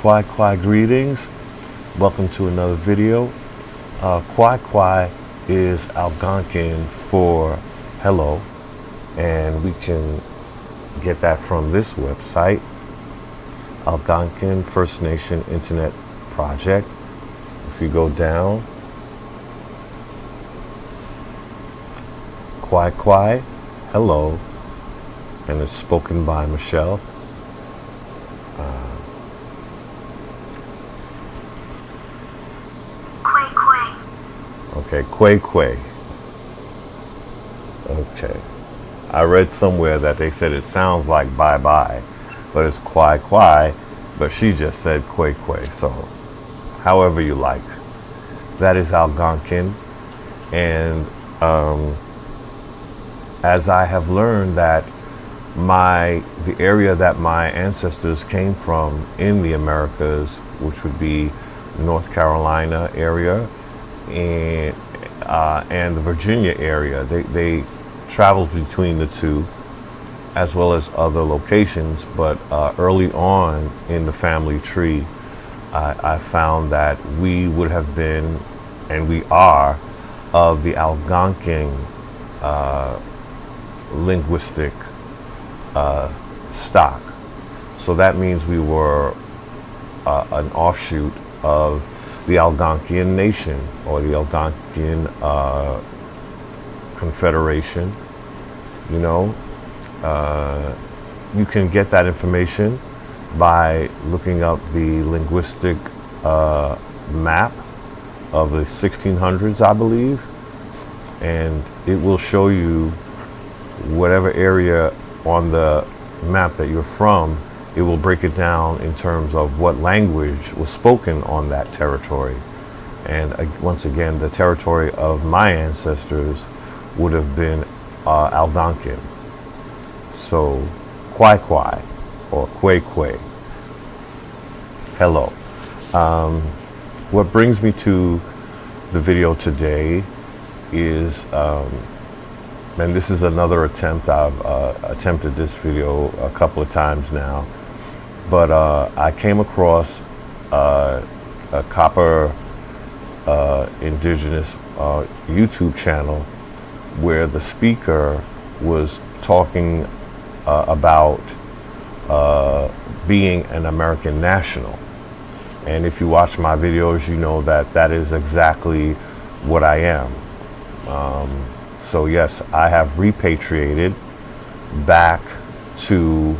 Kwai greetings. Welcome to another video. Kwai is Algonquian for hello, and we can get that from this website, Algonquian First Nation Internet Project. If you go down, Kwai, hello, and it's spoken by Michelle. Okay, Quay. Okay. I read somewhere that they said it sounds like bye-bye, but it's Kwai, but she just said Quay. So, however you like. That is Algonquian. And as I have learned that the area that my ancestors came from in the Americas, which would be North Carolina area, and the Virginia area, they traveled between the two as well as other locations, but early on in the family tree I found that we would have been, and we are, of the Algonquian linguistic stock. So that means we were an offshoot of the Algonquian nation, or the Algonquian Confederation. You know, you can get that information by looking up the linguistic map of the 1600s, I believe, and it will show you whatever area on the map that you're from. It will break it down in terms of what language was spoken on that territory. And once again, the territory of my ancestors would have been Algonquian. So, Kwai or Quay. Hello. What brings me to the video today is, and this is another attempt. I've attempted this video a couple of times now. But I came across a Copper Indigenous YouTube channel where the speaker was talking about being an American national. And if you watch my videos, you know that that is exactly what I am. So yes, I have repatriated back to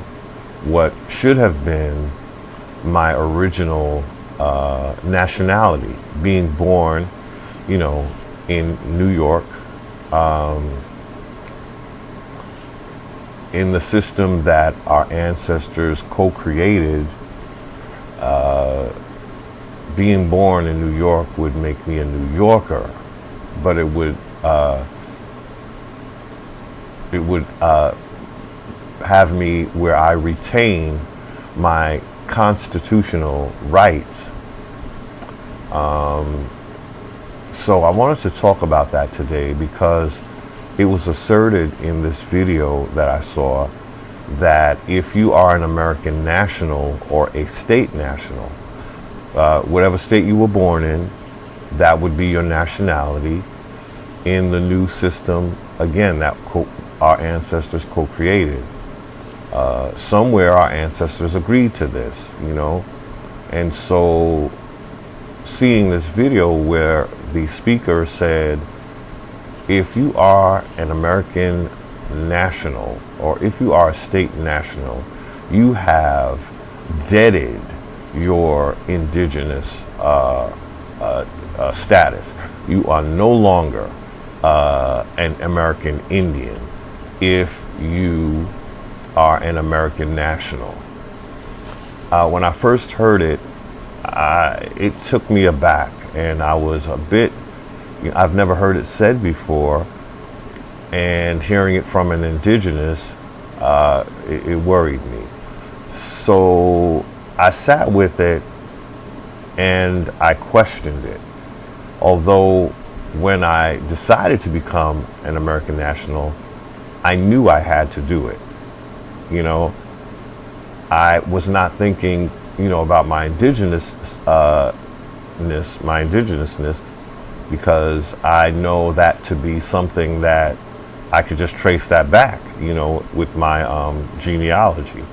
what should have been my original nationality, being born, you know, in New York, in the system that our ancestors co-created. Being born in New York would make me a New Yorker, but it would have me where I retain my constitutional rights. So I wanted to talk about that today because it was asserted in this video that I saw that if you are an American national or a state national, whatever state you were born in, that would be your nationality in the new system, again, that our ancestors co-created. Somewhere our ancestors agreed to this, you know, and so seeing this video where the speaker said, if you are an American national, or if you are a state national, you have deaded your indigenous status. You are no longer an American Indian if you are an American national. When I first heard it, it took me aback, and I was a bit, I've never heard it said before, and hearing it from an indigenous, it worried me. So I sat with it and I questioned it. Although when I decided to become an American national, I knew I had to do it. You know, I was not thinking about my indigenousness, because I know that to be something that I could just trace that back, with my genealogy.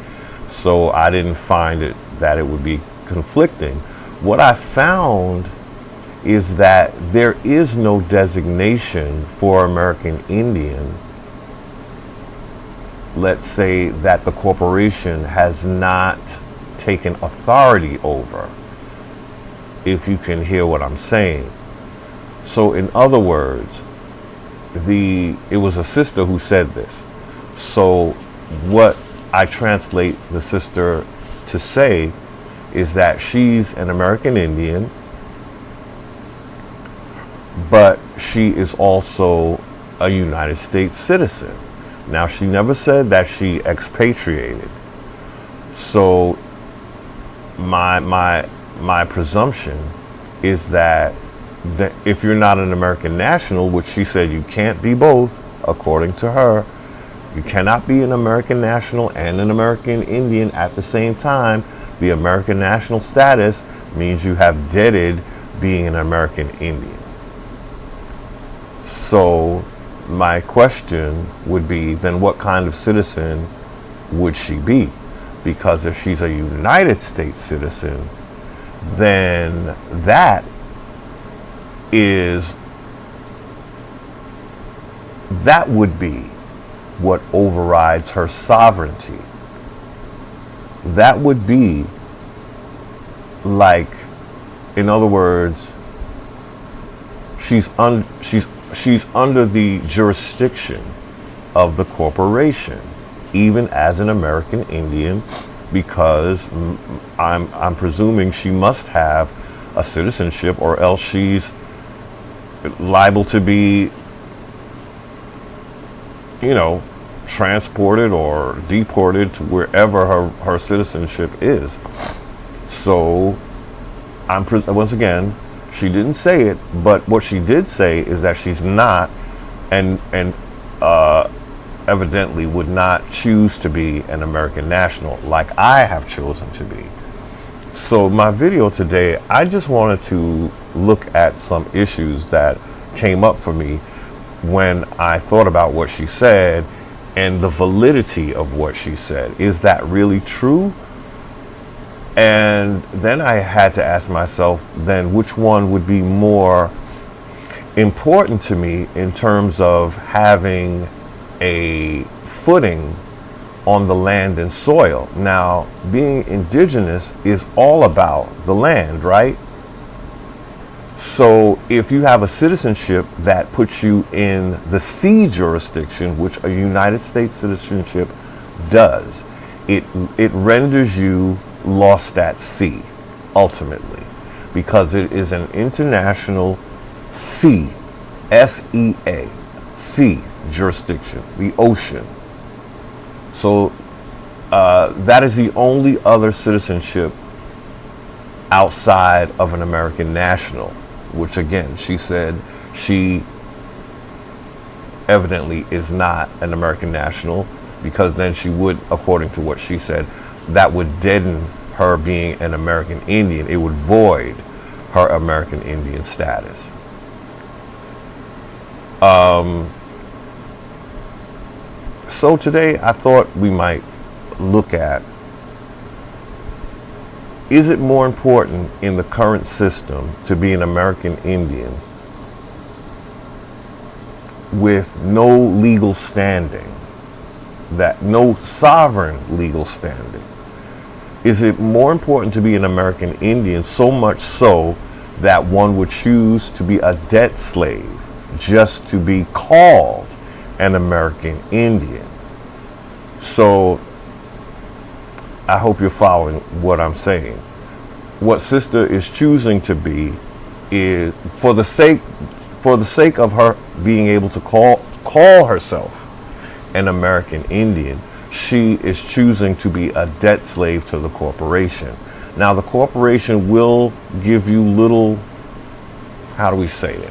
So I didn't find that it would be conflicting. What I found is that there is no designation for American Indian, let's say, that the corporation has not taken authority over, if you can hear what I'm saying. So in other words, it was a sister who said this. So what I translate the sister to say is that she's an American Indian, but she is also a United States citizen. Now, she never said that she expatriated. So my presumption is that if you're not an American national, which she said you can't be both, according to her, you cannot be an American national and an American Indian at the same time. The American national status means you have deaded being an American Indian. So my question would be, then what kind of citizen would she be? Because if she's a United States citizen, then that would be what overrides her sovereignty. That would be like, in other words, she's under the jurisdiction of the corporation, even as an American Indian, because I'm presuming she must have a citizenship, or else she's liable to be, transported or deported to wherever her citizenship is. So once again, she didn't say it, but what she did say is that she's not, and evidently would not choose to be an American national like I have chosen to be. So my video today, I just wanted to look at some issues that came up for me when I thought about what she said and the validity of what she said. Is that really true? And then I had to ask myself, then which one would be more important to me in terms of having a footing on the land and soil? Now, being indigenous is all about the land, right? So if you have a citizenship that puts you in the sea jurisdiction, which a United States citizenship does, it renders you lost at sea, ultimately, because it is an international sea, S-E-A, sea jurisdiction, the ocean. So that is the only other citizenship outside of an American national, which again, she said she evidently is not an American national, because then she would, according to what she said, that would deaden her being an American Indian. It would void her American Indian status. So today I thought we might look at, is it more important in the current system to be an American Indian with no legal standing, that no sovereign legal standing? Is it more important to be an American Indian, so much so that one would choose to be a debt slave just to be called an American Indian? So I hope you're following what I'm saying. What sister is choosing to be is, for the sake of her being able to call herself an American Indian, she is choosing to be a debt slave to the corporation. Now, the corporation will give you little, how do we say it?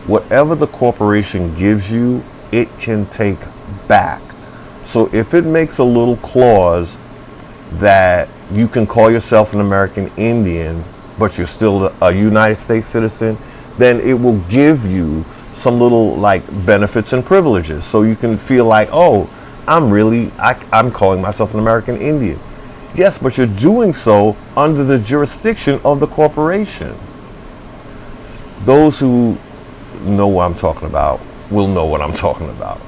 Whatever the corporation gives you, it can take back. So if it makes a little clause that you can call yourself an American Indian, but you're still a United States citizen, then it will give you some little like benefits and privileges. So you can feel like, oh, I'm calling myself an American Indian. Yes, but you're doing so under the jurisdiction of the corporation. Those who know what I'm talking about will know what I'm talking about.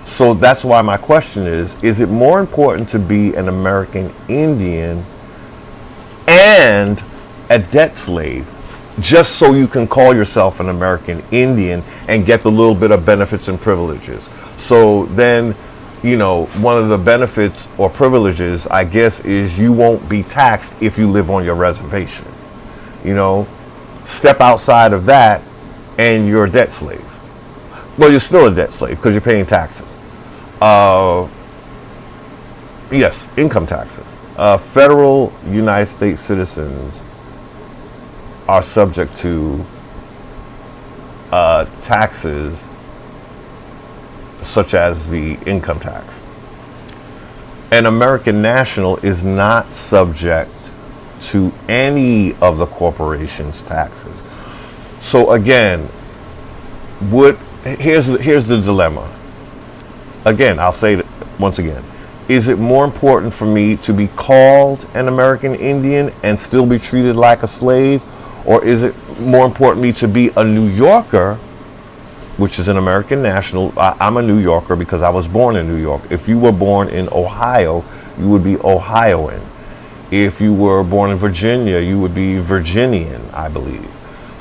So that's why my question is it more important to be an American Indian and a debt slave just so you can call yourself an American Indian and get the little bit of benefits and privileges? So then, one of the benefits or privileges, I guess, is you won't be taxed if you live on your reservation. Step outside of that and you're a debt slave. Well, you're still a debt slave because you're paying taxes. Yes, income taxes. Federal United States citizens are subject to taxes such as the income tax. An American national is not subject to any of the corporation's taxes. So again, here's the dilemma. Again, I'll say it once again. Is it more important for me to be called an American Indian and still be treated like a slave? Or is it more important to me to be a New Yorker, which is an American national? I'm a New Yorker because I was born in New York. If you were born in Ohio, you would be Ohioan. If you were born in Virginia, you would be Virginian, I believe.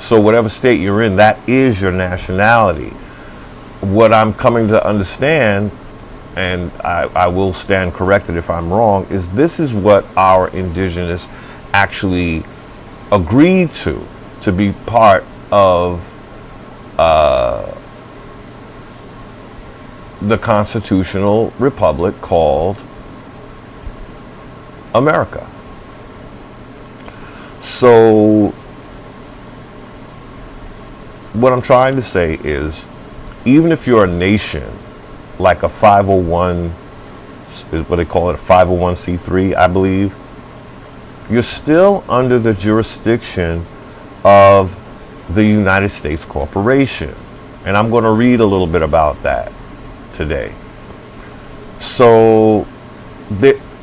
So whatever state you're in, that is your nationality. What I'm coming to understand, and I will stand corrected if I'm wrong, is this is what our indigenous actually agreed to be part of the constitutional republic called America. So what I'm trying to say is, even if you're a nation, like a 501, is what they call it, a 501c3, I believe, you're still under the jurisdiction of the United States Corporation. And I'm going to read a little bit about that today. So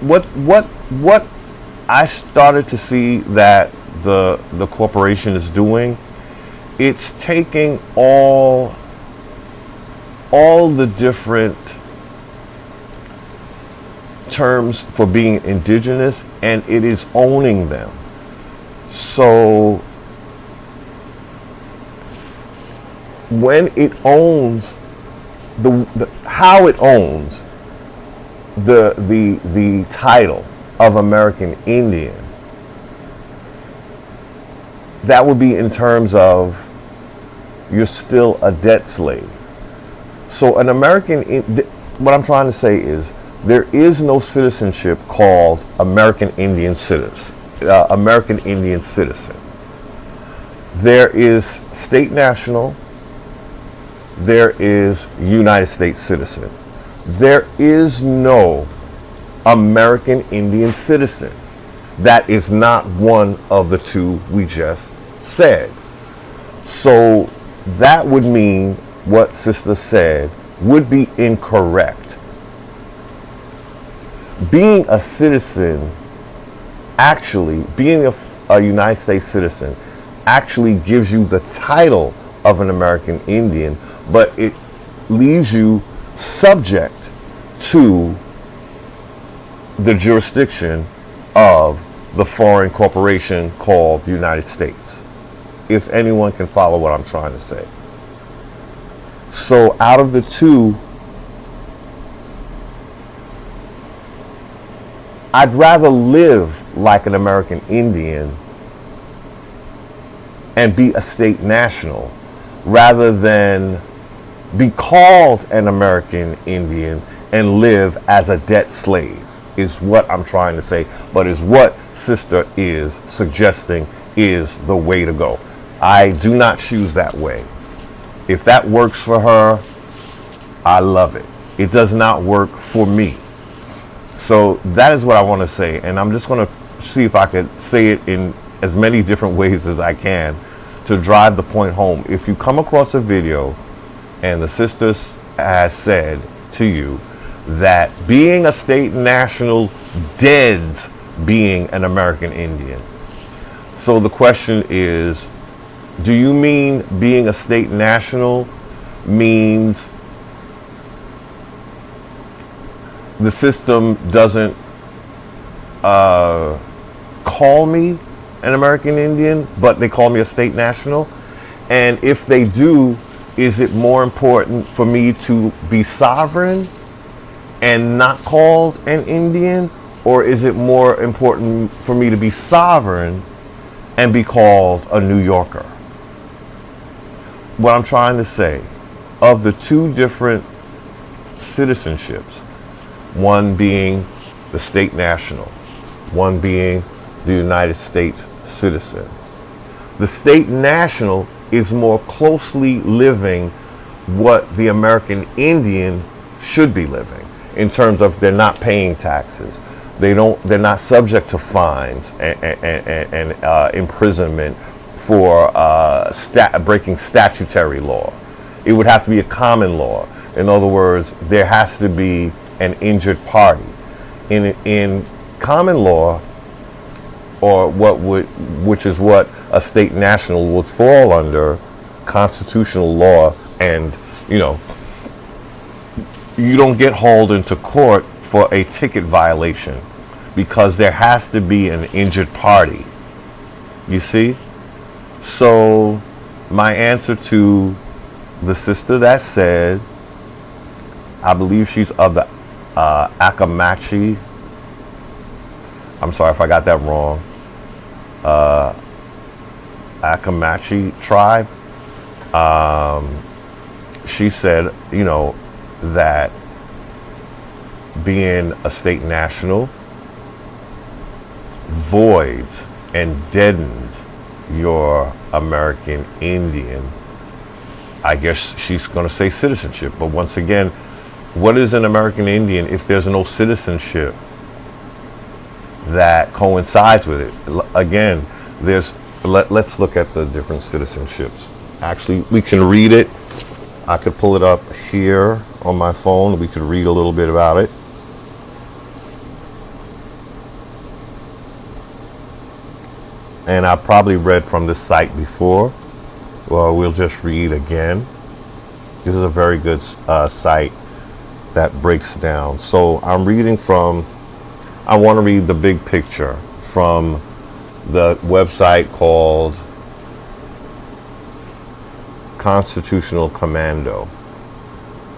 what I started to see that the corporation is doing, it's taking all the different terms for being indigenous and it is owning them. So when it owns how it owns the title of American Indian, that would be in terms of you're still a debt slave. So an what I'm trying to say is there is no citizenship called American Indian citizen. American Indian citizen. There is state national. There is United States citizen. There is no American Indian citizen. That is not one of the two we just said. So that would mean what Sister said would be incorrect. Being a citizen, actually, being a United States citizen, actually gives you the title of an American Indian, but it leaves you subject to the jurisdiction of the foreign corporation called the United States. If anyone can follow what I'm trying to say. So out of the two, I'd rather live like an American Indian and be a state national rather than be called an American Indian and live as a debt slave, is what I'm trying to say, but is what Sister is suggesting is the way to go. I do not choose that way. If that works for her, I love it. It does not work for me. So that is what I want to say, and I'm just going to see if I could say it in as many different ways as I can to drive the point home. If you come across a video and the sister has said to you that being a state national deads being an American Indian. So the question is, do you mean being a state national means the system doesn't call me an American Indian, but they call me a state national? And if they do, is it more important for me to be sovereign and not called an Indian? Or is it more important for me to be sovereign and be called a New Yorker? What I'm trying to say, of the two different citizenships, one being the state national, one being the United States citizen, the state national is more closely living what the American Indian should be living in terms of they're not paying taxes. They're not subject to fines and imprisonment for breaking statutory law. It would have to be a common law. In other words, there has to be an injured party. In common law, or which is what a state national would fall under, constitutional law, and you don't get hauled into court for a ticket violation because there has to be an injured party. You see? So my answer to the sister that said, I believe she's of the Akamachi, I'm sorry if I got that wrong, Akamachi tribe. She said, that being a state national voids and deadens your American Indian. I guess she's going to say citizenship, but once again, what is an American Indian if there's no citizenship that coincides with it? Again, let's look at the different citizenships. Actually, we can read it. I could pull it up here on my phone. We could read a little bit about it. And I probably read from this site before. Well, we'll just read again. This is a very good site that breaks down. So I'm reading from, I want to read the big picture from the website called Constitutional Commando.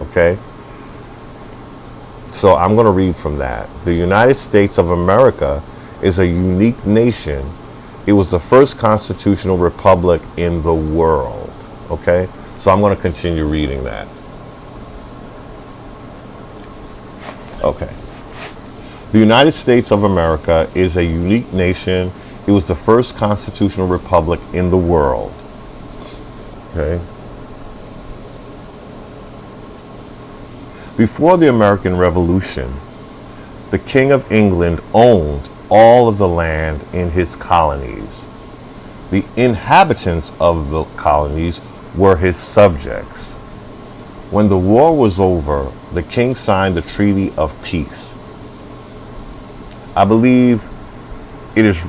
Okay? So I'm going to read from that. The United States of America is a unique nation. It was the first constitutional republic in the world. Okay? So I'm going to continue reading that. Okay. The United States of America is a unique nation. It was the first constitutional republic in the world. Okay? Before the American Revolution, the King of England owned all of the land in his colonies. The inhabitants of the colonies were his subjects. When the war was over, the king signed the Treaty of Peace. I believe it's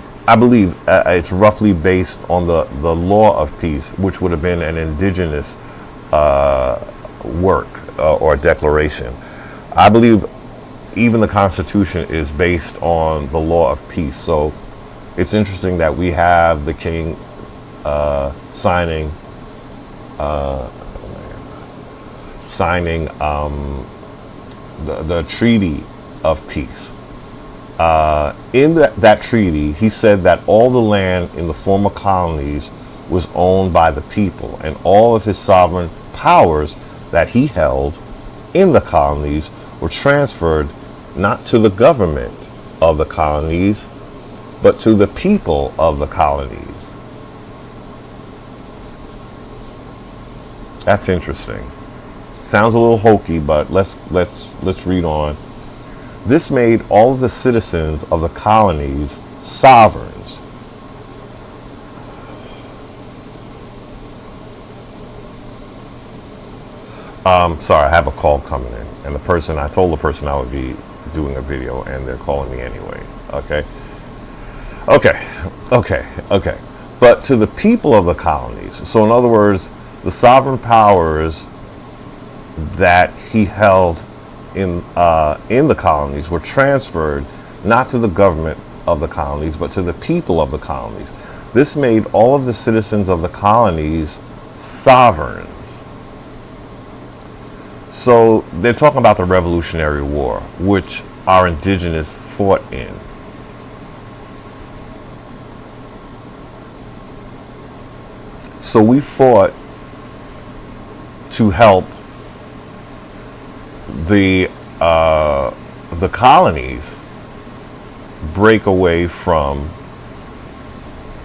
roughly based on the law of peace, which would have been an indigenous work or declaration. I believe even the Constitution is based on the law of peace. So it's interesting that we have the king signing the Treaty of Peace. In that treaty, he said that all the land in the former colonies was owned by the people, and all of his sovereign powers that he held in the colonies were transferred not to the government of the colonies, but to the people of the colonies. That's interesting. Sounds a little hokey, but let's read on. This made all of the citizens of the colonies sovereigns. Sorry, I have a call coming in, and I told the person I would be doing a video, and they're calling me anyway. Okay. But to the people of the colonies, so in other words, the sovereign powers that he held in the colonies were transferred not to the government of the colonies, but to the people of the colonies. This made all of the citizens of the colonies sovereigns. So they're talking about the Revolutionary War, which our indigenous fought in. So we fought to help the colonies break away from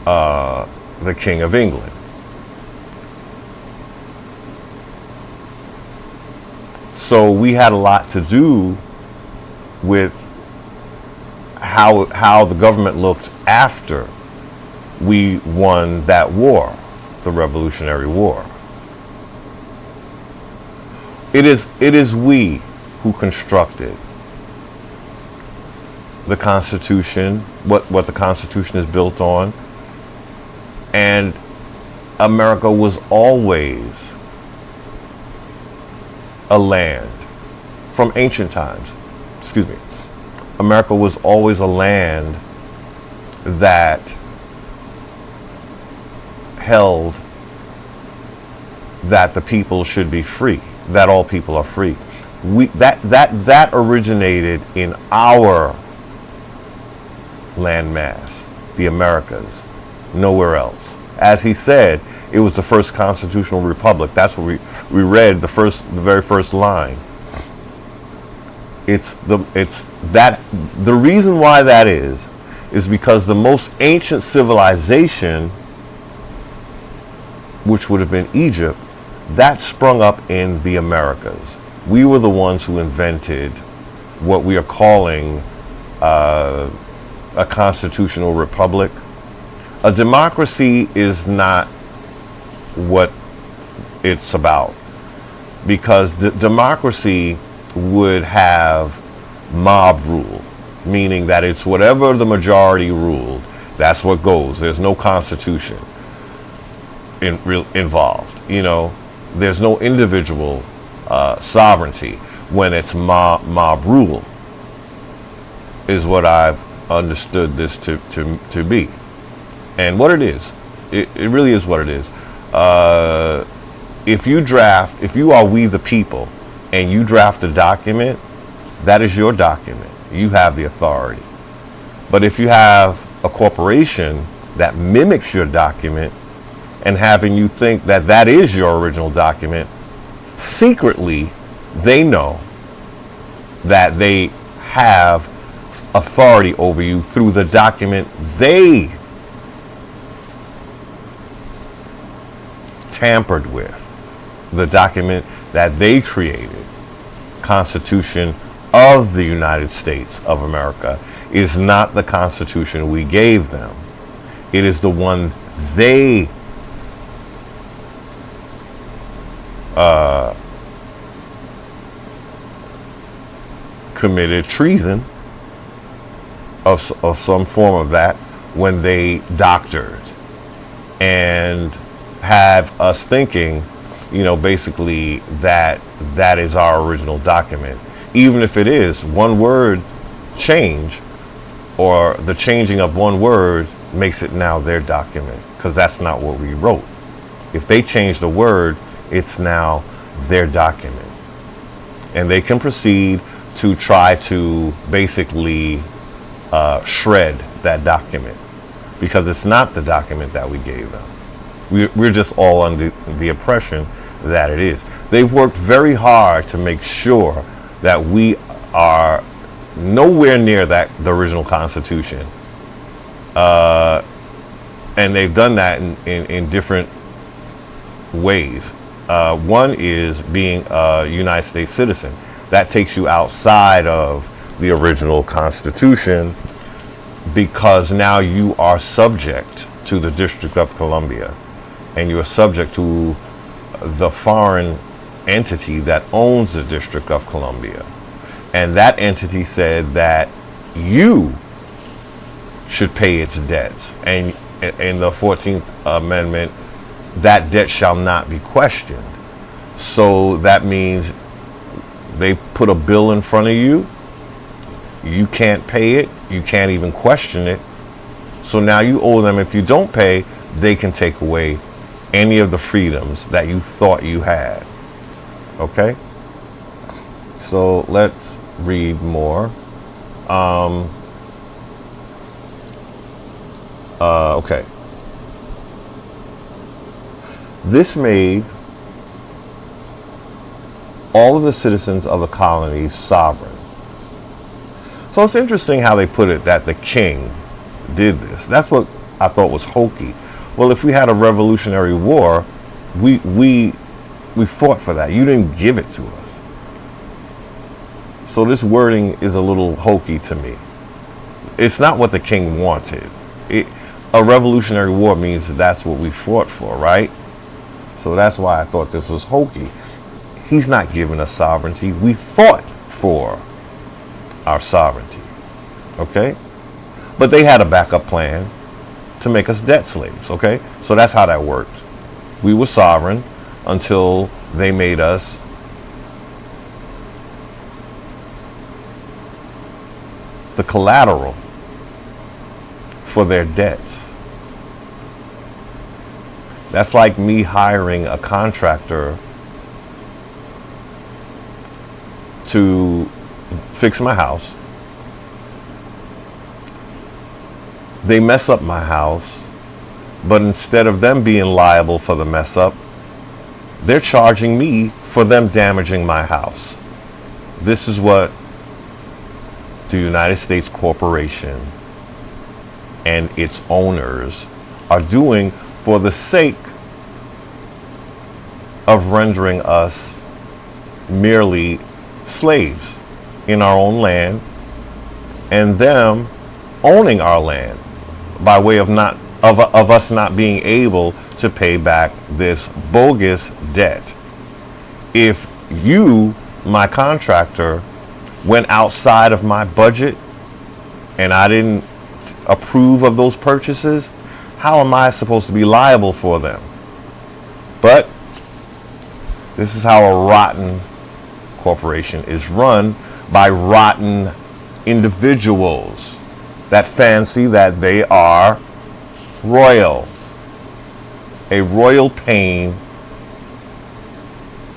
the King of England. So we had a lot to do with how the government looked after we won that war, the Revolutionary War. It is we who constructed the Constitution, what the Constitution is built on, and America was always a land from ancient times. America was always a land that held that the people should be free, that all people are free. That originated in our landmass, the Americas, nowhere else. As he said, it was the first constitutional republic. That's what we read the very first line. The reason why that is because the most ancient civilization, which would have been Egypt, that sprung up in the Americas. We were the ones who invented what we are calling a constitutional republic. A democracy is not what it's about, because the democracy would have mob rule, meaning that it's whatever the majority ruled, that's what goes. There's no constitution involved. There's no individual sovereignty when it's mob rule, is what I've understood this to be. And what it is, it really is what it is. If you are we the people, and you draft a document, that is your document. You have the authority. But if you have a corporation that mimics your document and having you think that that is your original document, secretly they know that they have authority over you through the document they tampered with, the document that they created. Constitution of the United States of America is not the Constitution we gave them. It is the one they committed treason of some form of that when they doctored and have us thinking, basically that is our original document. Even if it is one word change, or the changing of one word makes it now their document, because that's not what we wrote. If they change the word, it's now their document. And they can proceed to try to basically shred that document, because it's not the document that we gave them. We're just all under the impression that it is. They've worked very hard to make sure that we are nowhere near the original Constitution. And they've done that in different ways. One is being a United States citizen. That takes you outside of the original Constitution, because now you are subject to the District of Columbia, and you are subject to the foreign entity that owns the District of Columbia. And that entity said that you should pay its debts. And in the 14th Amendment, that debt shall not be questioned. So that means they put a bill in front of you, you can't pay it, you can't even question it. So now you owe them. If you don't pay, they can take away any of the freedoms that you thought you had. Okay? So let's read more. Okay. This made all of the citizens of the colonies sovereign. So it's interesting how they put it that the king did this. That's what I thought was hokey. Well, if we had a Revolutionary War, we fought for that. You didn't give it to us. So this wording is a little hokey to me. It's not what the king wanted. A Revolutionary War means that's what we fought for, right? So that's why I thought this was hokey. He's not giving us sovereignty. We fought for our sovereignty. Okay? But they had a backup plan to make us debt slaves. Okay? So that's how that worked. We were sovereign until they made us the collateral for their debts. That's like me hiring a contractor to fix my house. They mess up my house, but instead of them being liable for the mess up, they're charging me for them damaging my house. This is what the United States Corporation and its owners are doing for the sake of rendering us merely slaves in our own land, and them owning our land by way of us not being able to pay back this bogus debt. If you, my contractor, went outside of my budget and I didn't approve of those purchases, how am I supposed to be liable for them? But this is how a rotten corporation is run, by rotten individuals that fancy that they are royal. A royal pain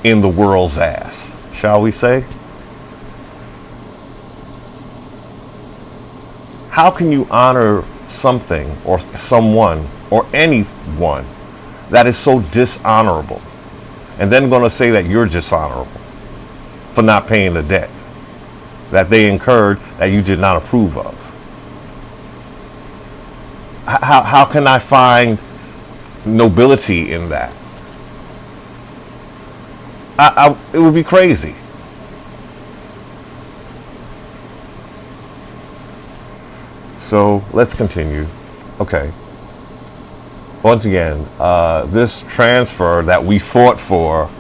in the world's ass, shall we say? How can you honor something or someone or anyone that is so dishonorable, and then going to say that you're dishonorable for not paying the debt that they incurred that you did not approve of? How can I find nobility in that? It would be crazy. So let's continue. Okay. Once again, this transfer that we fought for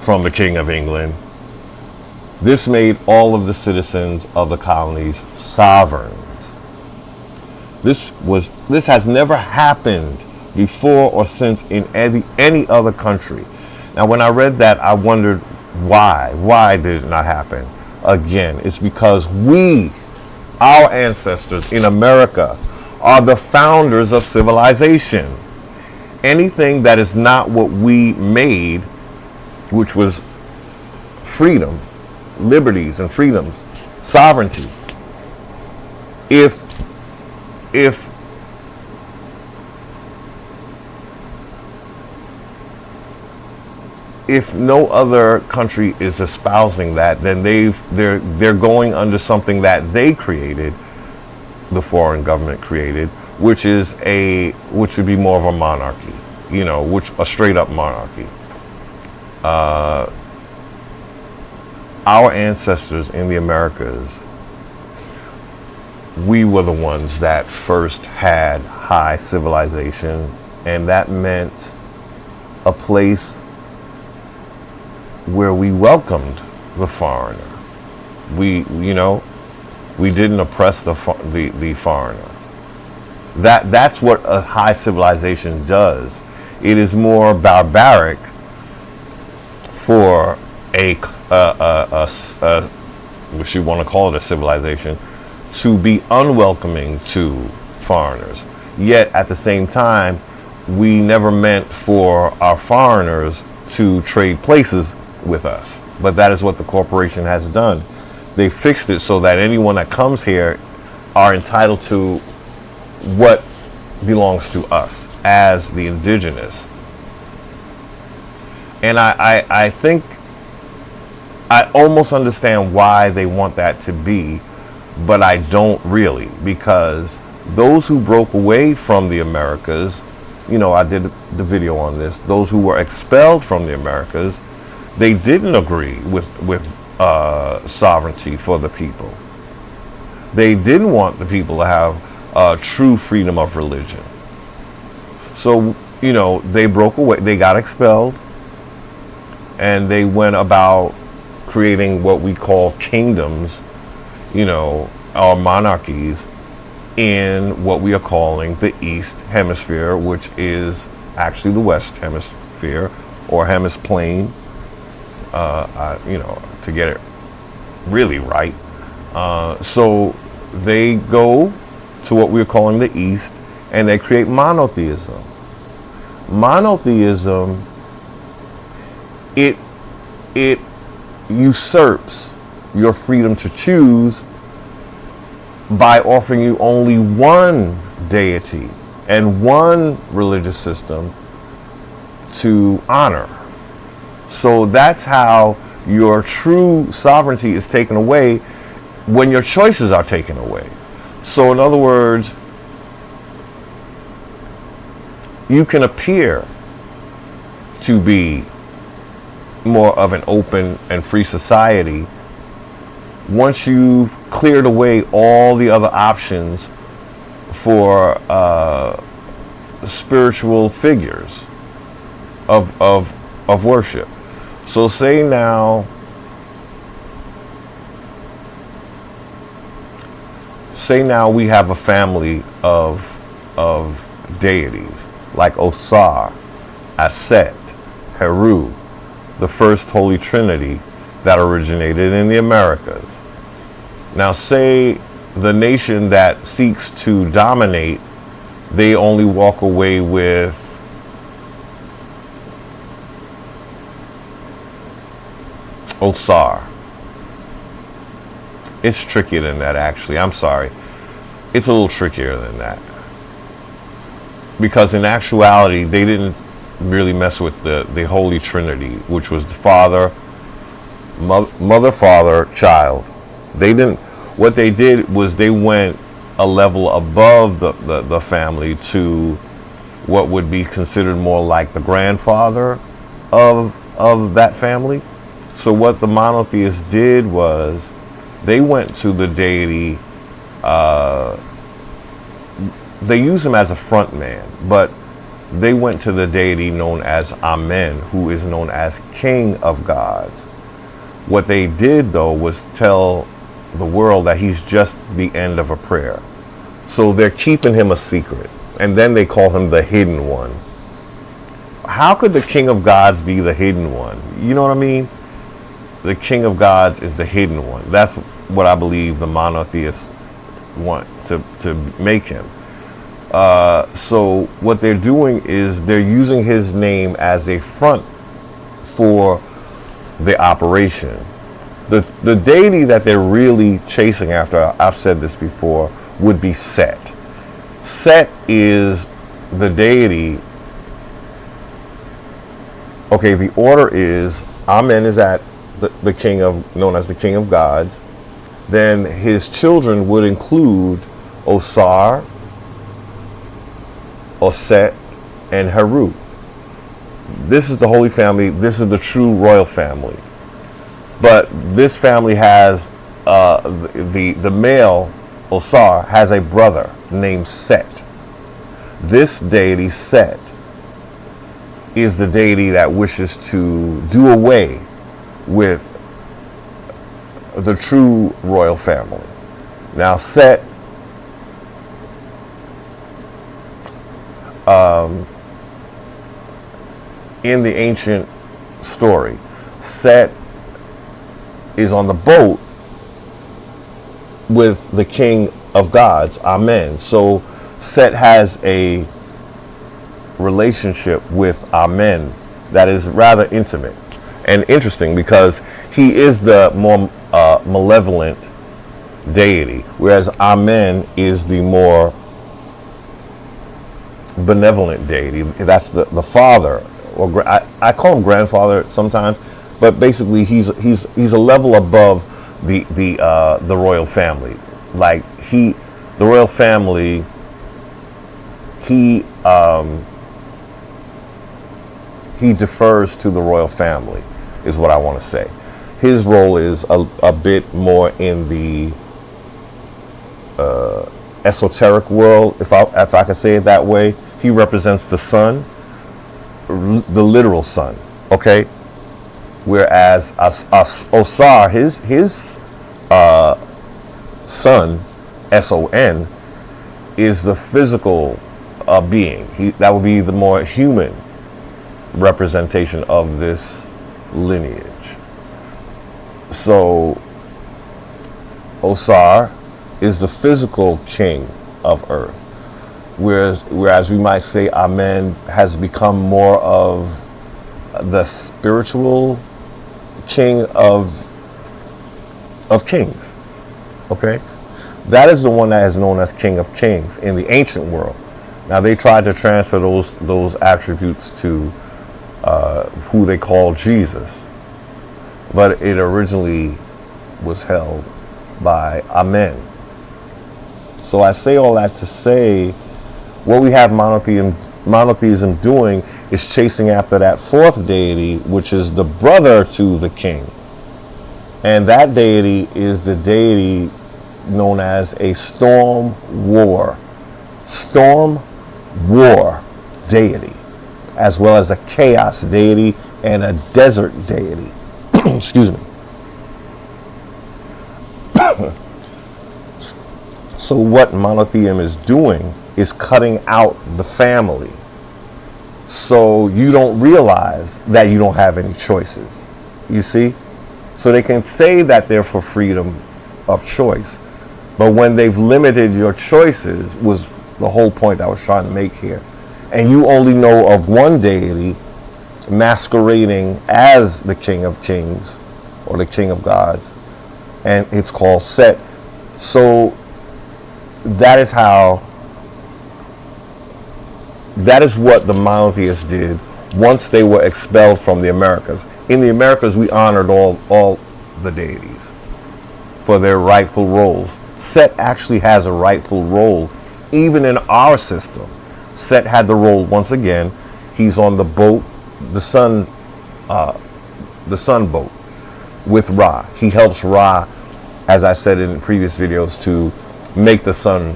from the King of England, this made all of the citizens of the colonies sovereigns. This has never happened before or since in any other country. Now, when I read that, I wondered why. Why did it not happen? Again, it's because our ancestors in America, are the founders of civilization. Anything that is not what we made, which was freedom, liberties and freedoms, sovereignty, if no other country is espousing that, then they're going under something that they created, the foreign government created, which would be more of a monarchy, a straight up monarchy. Our ancestors in the Americas we were the ones that first had high civilization, and that meant a place where we welcomed the foreigner. We didn't oppress the foreigner. That's what a high civilization does. It is more barbaric for what you want to call it, a civilization, to be unwelcoming to foreigners. Yet at the same time, we never meant for our foreigners to trade places with us. But that is what the corporation has done. They fixed it so that anyone that comes here are entitled to what belongs to us as the indigenous. And I think I almost understand why they want that to be, but I don't really, because those who broke away from the Americas, I did the video on this, those who were expelled from the Americas, they didn't agree with sovereignty for the people. They didn't want the people to have true freedom of religion. So, they broke away, they got expelled, and they went about creating what we call kingdoms, or monarchies, in what we are calling the East Hemisphere, which is actually the West Hemisphere, or Hemisplane, to get it really right. So they go to what we're calling the East, and they create monotheism. Monotheism, it usurps your freedom to choose by offering you only one deity and one religious system to honor. So that's how your true sovereignty is taken away when your choices are taken away. So in other words, you can appear to be more of an open and free society once you've cleared away all the other options for spiritual figures of worship. So say now we have a family of deities like Osar, Aset, Heru, the first Holy Trinity that originated in the Americas. Now say the nation that seeks to dominate, they only walk away with Osar. It's trickier than that, actually. I'm sorry. It's a little trickier than that. Because in actuality, they didn't really mess with the Holy Trinity, which was the Father, Mother, Father, Child. They didn't. What they did was they went a level above the family to what would be considered more like the grandfather of that family. So what the monotheists did was they went to the deity. They use him as a front man, but they went to the deity known as Amen, who is known as King of Gods. What they did, though, was tell the world that he's just the end of a prayer. So they're keeping him a secret, and then they call him the hidden one. How could the King of Gods be the hidden one? You know what I mean? The King of Gods is the hidden one. That's what I believe the monotheists want to make him. So what they're doing is they're using his name as a front for the operation. The deity that they're really chasing after, I've said this before, would be Set. Set is the deity. Okay, the order is Amen is at the king of, known as the King of Gods. Then his children would include Osar, Oset, and Heru. This is the Holy Family. This is the true royal family. But this family has the male Osar, has a brother named Set. This deity, Set, is the deity that wishes to do away with the true royal family. Now, Set in the ancient story, Set is on the boat with the king of gods, Amen. So Set has a relationship with Amen that is rather intimate and interesting, because he is the more malevolent deity, whereas Amen is the more benevolent deity. That's the father, or I call him grandfather sometimes, but basically he's a level above the royal family. Like the royal family, he defers to the royal family, is what I want to say. His role is a bit more in the esoteric world, if I could say it that way. He represents the sun, the literal sun, okay? Whereas Osar, his son, S-O-N, is the physical being. That would be the more human representation of this lineage. So Osar is the physical king of earth, whereas we might say Amen has become more of the spiritual king of kings. Okay, that is the one that is known as King of Kings in the ancient world. Now they tried to transfer those attributes to who they call Jesus, but it originally was held by Amen. So I say all that to say, what we have monotheism doing is chasing after that fourth deity, which is the brother to the king. And that deity is the deity known as a storm war deity, as well as a chaos deity and a desert deity. Excuse me. So what monotheism is doing is cutting out the family, so you don't realize that you don't have any choices. You see? So they can say that they're for freedom of choice, but when they've limited your choices, was the whole point I was trying to make here, and you only know of one deity masquerading as the King of Kings or the King of Gods, and it's called Set. So that is what the monotheists did once they were expelled from the Americas. In the Americas, we honored all the deities for their rightful roles. Set actually has a rightful role even in our system. Set had the role, once again, he's on the boat, the sun boat with Ra. He helps Ra, as I said in previous videos, to make the sun,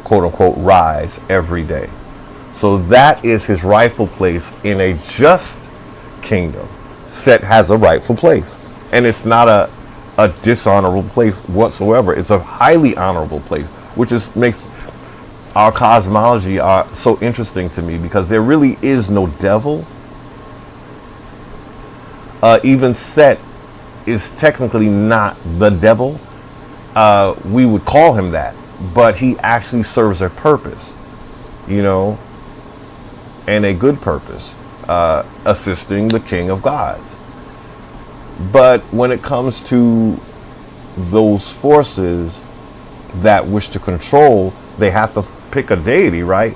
quote unquote, rise every day. So that is his rightful place in a just kingdom. Set has a rightful place, and it's not a dishonorable place whatsoever. It's a highly honorable place, which makes our cosmology so interesting to me, because there really is no devil. Even Set is technically not the devil. We would call him that, but he actually serves a purpose, and a good purpose, assisting the King of Gods. But when it comes to those forces that wish to control, they have to pick a deity, right?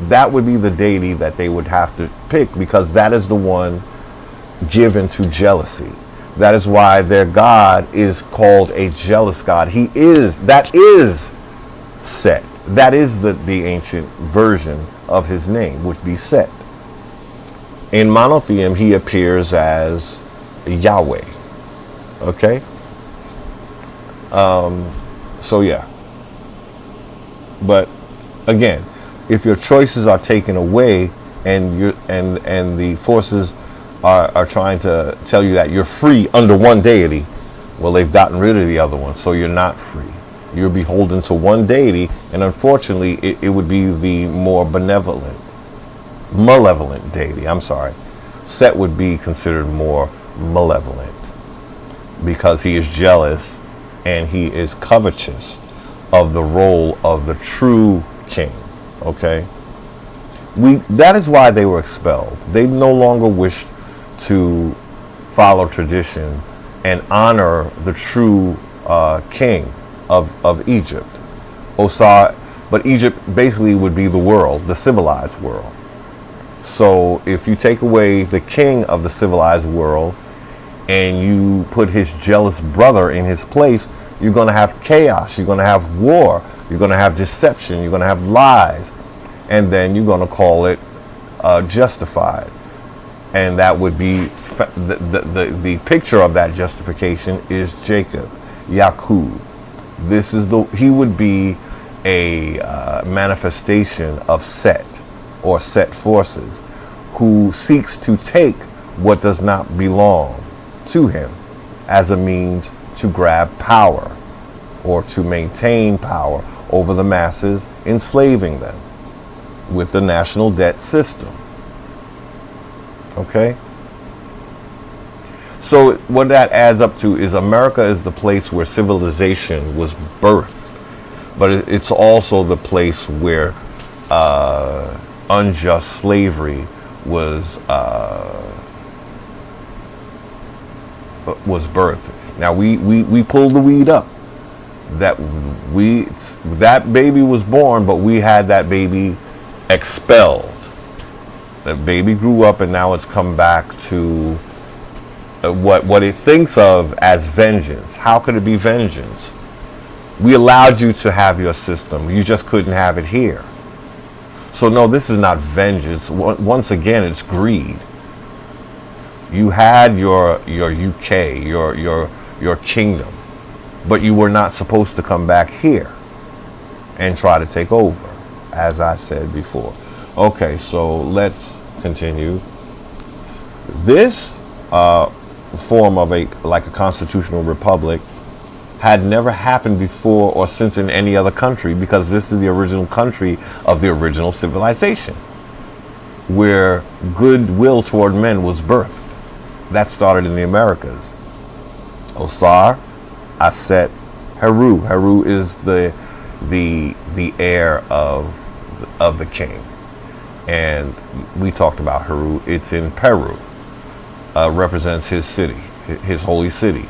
That would be the deity that they would have to pick, because that is the one given to jealousy. That is why their God is called a jealous God. That is Set. That is the ancient version of his name, would be Set. In monotheism, he appears as Yahweh. Okay? So yeah. But again, if your choices are taken away and the forces are trying to tell you that you're free under one deity, well, they've gotten rid of the other one, so you're not free. You're beholden to one deity, and unfortunately, it would be the more malevolent deity. I'm sorry. Set would be considered more malevolent because he is jealous and he is covetous of the role of the true king. Okay? That is why they were expelled. They no longer wished to follow tradition and honor the true king of Egypt. But Egypt basically would be the world, the civilized world. So if you take away the king of the civilized world and you put his jealous brother in his place, you're going to have chaos, you're going to have war, you're going to have deception, you're going to have lies, and then you're going to call it justified. And that would be the picture of that justification is Jacob, Yakub. He would be a manifestation of Set or Set forces who seeks to take what does not belong to him as a means to grab power or to maintain power over the masses, enslaving them with the national debt system. Okay? So what that adds up to is America is the place where civilization was birthed, but it's also the place where unjust slavery was birthed. Now we pulled the weed up. That baby was born, but we had that baby expelled. That baby grew up, and now it's come back to what it thinks of as vengeance. How could it be vengeance? We allowed you to have your system. You just couldn't have it here. So no, this is not vengeance. Once again, it's greed. You had your UK, your kingdom, but you were not supposed to come back here and try to take over, as I said before. Okay, so let's continue. This form of a constitutional republic had never happened before or since in any other country, because this is the original country of the original civilization, where goodwill toward men was birthed. That started in the Americas. Osar, Aset, Heru. Heru is the heir of the king, and we talked about Heru. It's in Peru. Represents his city, his holy city.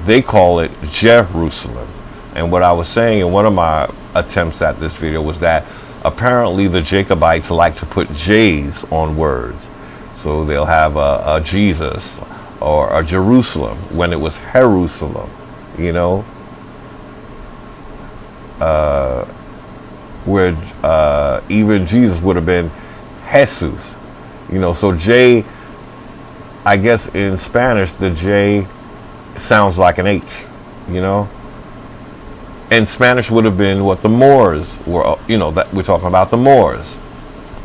They call it Jerusalem. And what I was saying in one of my attempts at this video was that apparently the Jacobites like to put J's on words. So they'll have a Jesus or a Jerusalem when it was Jerusalem, you know, where even Jesus would have been Jesus, you know. So J, I guess in Spanish, the J sounds like an H, you know. And Spanish would have been what the Moors were, you know, that we're talking about the Moors,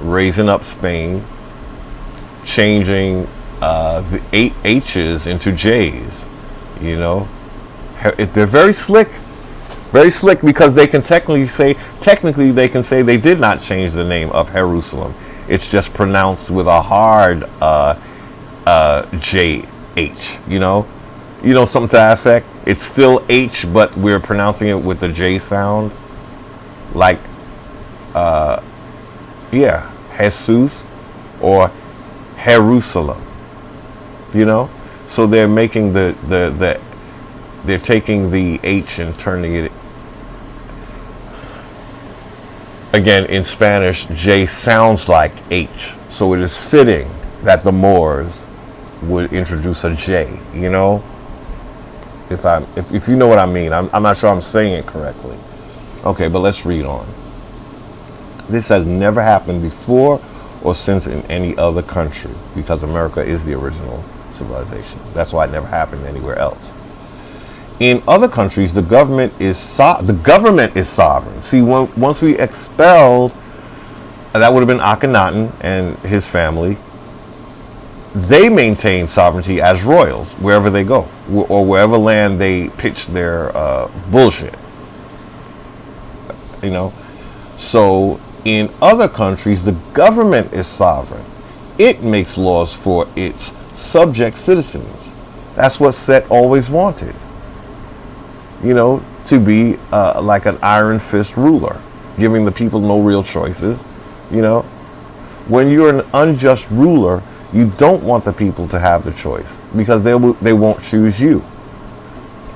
raising up Spain, changing the 8 H's into J's, you know. They're very slick, because they can technically they can say they did not change the name of Jerusalem. It's just pronounced with a hard J-H, you know, something to that effect. It's still H, but we're pronouncing it with the J sound, like, Jesus or Jerusalem, you know. So they're making they're taking the H and turning it. Again, in Spanish, J sounds like H, so it is fitting that the Moors would introduce a J, you know. If you know what I mean, I'm not sure I'm saying it correctly. Okay, but let's read on. This has never happened before or since in any other country, because America is the original civilization. That's why it never happened anywhere else. In other countries, the government is sovereign. See, once we expelled, that would have been Akhenaten and his family. They maintain sovereignty as royals wherever they go, or wherever land they pitch their bullshit. You know, so in other countries, the government is sovereign. It makes laws for its subject citizens. That's what Set always wanted. You know, to be like an iron fist ruler, giving the people no real choices. You know, when you're an unjust ruler, you don't want the people to have the choice because they won't choose you.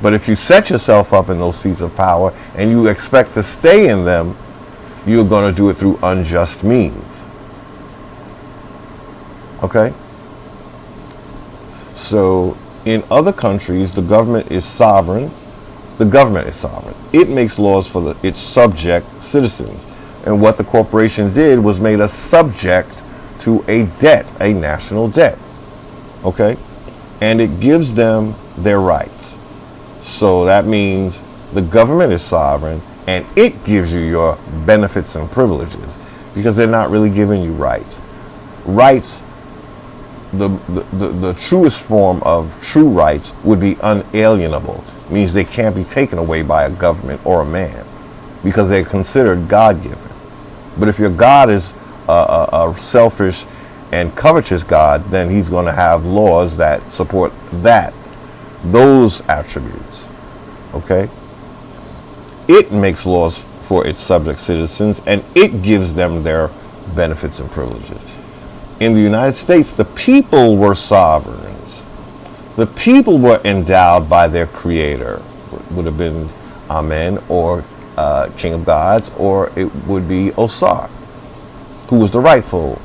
But if you set yourself up in those seats of power and you expect to stay in them, you're going to do it through unjust means. Okay? So in other countries, the government is sovereign. The government is sovereign. It makes laws for its subject citizens. And what the corporation did was made us subject to a debt, a national debt. Okay? And it gives them their rights. So that means the government is sovereign and it gives you your benefits and privileges because they're not really giving you rights. Rights, the truest form of true rights would be unalienable. Means they can't be taken away by a government or a man because they're considered God-given. But if your God is a selfish and covetous God, then he's going to have laws that support those attributes. Okay? It makes laws for its subject citizens and it gives them their benefits and privileges. In the United States, the people were sovereigns. The people were endowed by their creator. It would have been Amen or King of Gods, or it would be Osar, who was the rightful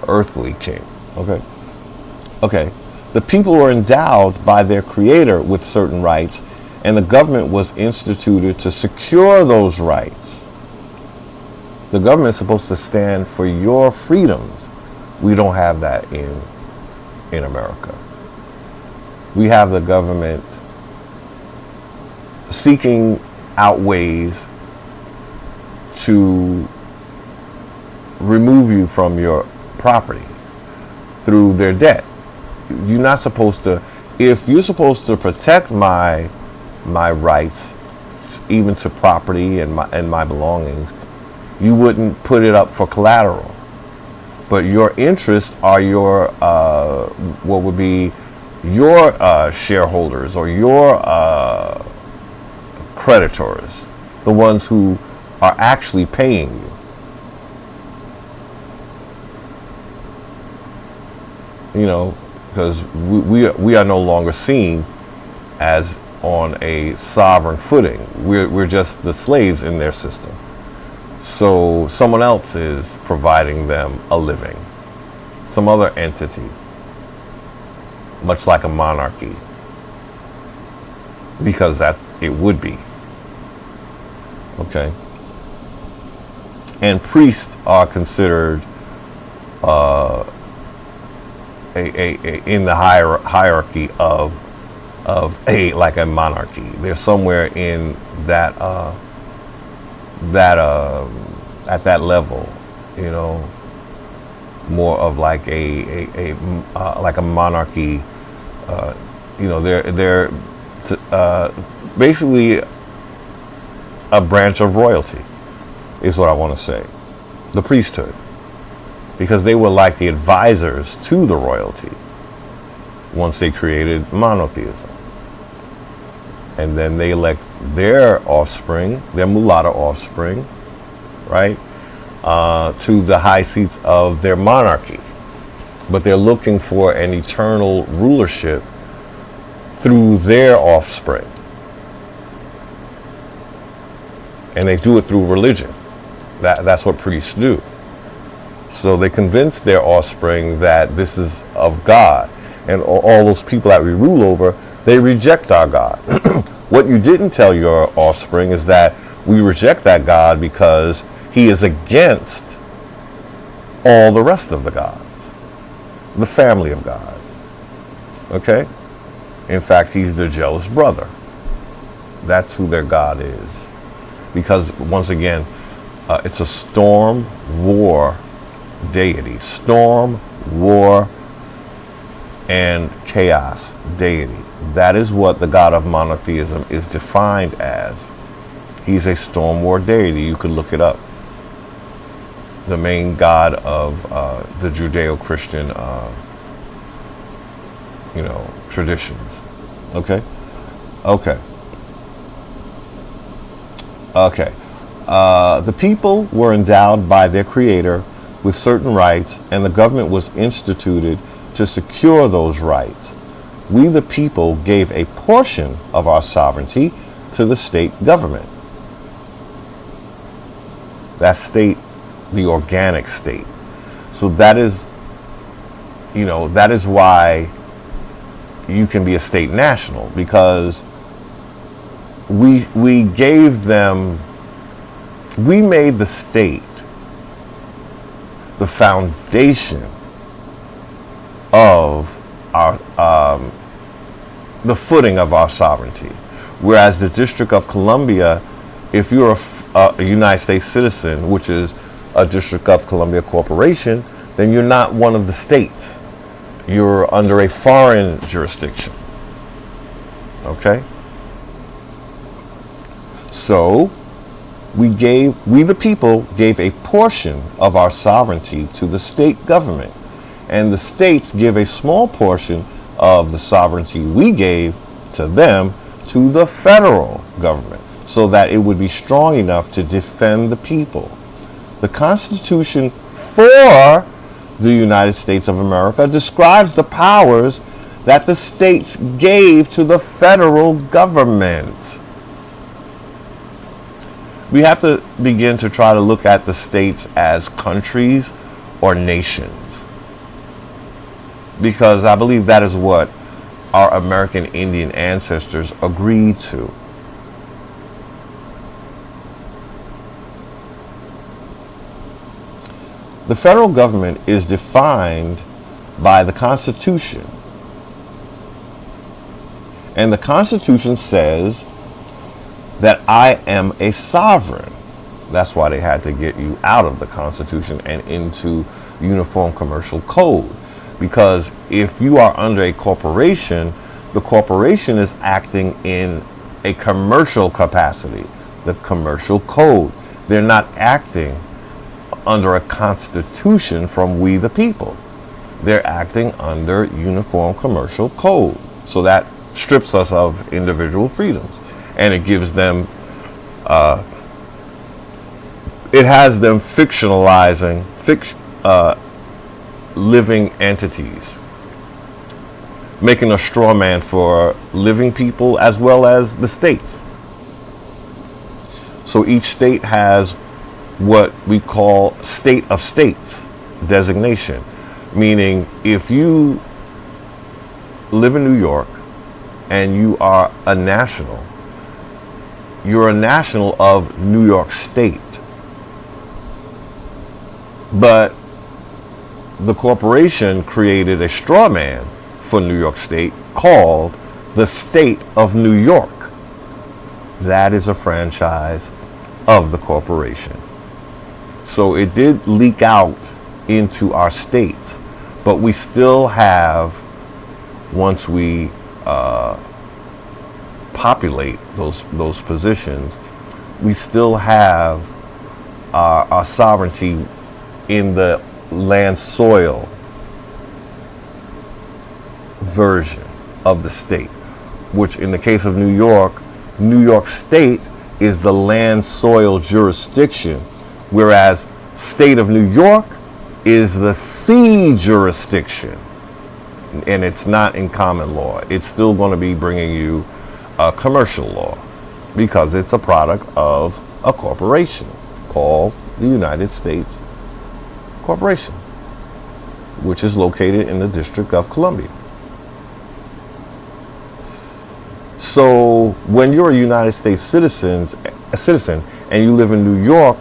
earthly king. Okay. The people were endowed by their creator with certain rights, and the government was instituted to secure those rights. The government is supposed to stand for your freedoms. We don't have that in America. We have the government seeking out ways to remove you from your property through their debt. You're not supposed to, if you're supposed to protect my rights, even to property and my belongings, you wouldn't put it up for collateral. But your interests are your, what would be your shareholders or your creditors, the ones who are actually paying you. You know, because we are no longer seen as on a sovereign footing. We're just the slaves in their system. So someone else is providing them a living, some other entity, much like a monarchy, because that it would be. Okay. And priests are considered in the hierarchy of like a monarchy. They're somewhere in that at that level, you know, more of like like a monarchy. You know, they're basically a branch of royalty, is what I want to say. The priesthood, because they were like the advisors to the royalty once they created monotheism. And then they elect their offspring, their mulatto offspring, right, to the high seats of their monarchy. But they're looking for an eternal rulership through their offspring. And they do it through religion. That's what priests do. So they convince their offspring that this is of God. And all those people that we rule over, they reject our God. What you didn't tell your offspring is that we reject that God because he is against all the rest of the gods, the family of gods. Okay? In fact, he's their jealous brother. That's who their God is. Because, once again, it's a storm, war deity. Storm, war, and chaos deity. That is what the God of monotheism is defined as. He's a storm war deity. You could look it up. The main god of the Judeo-Christian, traditions. Okay? Okay. Okay. The people were endowed by their creator with certain rights, and the government was instituted to secure those rights. We, the people, gave a portion of our sovereignty to the state government. That state, the organic state. So that is, that is why you can be a state national, because we gave them, we made the state the foundation of our, the footing of our sovereignty. Whereas the District of Columbia, if you're a United States citizen, which is a District of Columbia corporation, then you're not one of the states. You're under a foreign jurisdiction. Okay? So, we the people gave a portion of our sovereignty to the state government, and the states give a small portion of the sovereignty we gave to them to the federal government, so that it would be strong enough to defend the people. The Constitution for the United States of America describes the powers that the states gave to the federal government. We have to begin to try to look at the states as countries or nations, because I believe that is what our American Indian ancestors agreed to. The federal government is defined by the Constitution. And the Constitution says that I am a sovereign. That's why they had to get you out of the Constitution and into Uniform Commercial Code. Because if you are under a corporation, the corporation is acting in a commercial capacity, the Commercial Code. They're not acting under a constitution from we the people. They're acting under Uniform Commercial Code. So that strips us of individual freedoms. And it gives them, it has them fictionalizing living entities, making a straw man for living people as well as the states. So each state has what we call state of states designation, meaning if you live in New York and you are a national, you're a national of New York State. But the corporation created a straw man for New York State called the State of New York. That is a franchise of the corporation. So it did leak out into our states, but we still have, once we populate those positions, we still have our sovereignty in the land soil version of the state, which in the case of New York State is the land soil jurisdiction, whereas state of New York is the sea jurisdiction, and it's not in common law. It's still going to be bringing you commercial law because it's a product of a corporation called the United States Corporation, which is located in the District of Columbia. So when you're a United States citizen and you live in New York,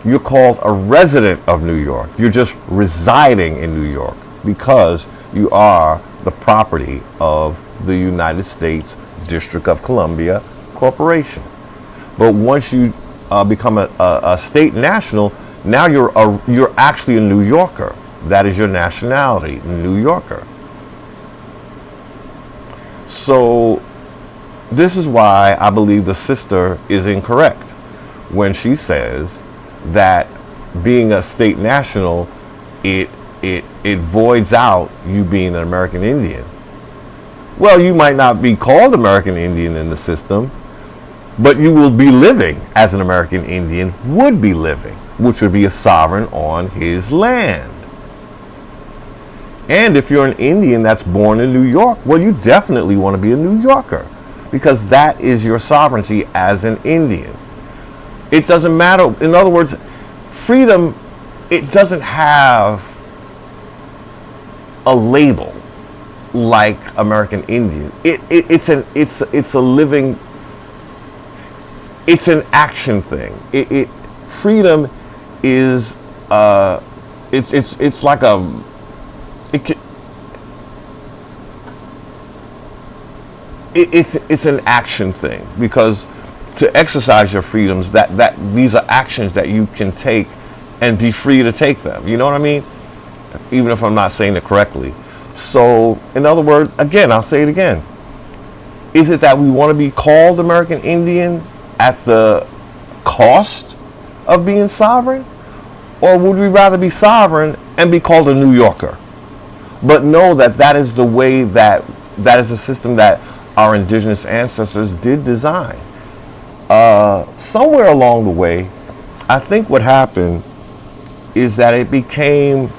you're called a resident of New York. You're just residing in New York because you are the property of the United States District of Columbia Corporation. But once you become a state national, now you're actually a New Yorker. That is your nationality, New Yorker. So this is why I believe the sister is incorrect when she says that being a state national, it voids out you being an American Indian. Well, you might not be called American Indian in the system, but you will be living as an American Indian would be living, which would be a sovereign on his land. And if you're an Indian that's born in New York, well, you definitely want to be a New Yorker, because that is your sovereignty as an Indian. It doesn't matter. In other words, freedom, it doesn't have a label like American Indian. It's a living, it's an action thing. Freedom is it's like it's an action thing, because to exercise your freedoms, that these are actions that you can take and be free to take them. You know what I mean? Even if I'm not saying it correctly. So, in other words, again, I'll say it again. Is it that we want to be called American Indian at the cost of being sovereign? Or would we rather be sovereign and be called a New Yorker? But know that that is the way that is a system that our indigenous ancestors did design. Somewhere along the way, I think what happened is that it became,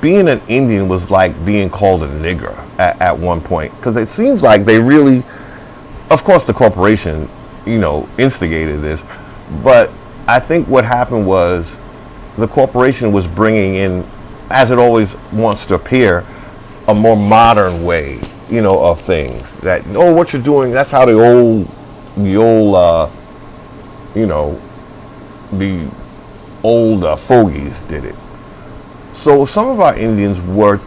being an Indian was like being called a nigger at one point, because it seems like they really, of course the corporation, instigated this, but I think what happened was the corporation was bringing in, as it always wants to appear, a more modern way, of things. That, what you're doing, that's how the old fogies did it. So some of our Indians were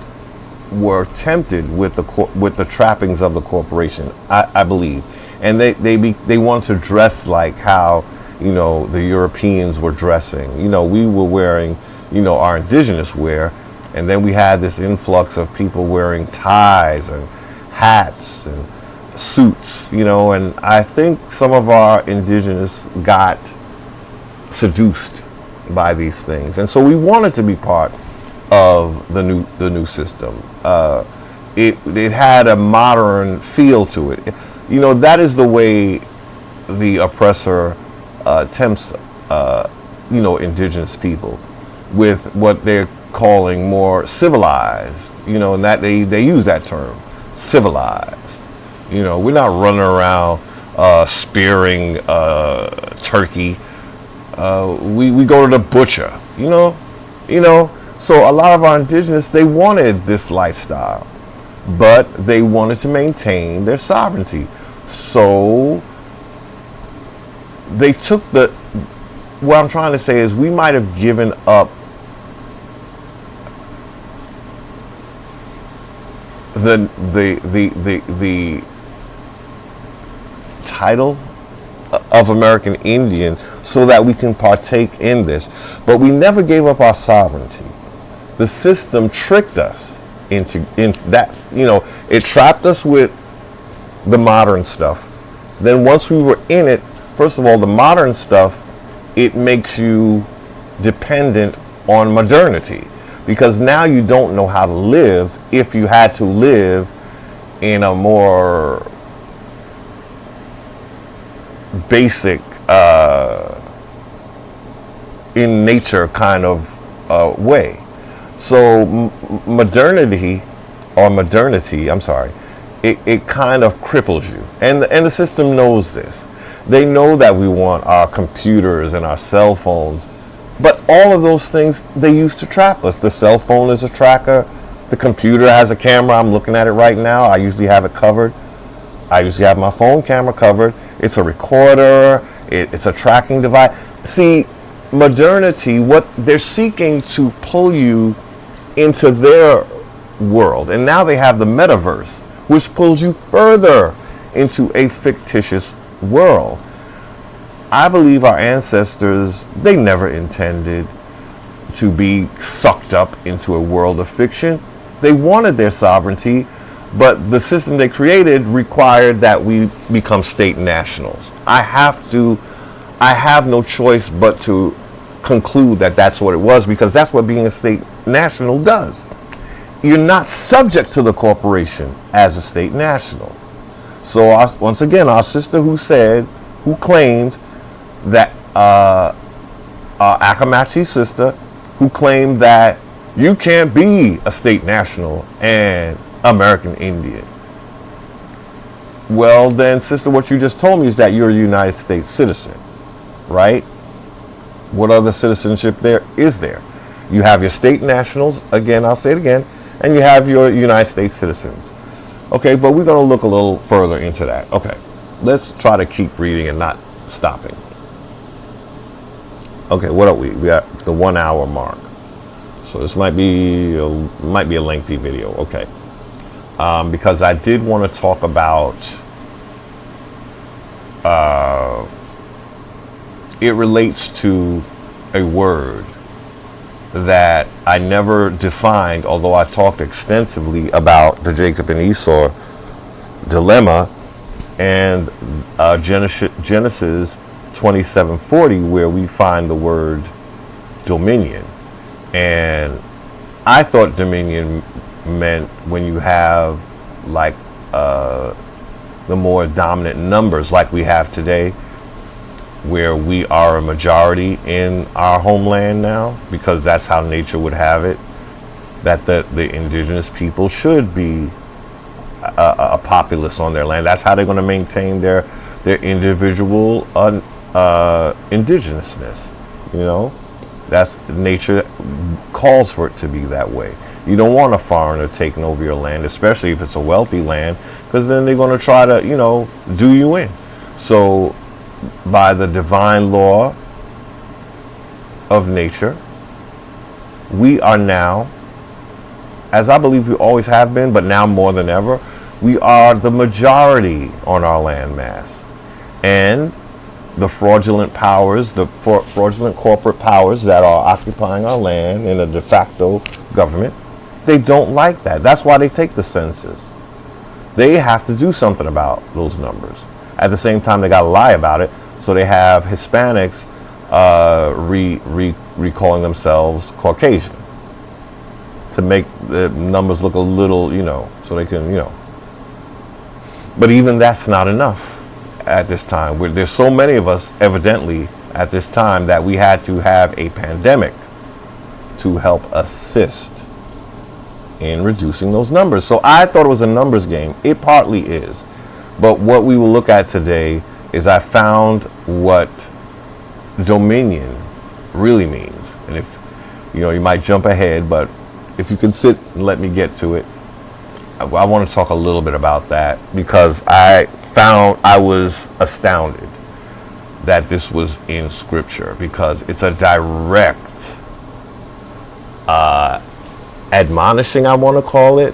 tempted with the trappings of the corporation, I believe, and they wanted to dress like how the Europeans were dressing. We were wearing our indigenous wear, and then we had this influx of people wearing ties and hats and suits. And I think some of our indigenous got seduced by these things, and so we wanted to be part of the new system. It had a modern feel to it. That is the way the oppressor tempts indigenous people with what they're calling more civilized. And that they use that term, civilized. We're not running around spearing turkey. We go to the butcher. So a lot of our indigenous, they wanted this lifestyle, but they wanted to maintain their sovereignty. So they took what I'm trying to say is we might have given up the title of American Indian so that we can partake in this, but we never gave up our sovereignty. The system tricked us into that. It trapped us with the modern stuff. Then once we were in it, first of all, the modern stuff, it makes you dependent on modernity, because now you don't know how to live if you had to live in a more basic, in nature kind of way. So modernity, it kind of cripples you, and the system knows this. They know that we want our computers and our cell phones, but all of those things they use to trap us. The cell phone is a tracker. The computer has a camera. I'm looking at it right now. I usually have it covered. I usually have my phone camera covered. It's a recorder. It's a tracking device. See, modernity, what they're seeking to pull you into their world. And now they have the metaverse, which pulls you further into a fictitious world. I believe our ancestors, they never intended to be sucked up into a world of fiction. They wanted their sovereignty, but the system they created required that we become state nationals. I have no choice but to conclude that that's what it was, because that's what being a state national does. You're not subject to the corporation as a state national. So once again, our sister who claimed that, our Akamachi sister, who claimed that you can't be a state national and American Indian. Well then, sister, what you just told me is that you're a United States citizen, right? What other citizenship there is there? You have your state nationals, again, I'll say it again, and you have your United States citizens. Okay, but we're going to look a little further into that. Okay, let's try to keep reading and not stopping. Okay, what are we? We got the 1 hour mark. So this might be a lengthy video. Okay, because I did want to talk about it relates to a word that I never defined, although I talked extensively about the Jacob and Esau dilemma and Genesis 27:40, where we find the word dominion. And I thought dominion meant when you have like the more dominant numbers like we have today, where we are a majority in our homeland now, because that's how nature would have it, that the indigenous people should be a populace on their land. That's how they're going to maintain their individual indigenousness. You know, that's nature calls for it to be that way. You don't want a foreigner taking over your land, especially if it's a wealthy land, because then they're going to try to, you know, do you in. So by the divine law of nature, we are now, as I believe we always have been, but now more than ever, we are the majority on our land mass. And the fraudulent powers, the fraudulent corporate powers that are occupying our land in a de facto government, they don't like that. That's why they take the census. They have to do something about those numbers. At the same time, they got to lie about it. So they have Hispanics recalling themselves Caucasian to make the numbers look a little, you know, so they can, you know. But even that's not enough at this time. There's so many of us, evidently, at this time, that we had to have a pandemic to help assist in reducing those numbers. So I thought it was a numbers game. It partly is. But what we will look at today is I found what dominion really means. And if, you know, you might jump ahead, but if you can sit and let me get to it, I want to talk a little bit about that, because I was astounded that this was in Scripture, because it's a direct admonishing, I want to call it,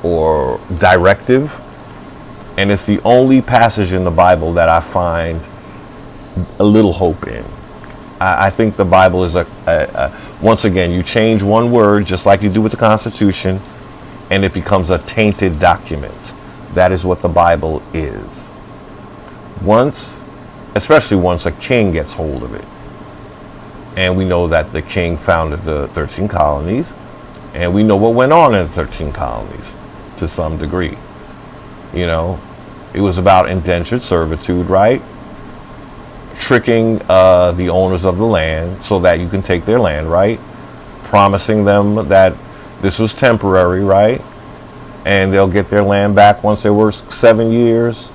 or directive. And it's the only passage in the Bible that I find a little hope in. I think the Bible is once again, you change one word, just like you do with the Constitution, and it becomes a tainted document. That is what the Bible is. Especially once a king gets hold of it. And we know that the king founded the 13 colonies, and we know what went on in the 13 colonies to some degree. You know, it was about indentured servitude, right? Tricking the owners of the land so that you can take their land, right? Promising them that this was temporary, right? And they'll get their land back once they work 7 years.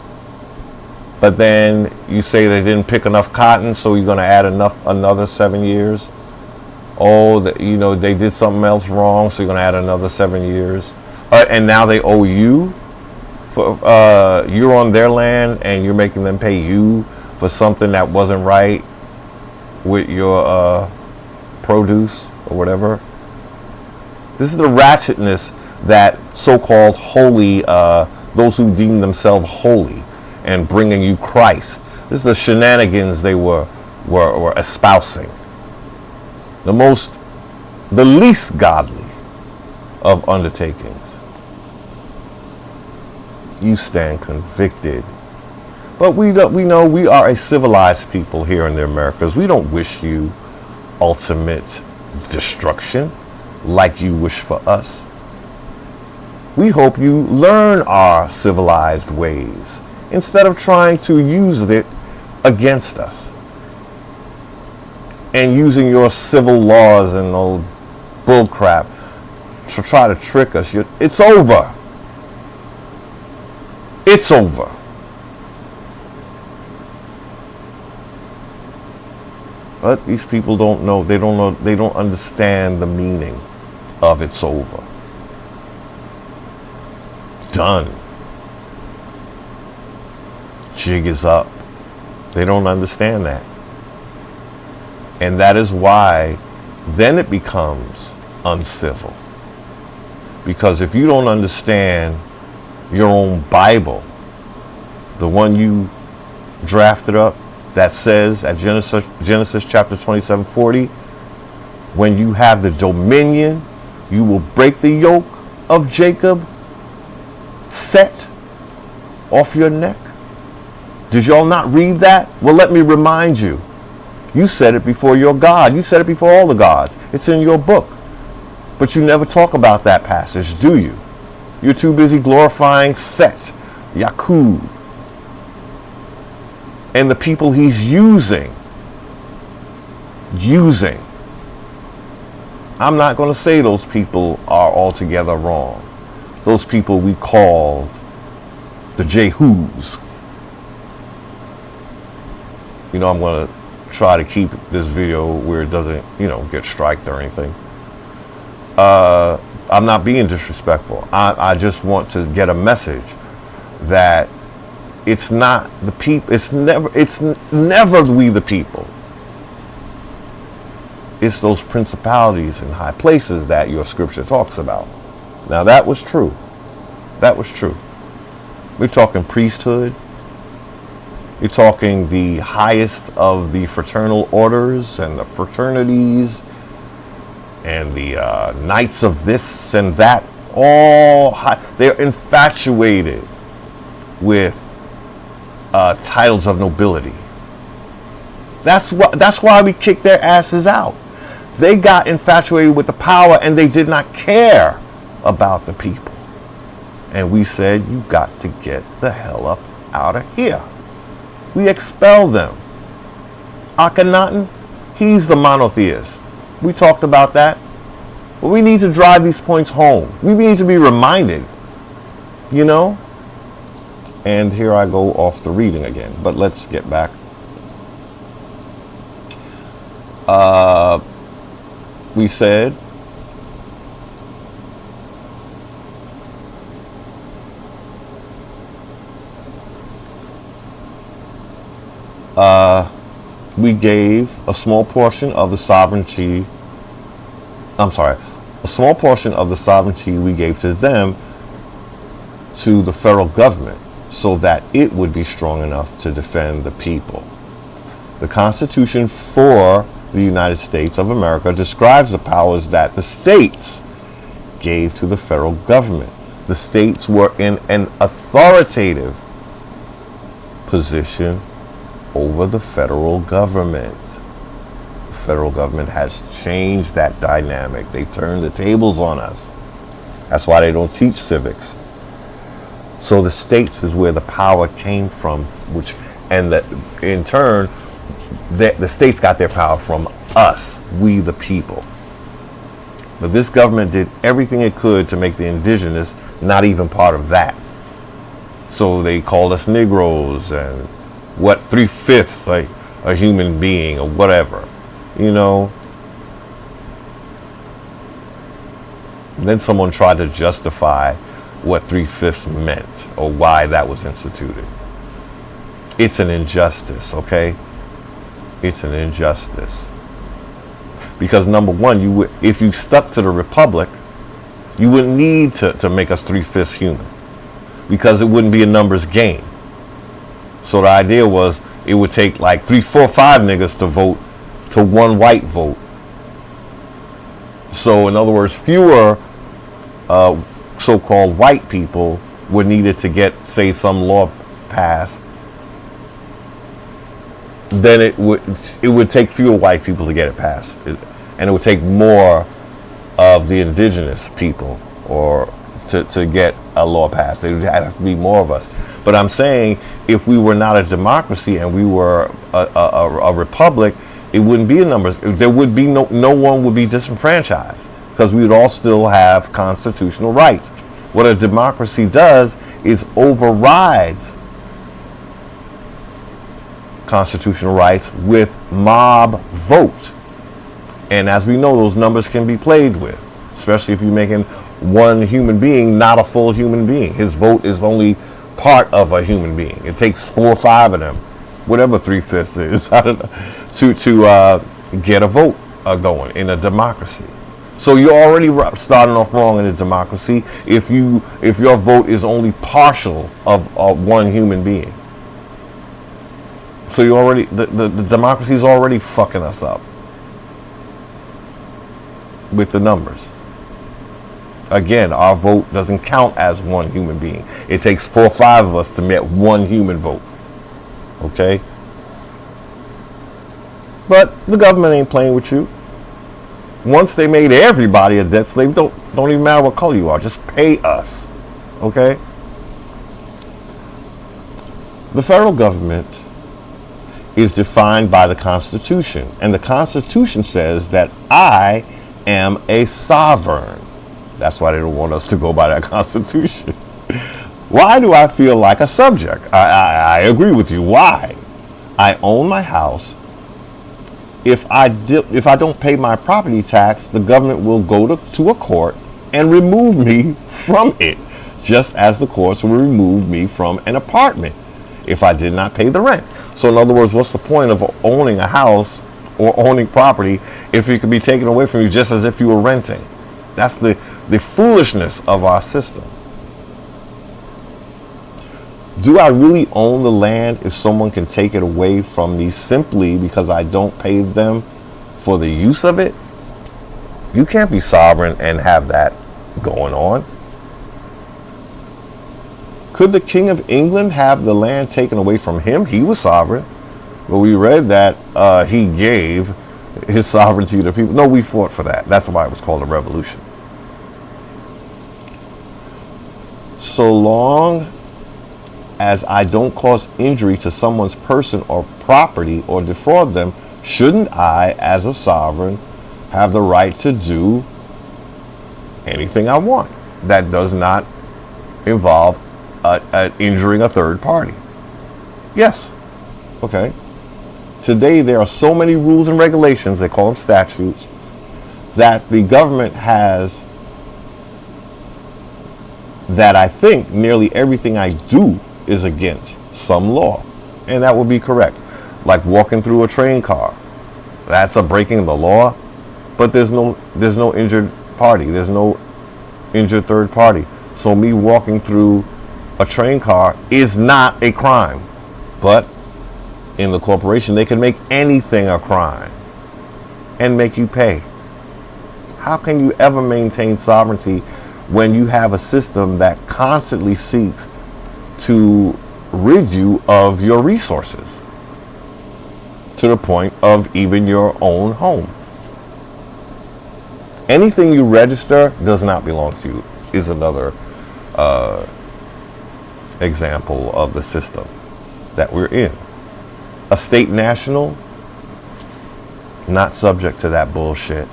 But then you say they didn't pick enough cotton, so you're going to add another 7 years. Oh, you know, they did something else wrong, so you're going to add another 7 years. And now they owe you. You're on their land and you're making them pay you for something that wasn't right with your produce or whatever. This is the ratchetness that so-called holy, those who deem themselves holy and bringing you Christ. This is the shenanigans they were espousing. The least godly of undertakings. You stand convicted. But we know we are a civilized people here in the Americas. We don't wish you ultimate destruction like you wish for us. We hope you learn our civilized ways instead of trying to use it against us and using your civil laws and old bullcrap to try to trick us. It's over. It's over. But these people don't know. They don't understand the meaning of it's over. Done. Jig is up. They don't understand that. And that is why then it becomes uncivil. Because if you don't understand your own Bible, the one you drafted up that says at Genesis chapter 27:40, when you have the dominion, you will break the yoke of Jacob set off your neck. Did y'all not read that? Well, let me remind you. You said it before your God. You said it before all the gods. It's in your book. But you never talk about that passage, do you? You're too busy glorifying Set, Yakub, and the people he's using. I'm not going to say those people are altogether wrong. Those people we call the Jehus. You know, I'm going to try to keep this video where it doesn't, get striked or anything. I'm not being disrespectful. I just want to get a message that it's not the people. It's never we the people. It's those principalities in high places that your scripture talks about. Now that was true. That was true. We're talking priesthood. You're talking the highest of the fraternal orders and the fraternities and the knights of this and that. All they're infatuated with titles of nobility. That's why we kicked their asses out. They got infatuated with the power and they did not care about the people. And we said, you got to get the hell up out of here. We expel them. Akhenaten, he's the monotheist. We talked about that. But we need to drive these points home. We need to be reminded, And here I go off the reading again. But let's get back. We said we gave a small portion of the sovereignty. A small portion of the sovereignty we gave to them, to the federal government, so that it would be strong enough to defend the people. The Constitution for the United States of America describes the powers that the states gave to the federal government. The states were in an authoritative position over the federal government. The federal government has changed that dynamic. They turned the tables on us. That's why they don't teach civics. So the states is where the power came from, in turn, the states got their power from us, we the people. But this government did everything it could to make the indigenous not even part of that. So they called us Negroes and 3/5 like a human being or whatever, And then someone tried to justify what 3/5 meant or why that was instituted. It's an injustice, okay? It's an injustice. Because number one, if you stuck to the republic, You wouldn't need to make us 3/5 human, because it wouldn't be a numbers game. So the idea was it would take like 3, 4, 5 niggas to vote to one white vote. So in other words, fewer so-called white people were needed to get, say, some law passed. Then it would take fewer white people to get it passed, and it would take more of the indigenous people or to get a law passed. It would have to be more of us. But I'm saying, if we were not a democracy and we were a republic, it wouldn't be a numbers. There would be no one would be disenfranchised, because we would all still have constitutional rights. What a democracy does is overrides constitutional rights with mob vote. And as we know, those numbers can be played with, especially if you're making one human being not a full human being. His vote is only part of a human being. It takes 4 or 5 of them, whatever 3/5 is, to get a vote going in a democracy. So you're already starting off wrong in a democracy if your vote is only partial of one human being. So you already the democracy is already fucking us up with the numbers. Again, our vote doesn't count as one human being. It takes 4 or 5 of us to get one human vote. Okay? But the government ain't playing with you. Once they made everybody a debt slave, don't even matter what color you are. Just pay us. Okay? The federal government is defined by the Constitution. And the Constitution says that I am a sovereign. That's why they don't want us to go by that Constitution. Why do I feel like a subject? I agree with you. Why? I own my house. If I don't pay my property tax, the government will go to a court and remove me from it, just as the courts will remove me from an apartment if I did not pay the rent. So in other words, what's the point of owning a house or owning property if it could be taken away from you just as if you were renting? That's the foolishness of our system. Do I really own the land if someone can take it away from me simply because I don't pay them for the use of it? You can't be sovereign and have that going on. Could the King of England have the land taken away from him? He was sovereign. But we read that he gave his sovereignty to people. No, we fought for that. That's why it was called a revolution. So long as I don't cause injury to someone's person or property or defraud them, shouldn't I, as a sovereign, have the right to do anything I want that does not involve injuring a third party? Yes. Okay. Today there are so many rules and regulations, they call them statutes, that the government has, that I think nearly everything I do is against some law. And that would be correct. Like walking through a train car. That's a breaking the law. But there's no injured party. There's no injured third party. So me walking through a train car is not a crime. But in the corporation, they can make anything a crime and make you pay. How can you ever maintain sovereignty when you have a system that constantly seeks to rid you of your resources to the point of even your own home? Anything you register does not belong to you is another example of the system that we're in. A state national, not subject to that bullshit.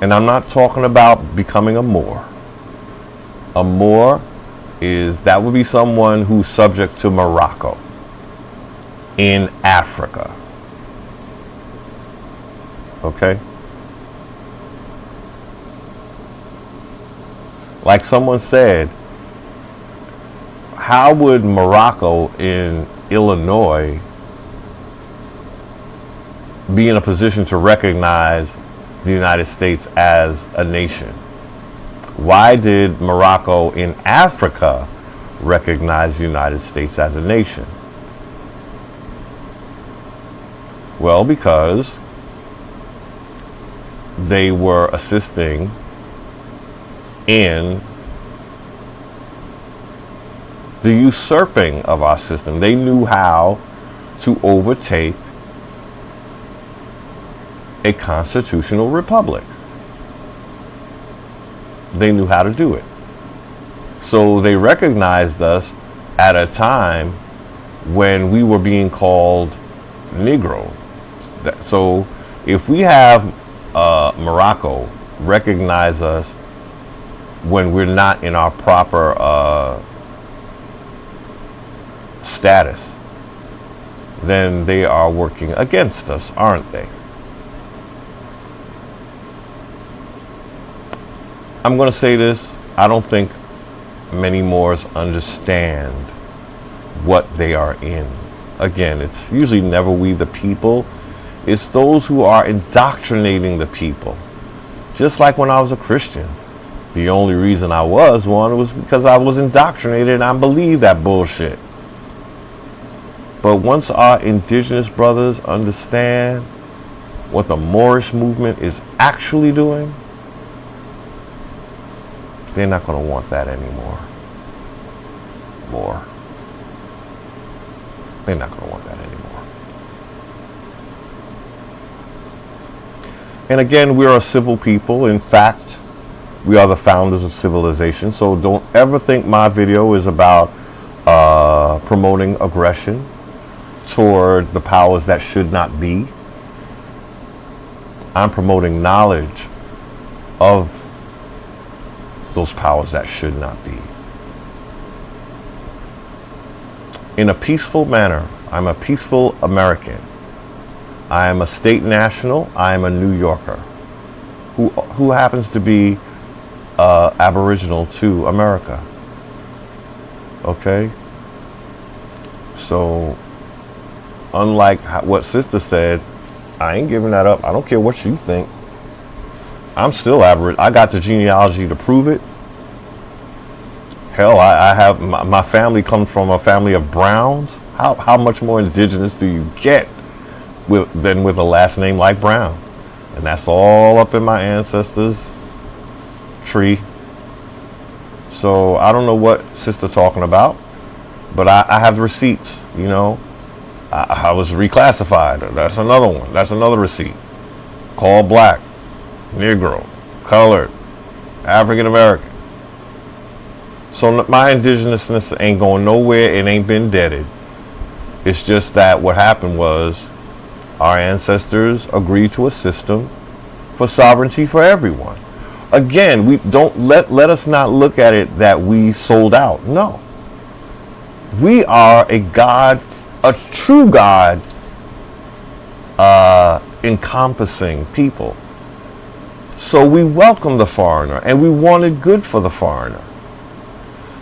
And I'm not talking about becoming a Moor. A Moor that would be someone who's subject to Morocco in Africa. Okay? Like someone said, how would Morocco in Illinois be in a position to recognize the United States as a nation? Why did Morocco in Africa recognize the United States as a nation? Well, because they were assisting in the usurping of our system. They knew how to overtake a constitutional republic. They knew how to do it. So they recognized us at a time when we were being called Negro. So if we have Morocco recognize us when we're not in our proper status, then they are working against us, aren't they? I'm going to say this, I don't think many Moors understand what they are in. Again, it's usually never we the people, it's those who are indoctrinating the people. Just like when I was a Christian. The only reason I was one was because I was indoctrinated and I believed that bullshit. But once our indigenous brothers understand what the Moorish movement is actually doing, they're not going to want that anymore. They're not going to want that anymore. And again, we're a civil people. In fact, we are the founders of civilization. So don't ever think my video is about promoting aggression toward the powers that should not be. I'm promoting knowledge of those powers that should not be. In a peaceful manner. I'm a peaceful American. I am a state national. I am a New Yorker who happens to be aboriginal to America. Okay? So, unlike what Sister said, I ain't giving that up. I don't care what you think. I'm still aboriginal. I got the genealogy to prove it. Hell, I have my family comes from a family of Browns. How much more indigenous do you get than with a last name like Brown? And that's all up in my ancestors' tree. So I don't know what Sister talking about, but I have the receipts. You know, I was reclassified. That's another one. That's another receipt. Called black, Negro, colored, African American. So my indigenousness ain't going nowhere. It ain't been deaded. It's just that what happened was our ancestors agreed to a system for sovereignty for everyone. Again, we don't let us not look at it that we sold out. No. We are a God, a true God, encompassing people. So we welcome the foreigner and we wanted good for the foreigner.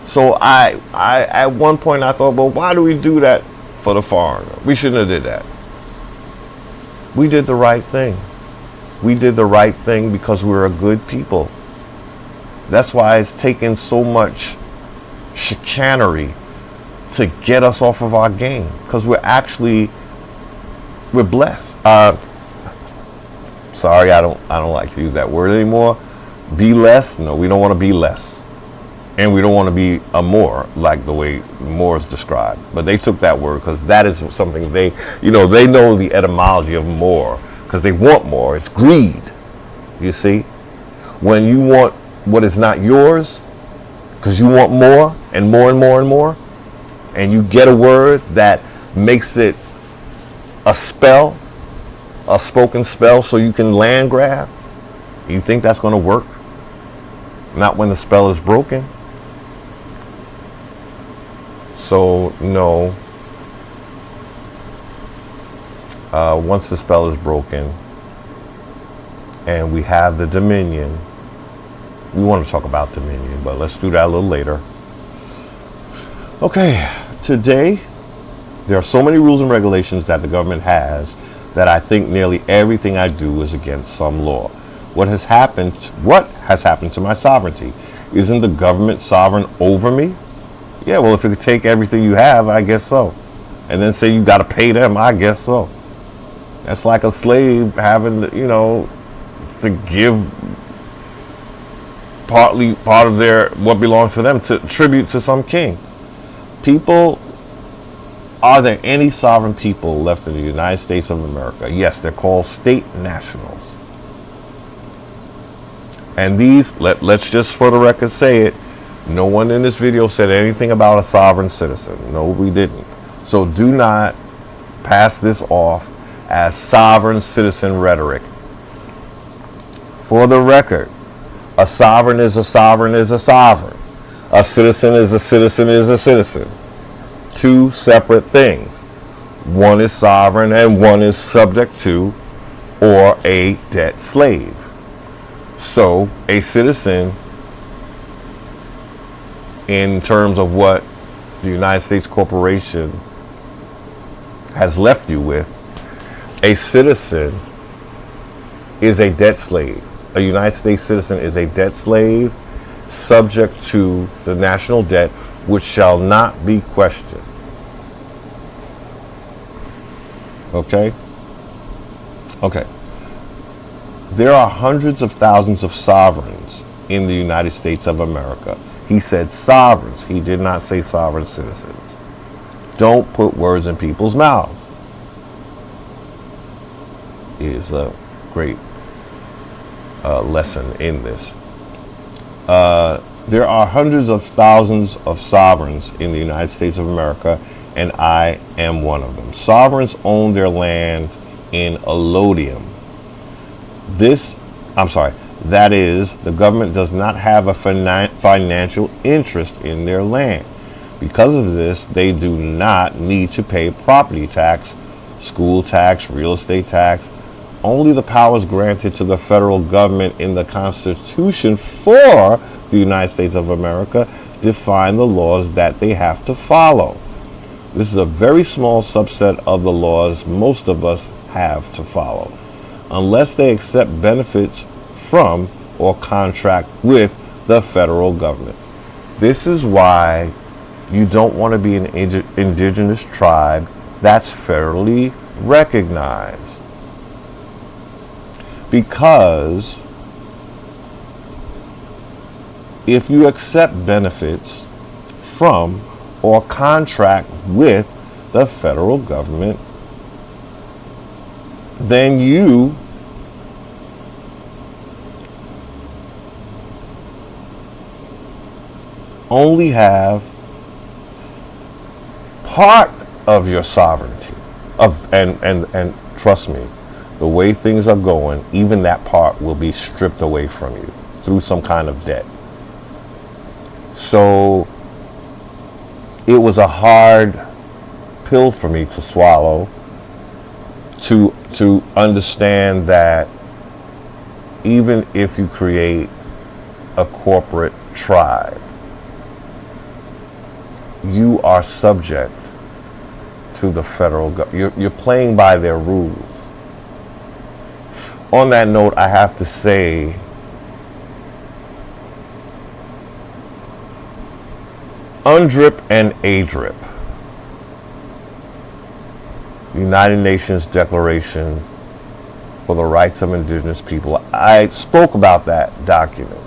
So I at one point I thought, well, why do we do that for the foreigner? We shouldn't have did that. We did the right thing. We did the right thing because we're a good people. That's why it's taken so much chicanery to get us off of our game, because we're blessed. Sorry, I don't like to use that word anymore. Be less? No, we don't want to be less. And we don't want to be a Moor, like the way Moors described. But they took that word because that is something they know the etymology of Moor, because they want more. It's greed, you see. When you want what is not yours, because you want more and more and more and more, and you get a word that makes it a spell, a spoken spell, so you can land grab, you think that's going to work? Not when the spell is broken. So, no. Once the spell is broken and we have the dominion, we want to talk about dominion, but let's do that a little later. Okay, today there are so many rules and regulations that the government has that I think nearly everything I do is against some law. What has happened to my sovereignty? Isn't the government sovereign over me? Yeah, well, if it could take everything you have, I guess so. And then say you got to pay them, I guess so. That's like a slave having, to give part of their what belongs to them to tribute to some king. Are there any sovereign people left in the United States of America? Yes, they're called state nationals. And these, let's just for the record say it, no one in this video said anything about a sovereign citizen. No, we didn't. So do not pass this off as sovereign citizen rhetoric. For the record, a sovereign is a sovereign is a sovereign. A citizen is a citizen is a citizen. Two separate things. One is sovereign and one is subject to or a debt slave. So a citizen, in terms of what the United States Corporation has left you with, a citizen is a debt slave. A United States citizen is a debt slave subject to the national debt, which shall not be questioned. Okay? Okay. There are hundreds of thousands of sovereigns in the United States of America. He said sovereigns. He did not say sovereign citizens. Don't put words in people's mouths. It is a great lesson in this. There are hundreds of thousands of sovereigns in the United States of America, and I am one of them. Sovereigns own their land in allodium. That is, the government does not have a financial interest in their land. Because of this, they do not need to pay property tax, school tax, real estate tax. Only the powers granted to the federal government in the Constitution for the United States of America define the laws that they have to follow. This is a very small subset of the laws most of us have to follow, unless they accept benefits from or contract with the federal government. This is why you don't want to be an indigenous tribe that's federally recognized. Because if you accept benefits from or contract with the federal government, then you only have part of your sovereignty. And trust me, the way things are going, even that part will be stripped away from you through some kind of debt. So it was a hard pill for me to swallow, to understand that even if you create a corporate tribe, you are subject to the federal government. You're playing by their rules. On that note, I have to say, UNDRIP and ADRIP, the United Nations Declaration for the Rights of Indigenous People. I spoke about that document.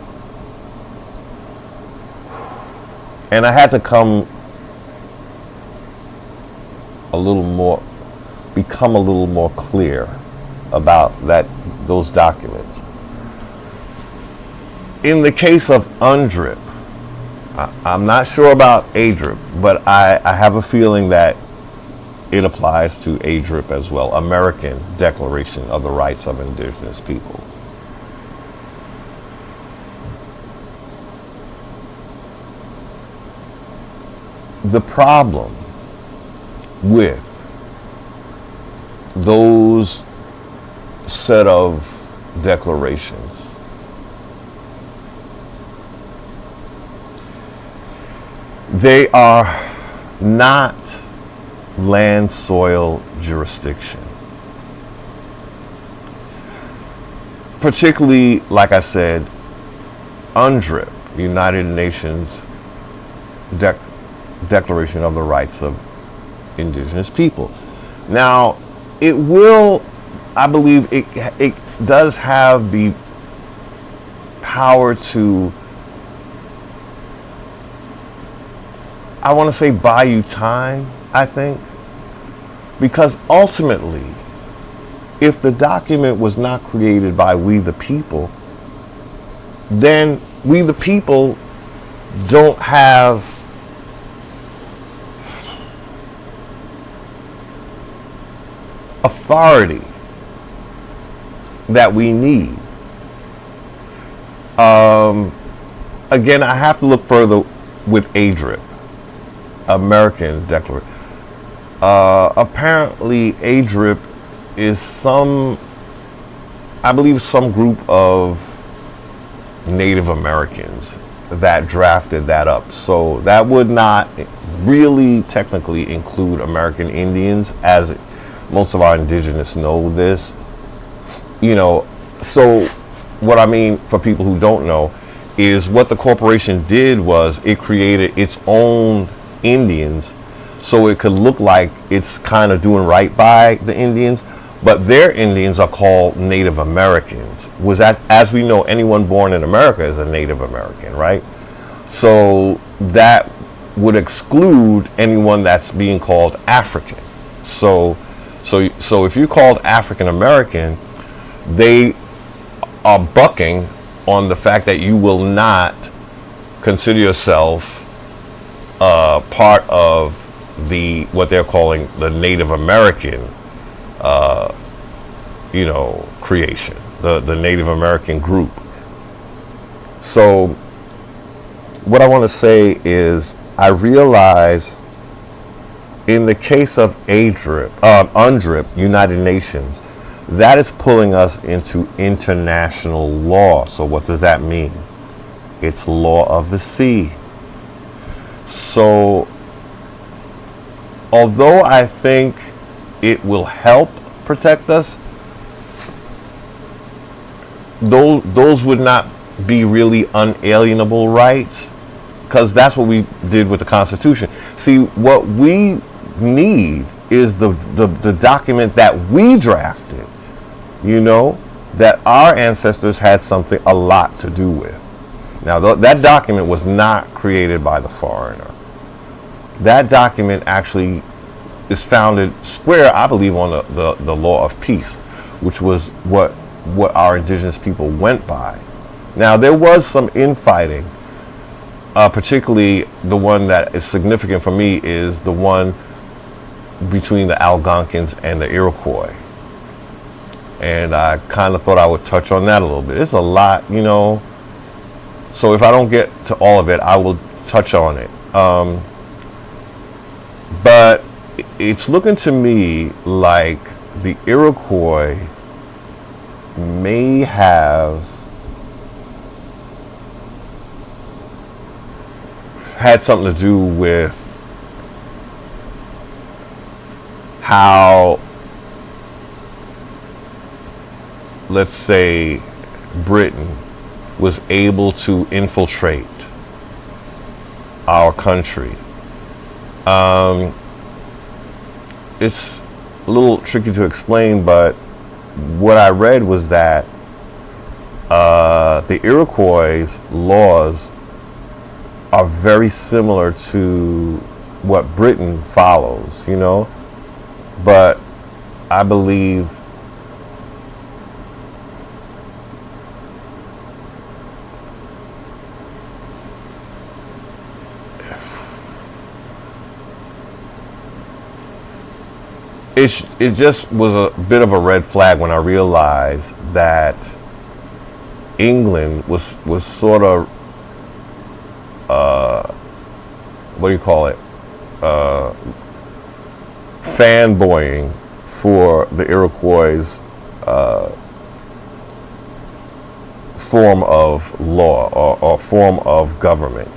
And I had to become a little more clear about those documents. In the case of UNDRIP, I'm not sure about ADRIP, but I have a feeling that it applies to ADRIP as well, American Declaration of the Rights of Indigenous People. The problem with those set of declarations they are not land soil jurisdiction. particularly, like I said, UNDRIP, United Nations Declaration of the Rights of Indigenous People. Now, it will, I believe, it does have the power to, I want to say, buy you time, I think, because ultimately, if the document was not created by we the people, then we the people don't have authority that we need. Again, I have to look further with ADRIP, American Declaration. Apparently, ADRIP is I believe some group of Native Americans that drafted that up. So that would not really technically include American Indians, as most of our indigenous know this. So what I mean, for people who don't know, is what the corporation did was it created its own Indians so it could look like it's kind of doing right by the Indians, but their Indians are called Native Americans. As we know, anyone born in America is a Native American, right? So that would exclude anyone that's being called African. So if you're called African American, they are bucking on the fact that you will not consider yourself part of what they're calling the Native American creation, the Native American group. So what I want to say is, I realize in the case of UNDRIP, United Nations, that is pulling us into international law. So what does that mean? It's law of the sea. So although I think it will help protect us, those would not be really unalienable rights, because that's what we did with the Constitution. See, what we need is the document that we drafted, that our ancestors had a lot to do with. Now, that document was not created by the foreigner. That document actually is founded square, I believe, on the law of peace, which was what our indigenous people went by. Now, there was some infighting, particularly the one that is significant for me is the one between the Algonquins and the Iroquois. And I kind of thought I would touch on that a little bit. It's a lot, so if I don't get to all of it, I will touch on it. But it's looking to me like the Iroquois may have had something to do with how, let's say, Britain was able to infiltrate our country. It's a little tricky to explain, but what I read was that the Iroquois' laws are very similar to what Britain follows, but I believe it just was a bit of a red flag when I realized that England was sort of what do you call it? Fanboying for the Iroquois' form of law or form of government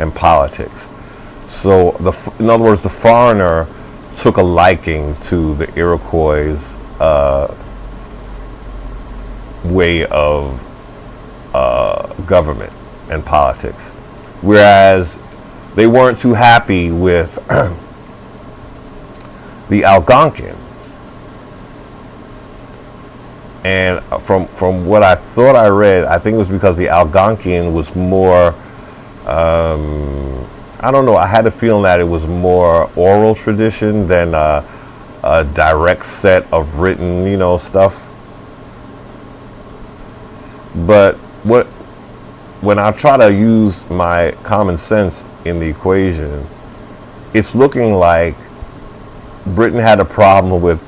and politics. So, in other words, the foreigner took a liking to the Iroquois' way of government and politics, whereas they weren't too happy with the Algonquins. And from what I thought I read, I think it was because the Algonquian was more, I don't know, I had a feeling that it was more oral tradition than a direct set of written, stuff. But when I try to use my common sense in the equation, it's looking like Britain had a problem with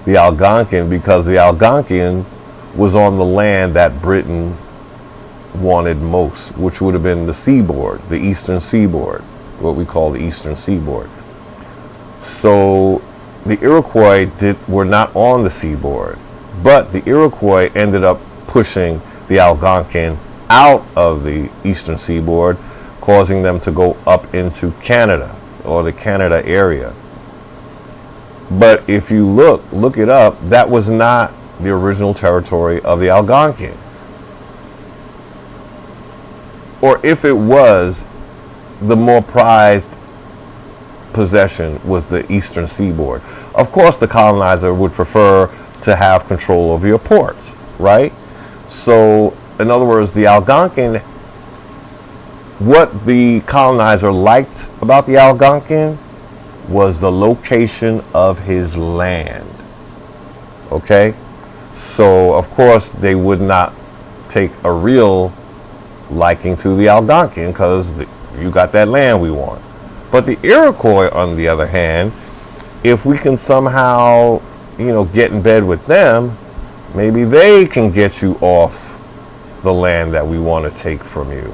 the Algonquin because the Algonquin was on the land that Britain wanted most, which would have been the seaboard, the eastern seaboard, what we call the eastern seaboard. So the Iroquois were not on the seaboard, but the Iroquois ended up pushing the Algonquin out of the eastern seaboard, causing them to go up into Canada or the Canada area. But if you look it up, that was not the original territory of the Algonquin. Or if it was, the more prized possession was the eastern seaboard. Of course, the colonizer would prefer to have control over your ports, right? So, in other words, the Algonquin, what the colonizer liked about the Algonquin was the location of his land. Okay? So, of course, they would not take a real liking to the Algonquin because you got that land we want. But the Iroquois, on the other hand, if we can somehow, get in bed with them, maybe they can get you off the land that we want to take from you.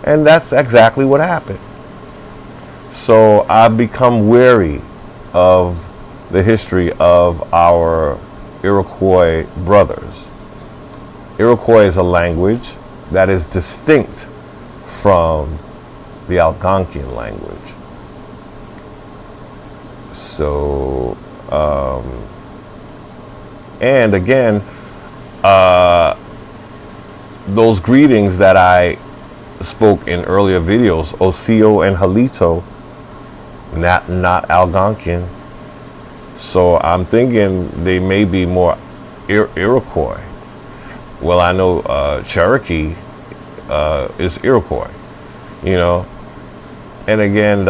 And that's exactly what happened. So I've become wary of the history of our Iroquois brothers. Iroquois is a language that is distinct from the Algonquian language. So, and again, those greetings that I spoke in earlier videos, Osio and Halito, not Algonquian. So I'm thinking they may be more Iroquois. Well, I know Cherokee is Iroquois, And again,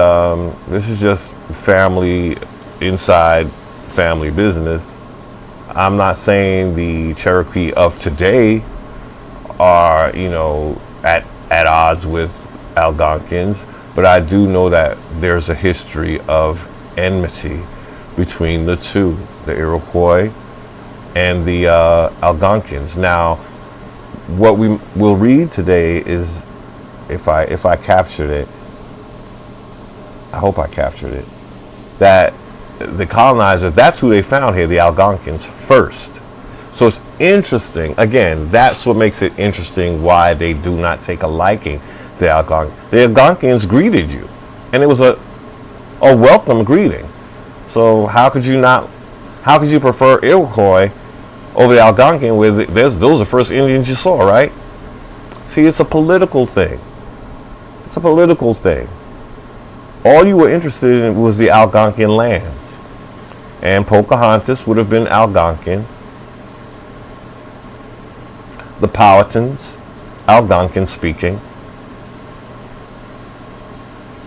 this is just family, inside family business. I'm not saying the Cherokee of today are, at odds with Algonquins, but I do know that there's a history of enmity between the two, the Iroquois and the Algonquins. Now, what we will read today is, if I captured it, I hope I captured it, that the colonizer, that's who they found here, the Algonquins first. So it's interesting. Again, that's what makes it interesting why they do not take a liking to the Algonquins. The Algonquins greeted you, and it was a welcome greeting. So how could you prefer Iroquois over the Algonquin where those are the first Indians you saw, right? See, it's a political thing. It's a political thing. All you were interested in was the Algonquin lands. And Pocahontas would have been Algonquin. The Powhatans, Algonquin speaking.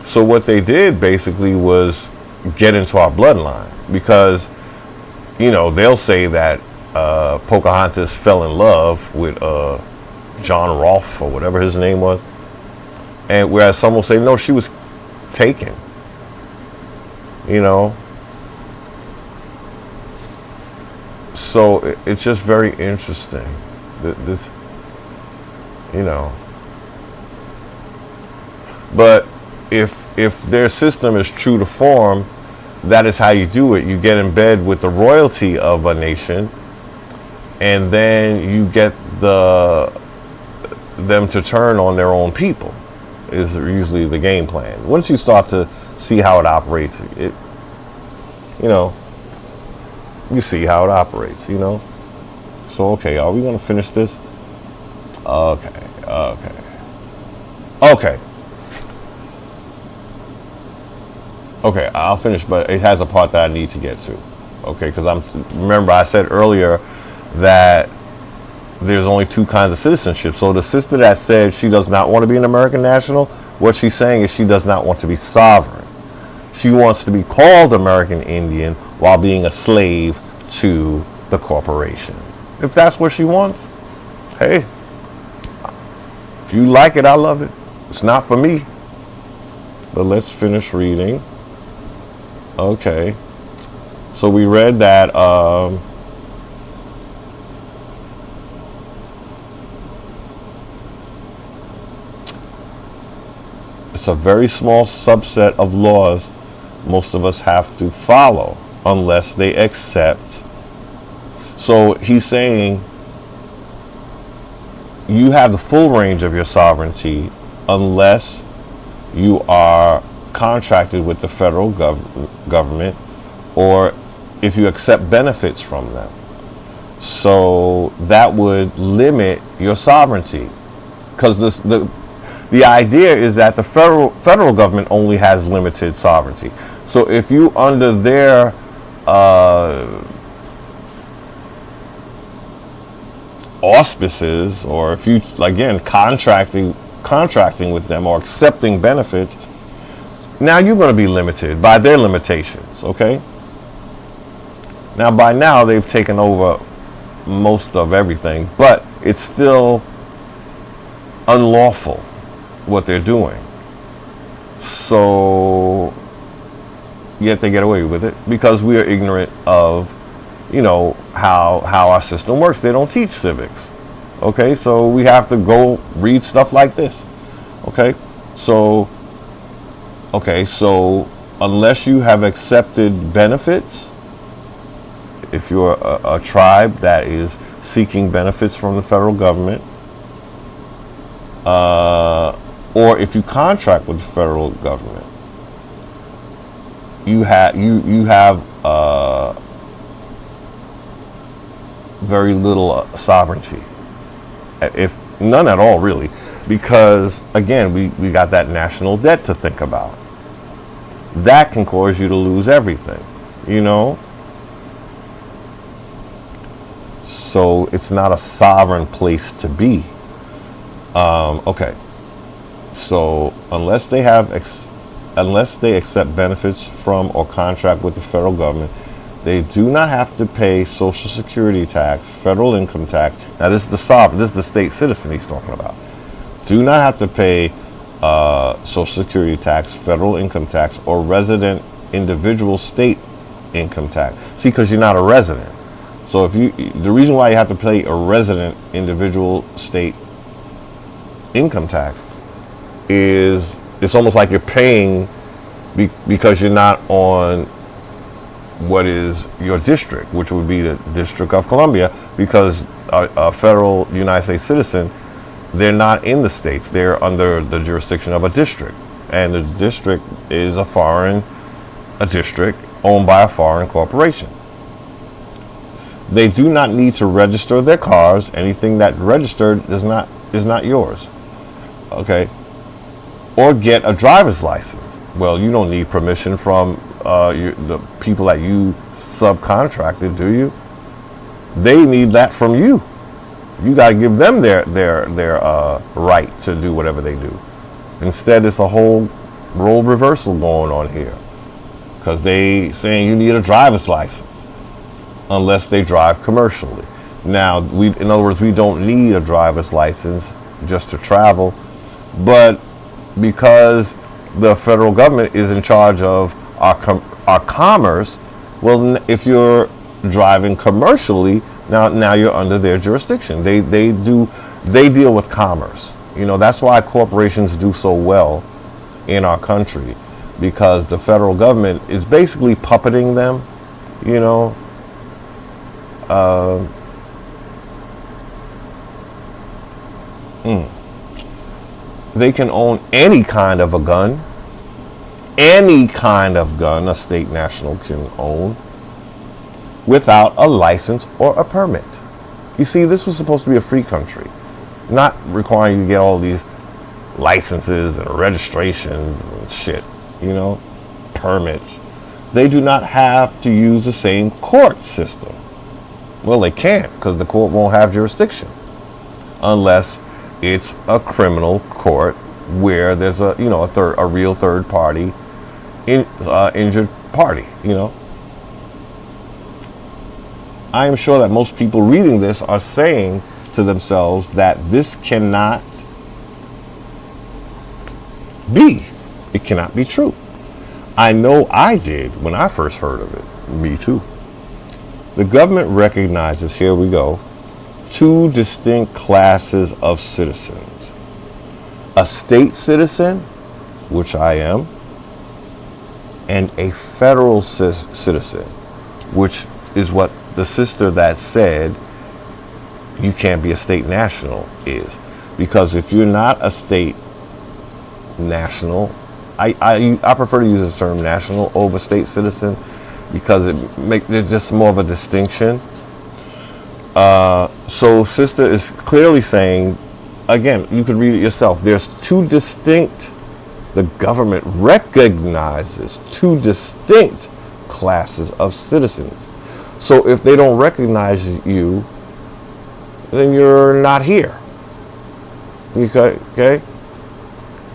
So what they did basically was get into our bloodline, because, they'll say that Pocahontas fell in love with John Rolfe or whatever his name was. And whereas some will say, no, she was taken. So it's just very interesting. This, but if their system is true to form, that is how you do it. You get in bed with the royalty of a nation, and then you get them to turn on their own people, is usually the game plan. Once you start to see how it operates, you see how it operates, So, okay, are we going to finish this? Okay. Okay, I'll finish, but it has a part that I need to get to. Okay, because remember I said earlier that there's only two kinds of citizenship. So the sister that said she does not want to be an American national, what she's saying is she does not want to be sovereign. She wants to be called American Indian while being a slave to the corporation. If that's what she wants, hey, if you like it, I love it. It's not for me. But let's finish reading. Okay. So we read that it's a very small subset of laws most of us have to follow unless they accept. So he's saying you have the full range of your sovereignty unless you are contracted with the federal government or if you accept benefits from them. So that would limit your sovereignty, because the idea is that the federal government only has limited sovereignty. So if you under their auspices, or if you again contracting with them or accepting benefits, now you're going to be limited by their limitations. Okay. Now by now they've taken over most of everything, but it's still unlawful what they're doing. So yet they get away with it because we are ignorant of, you know, how our system works. They don't teach civics. Okay, so we have to go read stuff like this. Okay, so unless you have accepted benefits, if you're a tribe that is seeking benefits from the federal government, or if you contract with the federal government, you have very little sovereignty, if none at all, really, because again we got that national debt to think about. That can cause you to lose everything, you know. So it's not a sovereign place to be. Okay. So unless they accept benefits from or contract with the federal government, they do not have to pay Social Security tax, federal income tax. Now this is the sovereign, this is the state citizen he's talking about. Do not have to pay Social Security tax, federal income tax, or resident individual state income tax. See, because you're not a resident. So the reason why you have to pay a resident individual state income tax is it's almost like you're paying because you're not on what is your district, which would be the District of Columbia, because a federal United States citizen, they're not in the states, they're under the jurisdiction of a district, and the district is a district owned by a foreign corporation. They do not need to register their cars. Anything that registered is not yours. Okay, or get a driver's license. Well, you don't need permission from the people that you subcontracted, do you? They need that from you. You got to give them their right to do whatever they do. Instead, it's a whole role reversal going on here, because they saying you need a driver's license unless they drive commercially. Now, in other words, we don't need a driver's license just to travel, but because the federal government is in charge of our commerce, well, if you're driving commercially, now you're under their jurisdiction. They deal with commerce. You know, that's why corporations do so well in our country, because the federal government is basically puppeting them, you know. They can own any kind of a gun. Any kind of gun a state national can own without a license or a permit. You see, this was supposed to be a free country, not requiring you to get all these licenses and registrations and shit, permits. They do not have to use the same court system. Well, they can't, because the court won't have jurisdiction unless it's a criminal court where there's a real third party, injured party. I am sure that most people reading this are saying to themselves that this cannot be. It cannot be true. I know I did when I first heard of it. Me too. The government recognizes, here we go, two distinct classes of citizens. A state citizen, which I am, and a federal citizen, which is what the sister that said you can't be a state national is. Because if you're not a state national, I prefer to use the term national over state citizen, because there's just more of a distinction. So sister is clearly saying, again, you could read it yourself, there's two distinct, the government recognizes two distinct classes of citizens. So if they don't recognize you, then you're not here. Okay?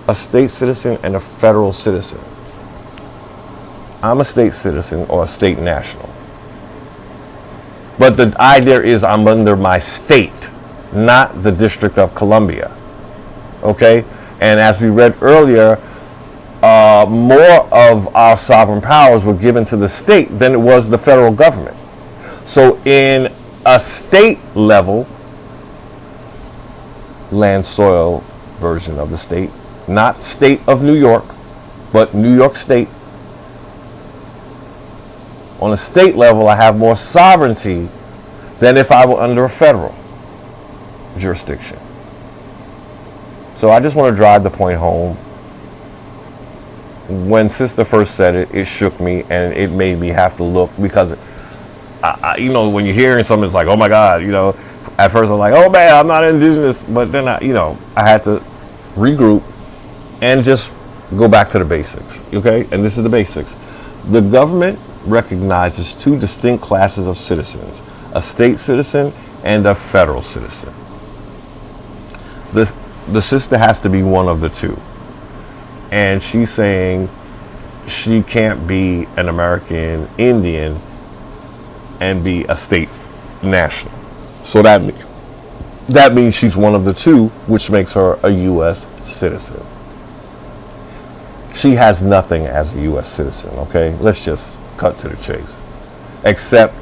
A state citizen and a federal citizen. I'm a state citizen or a state national. But the idea is I'm under my state, not the District of Columbia. Okay? And as we read earlier, more of our sovereign powers were given to the state than it was the federal government. So in a state level, land soil version of the state, not state of New York, but New York State. On a state level, I have more sovereignty than if I were under a federal jurisdiction. So I just want to drive the point home. When sister first said it, it shook me and it made me have to look, because when you're hearing something, it's like, oh my God, at first I'm like, oh man, I'm not indigenous, but then I had to regroup and just go back to the basics, okay? And this is the basics. The government recognizes two distinct classes of citizens, a state citizen and a federal citizen. The sister has to be one of the two. And she's saying she can't be an American Indian and be a state national. So that means she's one of the two, which makes her a U.S. citizen. She has nothing as a U.S. citizen, okay? Let's just cut to the chase. Except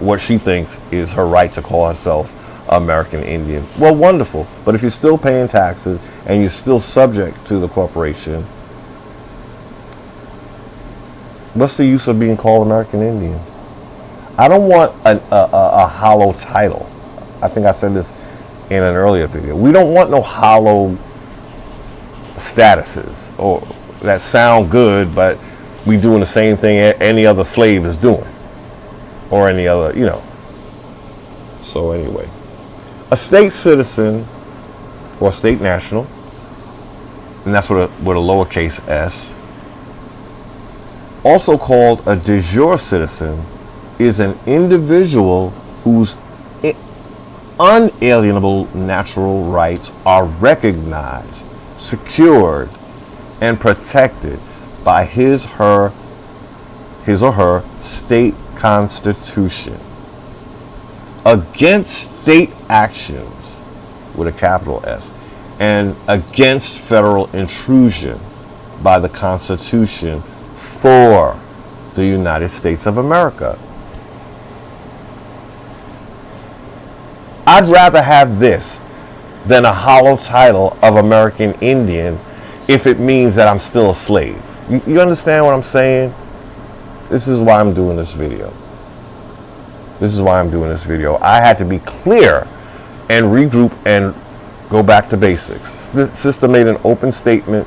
what she thinks is her right to call herself American Indian. Well, wonderful. But if you're still paying taxes and you're still subject to the corporation, what's the use of being called American Indian? I don't want a hollow title. I think I said this in an earlier video. We don't want no hollow statuses or that sound good, but we doing the same thing any other slave is doing, or any other, So anyway, a state citizen or state national, and that's with a lowercase s, also called a de jure citizen, is an individual whose unalienable natural rights are recognized, secured, and protected by his or her state constitution against state actions with a capital S, and against federal intrusion by the Constitution for the United States of America. I'd rather have this than a hollow title of American Indian if it means that I'm still a slave. You understand what I'm saying? This is why I'm doing this video. I had to be clear and regroup and go back to basics. The sister made an open statement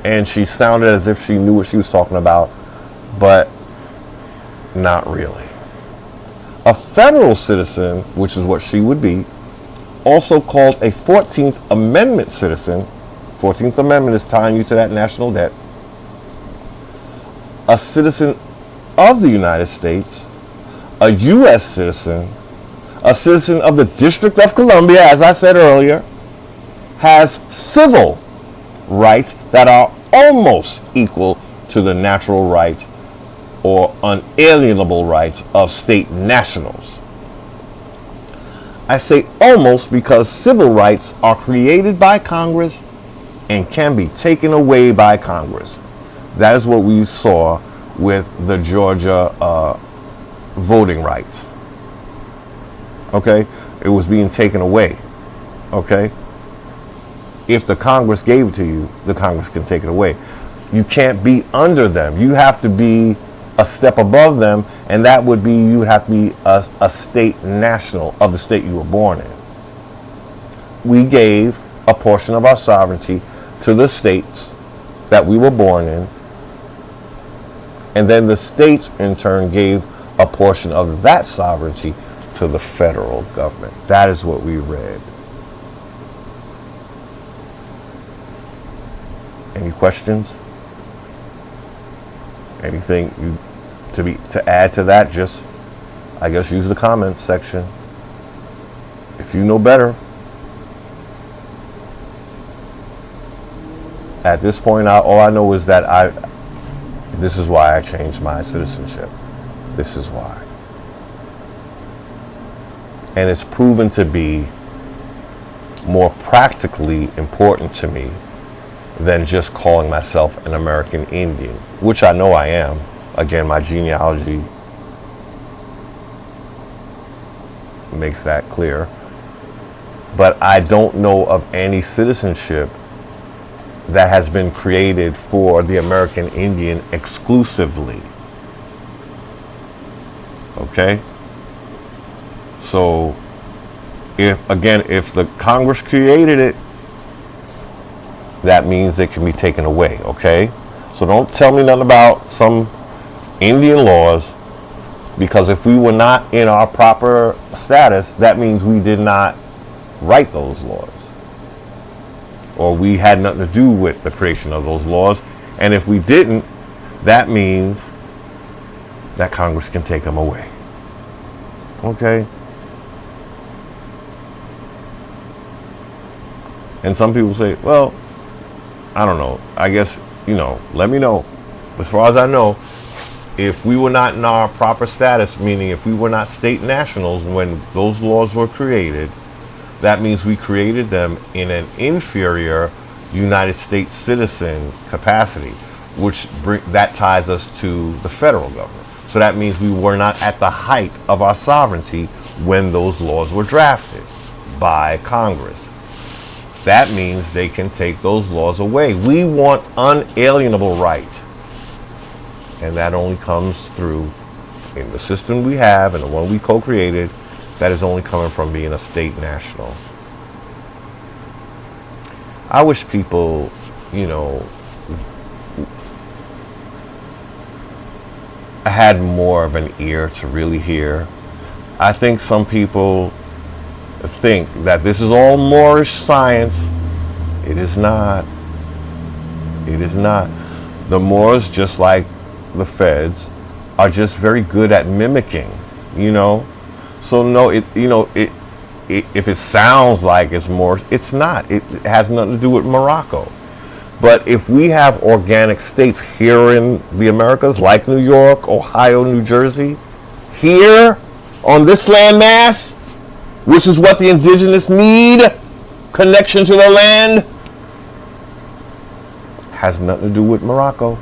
and she sounded as if she knew what she was talking about, but not really. A federal citizen, which is what she would be, also called a 14th Amendment citizen. 14th Amendment is tying you to that national debt. A citizen of the United States, a U.S. citizen, a citizen of the District of Columbia, as I said earlier, has civil rights that are almost equal to the natural rights or unalienable rights of state nationals. I say almost because civil rights are created by Congress and can be taken away by Congress. That is what we saw with the Georgia voting rights. Okay? It was being taken away. Okay? If the Congress gave it to you, the Congress can take it away. You can't be under them. You have to be a step above them, and that would be you would have to be a state national of the state you were born in. We gave a portion of our sovereignty to the states that we were born in, and then the states in turn gave a portion of that sovereignty to the federal government. That is what we read. Any questions? Anything to add to that? Just, I guess, use the comments section. If you know better. At this point, all I know is that this is why I changed my citizenship. This is why. And it's proven to be more practically important to me than just calling myself an American Indian, which I know I am. Again, my genealogy makes that clear. But I don't know of any citizenship that has been created for the American Indian exclusively. Okay? So, if the Congress created it, that means it can be taken away, okay? So don't tell me nothing about some Indian laws, because if we were not in our proper status, that means we did not write those laws, or we had nothing to do with the creation of those laws. And if we didn't, that means that Congress can take them away. Okay? And some people say, well, I don't know. I guess, let me know. As far as I know, if we were not in our proper status, meaning if we were not state nationals when those laws were created, that means we created them in an inferior United States citizen capacity, that ties us to the federal government. So that means we were not at the height of our sovereignty when those laws were drafted by Congress. That means they can take those laws away. We want unalienable rights. And that only comes through, in the system we have and the one we co-created, that is only coming from being a state national. I wish people, had more of an ear to really hear. I think some people think that this is all Moorish science. It is not. It is not. The Moors, just like the Feds, are just very good at mimicking, So no, if it sounds like it's Moorish, it's not. It has nothing to do with Morocco. But if we have organic states here in the Americas, like New York, Ohio, New Jersey, here on this landmass, which is what the indigenous need, connection to the land, has nothing to do with Morocco.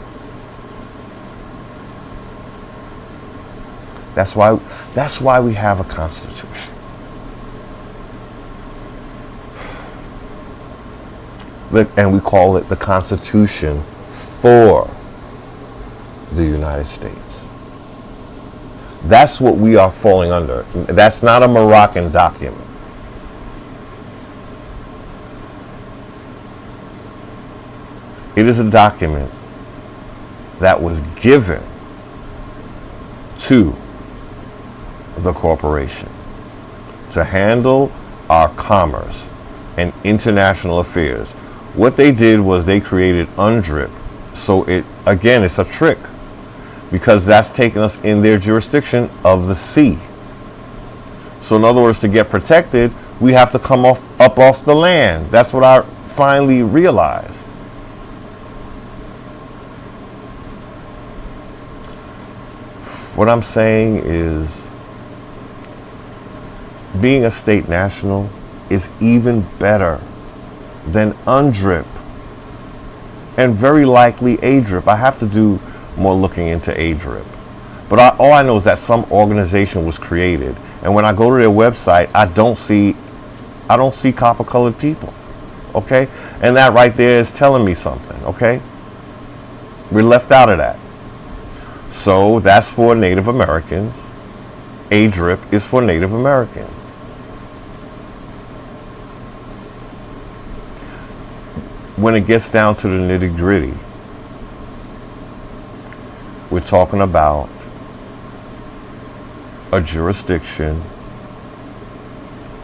That's why we have a constitution. And we call it the Constitution for the United States. That's what we are falling under. That's not a Moroccan document. It is a document that was given to the corporation to handle our commerce and international affairs. What they did was they created UNDRIP. So it's a trick, because that's taking us in their jurisdiction of the sea. So in other words, to get protected, we have to come up off the land. That's what I finally realized. What I'm saying is, being a state national is even better than UNDRIP, and very likely ADRIP. I have to do more looking into ADRIP. But all I know is that some organization was created, and when I go to their website, I don't see copper-colored people. Okay, and that right there is telling me something. Okay, we're left out of that. So that's for Native Americans. ADRIP is for Native Americans. When it gets down to the nitty-gritty, we're talking about a jurisdiction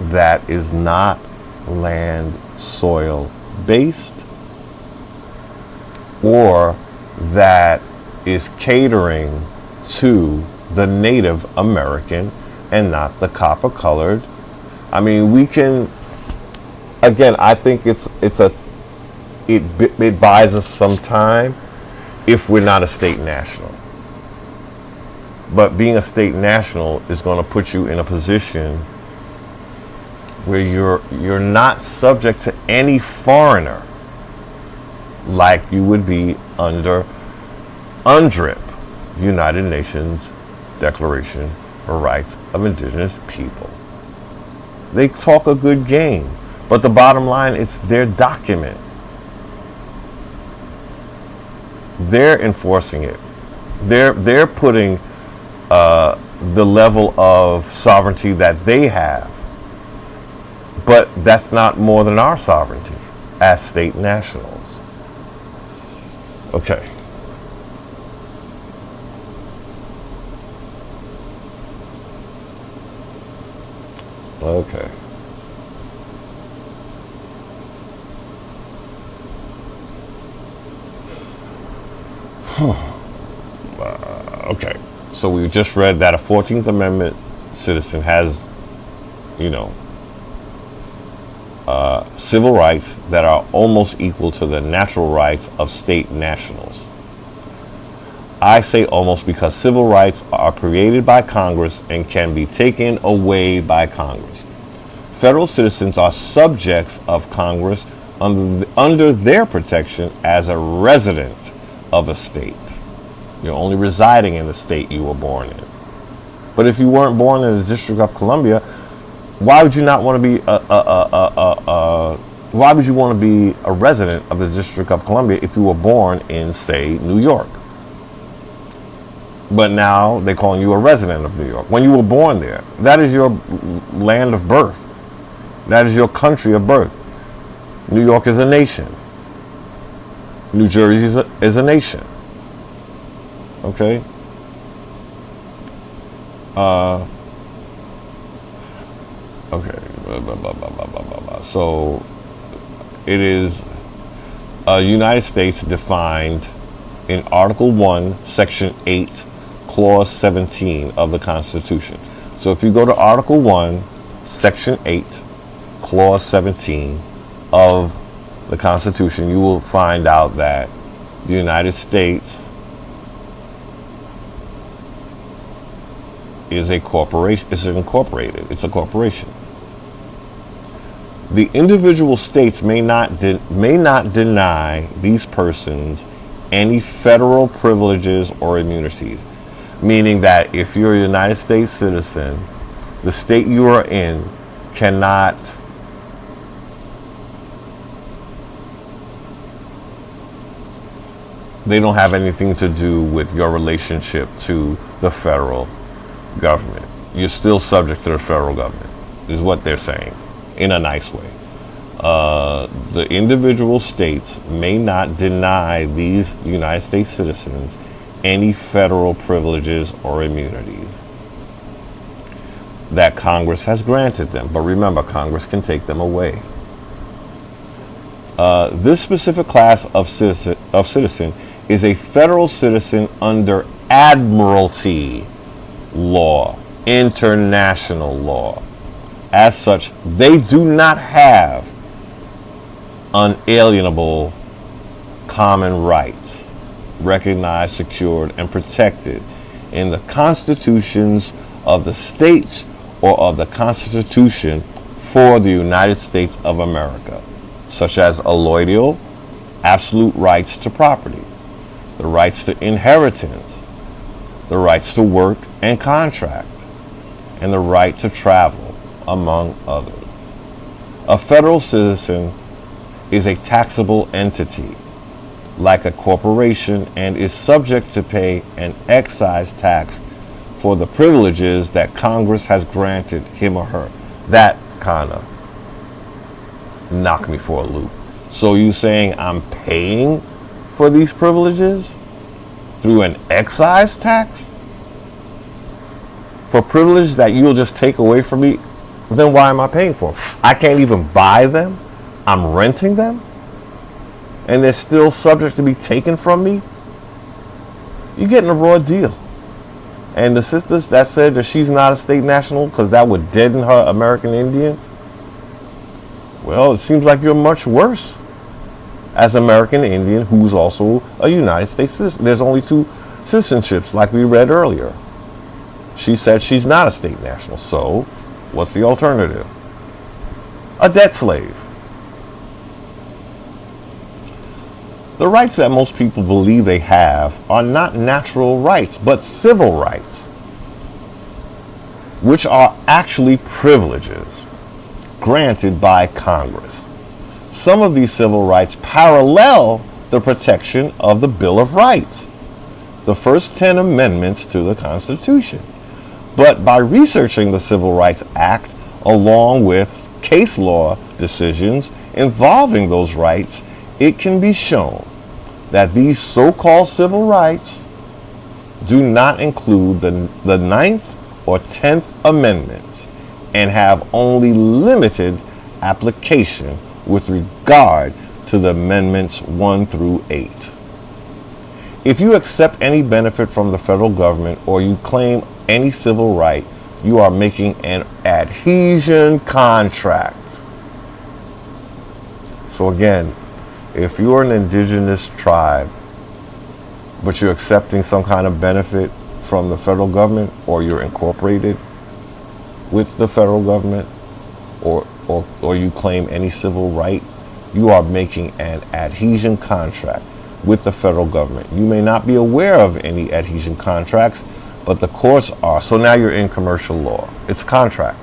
that is not land, soil based, or that is catering to the Native American and not the copper-colored. I mean, we can, again, I think it buys us some time if we're not a state national. But being a state national is going to put you in a position where you're not subject to any foreigner like you would be under UNDRIP, United Nations Declaration for Rights of Indigenous People. They talk a good game, but the bottom line, it's their document. They're enforcing it. They're putting the level of sovereignty that they have. But that's not more than our sovereignty as state nationals. Okay. Okay. Okay. So we just read that a 14th Amendment citizen has, civil rights that are almost equal to the natural rights of state nationals. I say almost because civil rights are created by Congress and can be taken away by Congress. Federal citizens are subjects of Congress under their protection as a resident of a state. You're only residing in the state you were born in. But if you weren't born in the District of Columbia, why would you not want to be why would you want to be a resident of the District of Columbia if you were born in, say, New York? But now they're calling you a resident of New York. When you were born there, that is your land of birth. That is your country of birth. New York is a nation. New Jersey is a nation. Okay? Okay. So it is United States defined in Article 1, Section 8, Clause 17 of the Constitution. So if you go to Article 1, Section 8, Clause 17 of the Constitution, you will find out that the United States is a corporation. It's incorporated. It's a corporation. The individual states may not deny these persons any federal privileges or immunities, meaning that if you're a United States citizen, the state you are in cannot they don't have anything to do with your relationship to the federal government. You're still subject to the federal government, is what they're saying, in a nice way. The individual states may not deny these United States citizens any federal privileges or immunities. that Congress has granted them. But remember, Congress can take them away. This specific class of citizen is a federal citizen under admiralty law, international law. As such, they do not have unalienable common rights, recognized, secured, and protected in the constitutions of the states or of the Constitution for the United States of America, such as allodial, absolute rights to property, the rights to inheritance, the rights to work and contract, and the right to travel, among others. A federal citizen is a taxable entity, like a corporation, and is subject to pay an excise tax for the privileges that Congress has granted him or her. That kind of knocked me for a loop. So you saying I'm paying for these privileges through an excise tax? For privilege that you'll just take away from me? Then why am I paying for them? I can't even buy them. I'm renting them. And they're still subject to be taken from me? You're getting a raw deal. And the sisters that said that she's not a state national because that would deaden her American Indian, well, it seems like you're much worse as American Indian who's also a United States citizen. There's only two citizenships, like we read earlier. She said she's not a state national. So what's the alternative? A debt slave. The rights that most people believe they have are not natural rights, but civil rights, which are actually privileges granted by Congress. Some of these civil rights parallel the protection of the Bill of Rights, the first 10 amendments to the Constitution. But by researching the Civil Rights Act along with case law decisions involving those rights, it can be shown that these so-called civil rights do not include the 9th or 10th Amendments and have only limited application with regard to the Amendments 1 through 8. If you accept any benefit from the federal government or you claim any civil right, you are making an adhesion contract. So again, if you're an indigenous tribe, but you're accepting some kind of benefit from the federal government, or you're incorporated with the federal government, or you claim any civil right, you are making an adhesion contract with the federal government. You may not be aware of any adhesion contracts, but the courts are. So now you're in commercial law. It's a contract.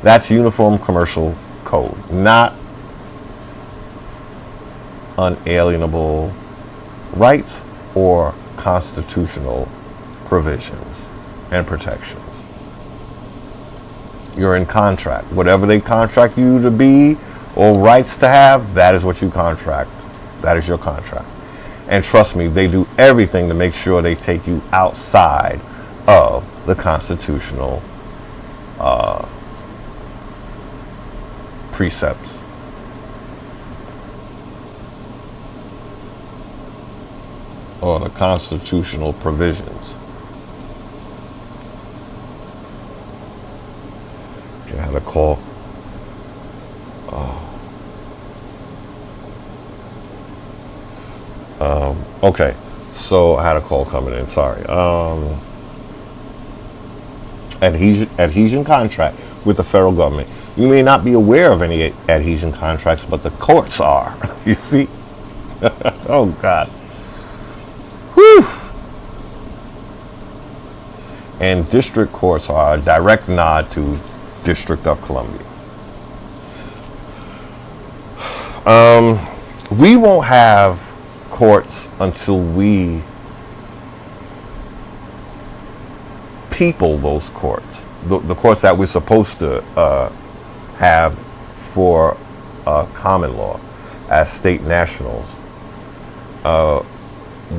That's Uniform Commercial Code, not unalienable rights or constitutional provisions and protections. You're in contract. Whatever they contract you to be or rights to have, that is what you contract. That is your contract. And trust me, they do everything to make sure they take you outside of the constitutional precepts. Or the constitutional provisions. Okay, I had a call. Okay, so I had a call coming in. Sorry. Adhesion contract with the federal government. You may not be aware of any adhesion contracts, but the courts are. You see? Oh God. Whew. And district courts are a direct nod to District of Columbia. We won't have courts until we people those courts, the courts that we're supposed to have for common law as state nationals.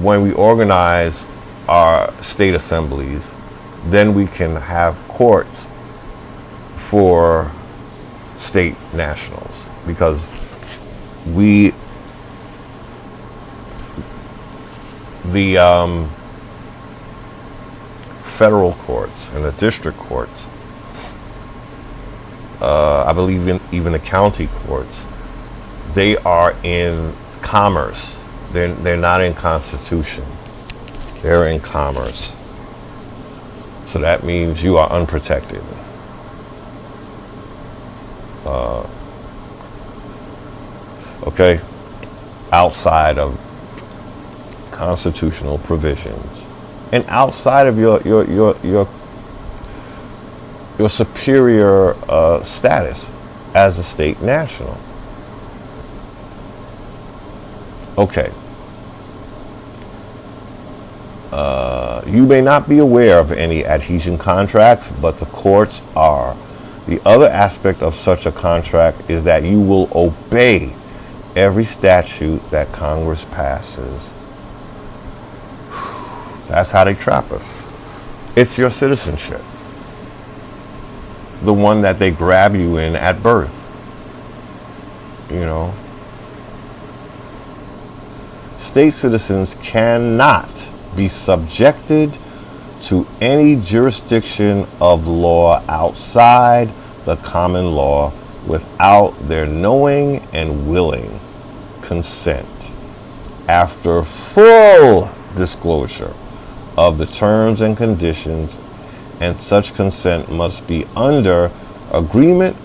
When we organize our state assemblies, then we can have courts for state nationals, because the federal courts and the district courts, I believe even the county courts, they are in commerce. They're not in constitution. They're in commerce. So that means you are unprotected. Okay, outside of constitutional provisions, and outside of your superior status as a state national. Okay. You may not be aware of any adhesion contracts, but the courts are. The other aspect of such a contract is that you will obey every statute that Congress passes. That's how they trap us. It's your citizenship. The one that they grab you in at birth. You know. State citizens cannot be subjected to any jurisdiction of law outside the common law without their knowing and willing consent, after full disclosure of the terms and conditions, and such consent must be under agreement,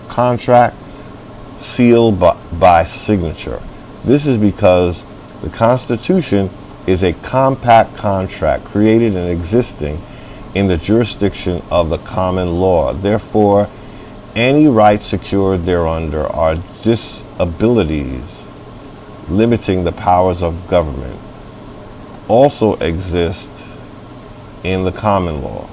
contract, sealed by signature. This is because the Constitution is a compact contract created and existing in the jurisdiction of the common law. Therefore, any rights secured thereunder are disabilities limiting the powers of government also exist in the common law.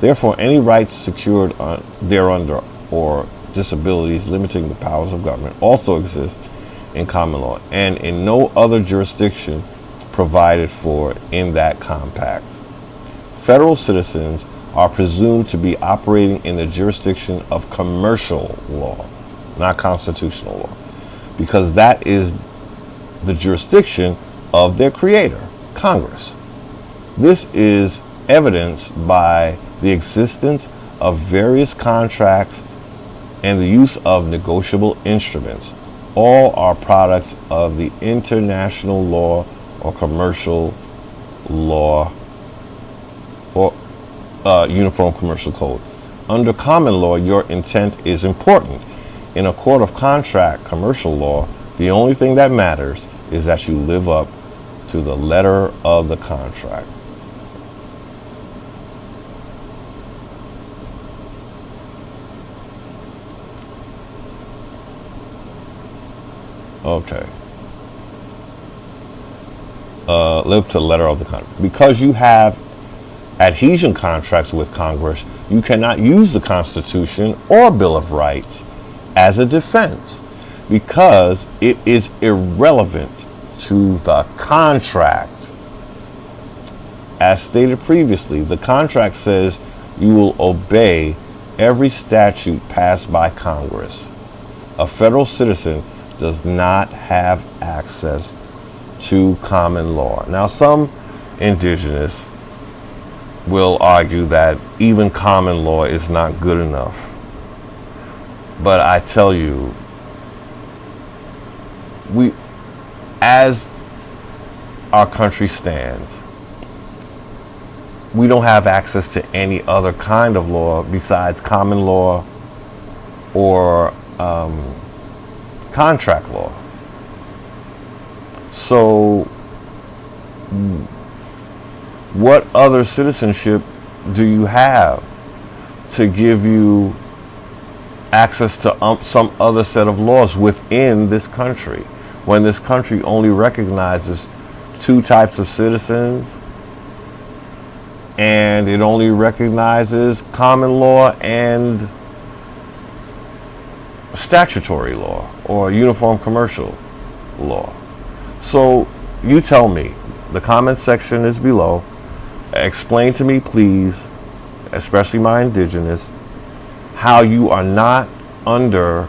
Therefore, any rights secured thereunder or disabilities limiting the powers of government also exist in common law and in no other jurisdiction provided for in that compact. Federal citizens are presumed to be operating in the jurisdiction of commercial law, not constitutional law, because that is the jurisdiction of their creator, Congress. This is evidenced by the existence of various contracts and the use of negotiable instruments. All are products of the international law or commercial law or Uniform Commercial Code. Under common law, your intent is important. In a court of contract, commercial law, the only thing that matters is that you live up to the letter of the contract. Okay. Live to the letter of the contract. Because you have adhesion contracts with Congress, you cannot use the Constitution or Bill of Rights as a defense because it is irrelevant to the contract. As stated previously, the contract says you will obey every statute passed by Congress. A federal citizen does not have access to common law. Now, some indigenous will argue that even common law is not good enough. But I tell you, as our country stands, we don't have access to any other kind of law besides common law or contract law. So what other citizenship do you have to give you access to some other set of laws within this country, when this country only recognizes two types of citizens and it only recognizes common law and statutory law or uniform commercial law? So you tell me. The comment section is below. Explain to me, please, especially my indigenous, how you are not under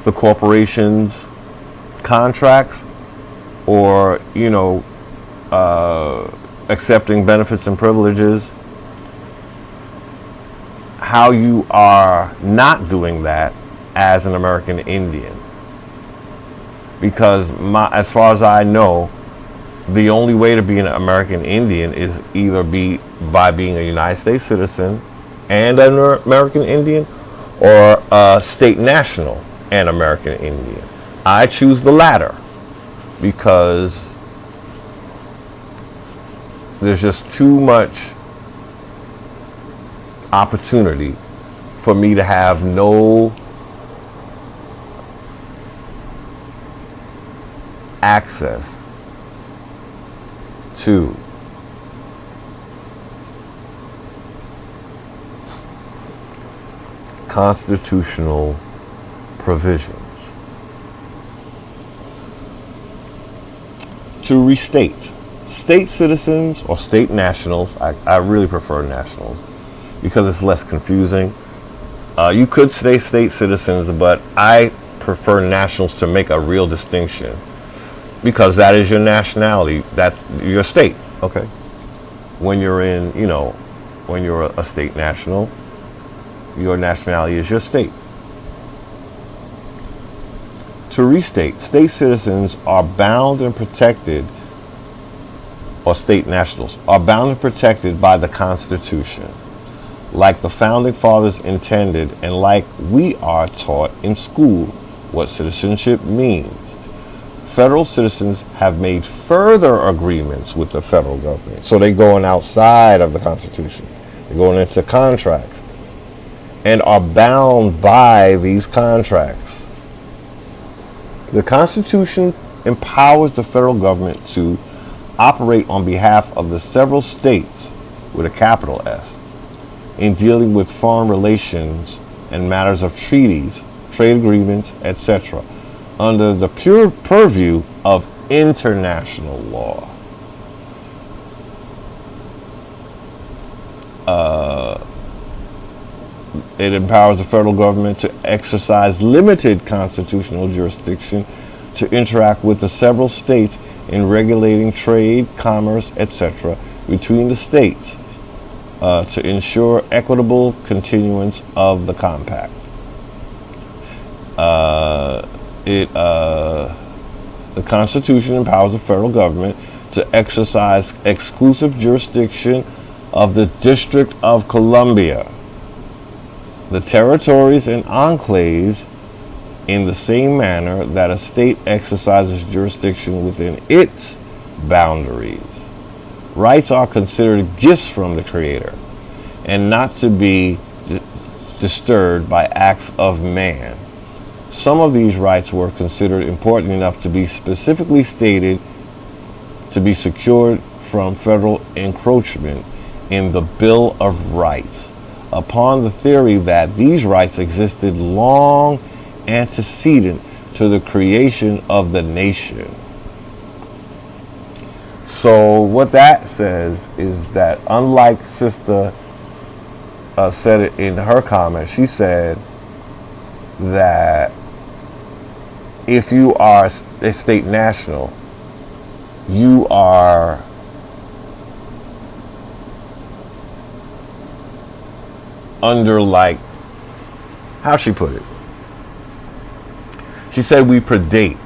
the corporation's contracts or, accepting benefits and privileges, how you are not doing that as an American Indian. Because as far as I know, the only way to be an American Indian is either by being a United States citizen and an American Indian, or a state national and American Indian. I choose the latter because there's just too much opportunity for me to have no access to constitutional provisions. To restate, state citizens or state nationals, I really prefer nationals because it's less confusing. You could say state citizens, but I prefer nationals to make a real distinction because that is your nationality, that's your state, okay? When you're when you're a state national, your nationality is your state. To restate, state citizens are bound and protected, or state nationals are bound and protected by the Constitution, like the Founding Fathers intended and like we are taught in school what citizenship means. Federal citizens have made further agreements with the federal government. So they're going outside of the Constitution. They're going into contracts and are bound by these contracts. The Constitution empowers the federal government to operate on behalf of the several states, with a capital S, in dealing with foreign relations and matters of treaties, trade agreements, etc., under the pure purview of international law. It empowers the federal government to exercise limited constitutional jurisdiction to interact with the several states in regulating trade, commerce, etc. between the states to ensure equitable continuance of the compact. The Constitution empowers the federal government to exercise exclusive jurisdiction of the District of Columbia, the territories and enclaves, in the same manner that a state exercises jurisdiction within its boundaries. Rights are considered gifts from the Creator and not to be disturbed by acts of man. Some of these rights were considered important enough to be specifically stated to be secured from federal encroachment in the Bill of Rights, upon the theory that these rights existed long antecedent to the creation of the nation. So what that says is that, unlike Sister said it in her comment, she said that if you are a state national, you are under, like, how'd she put it? She said we predate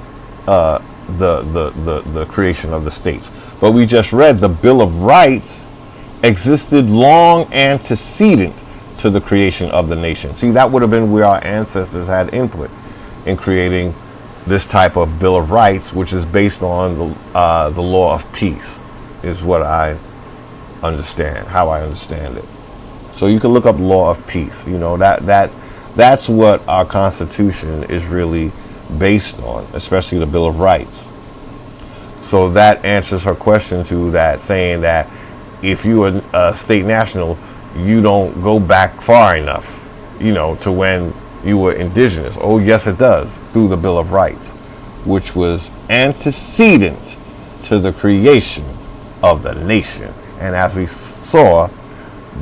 the creation of the states. But we just read the Bill of Rights existed long antecedent to the creation of the nation. See, that would have been where our ancestors had input in creating this type of Bill of Rights, which is based on the law of peace, is what I understand, how I understand it. So you can look up law of peace. You know, that's what our Constitution is really based on, especially the Bill of Rights. So that answers her question to that, saying that if you are a state national, you don't go back far enough, you know, to when you were indigenous. Oh, yes, it does, through the Bill of Rights, which was antecedent to the creation of the nation. And as we saw,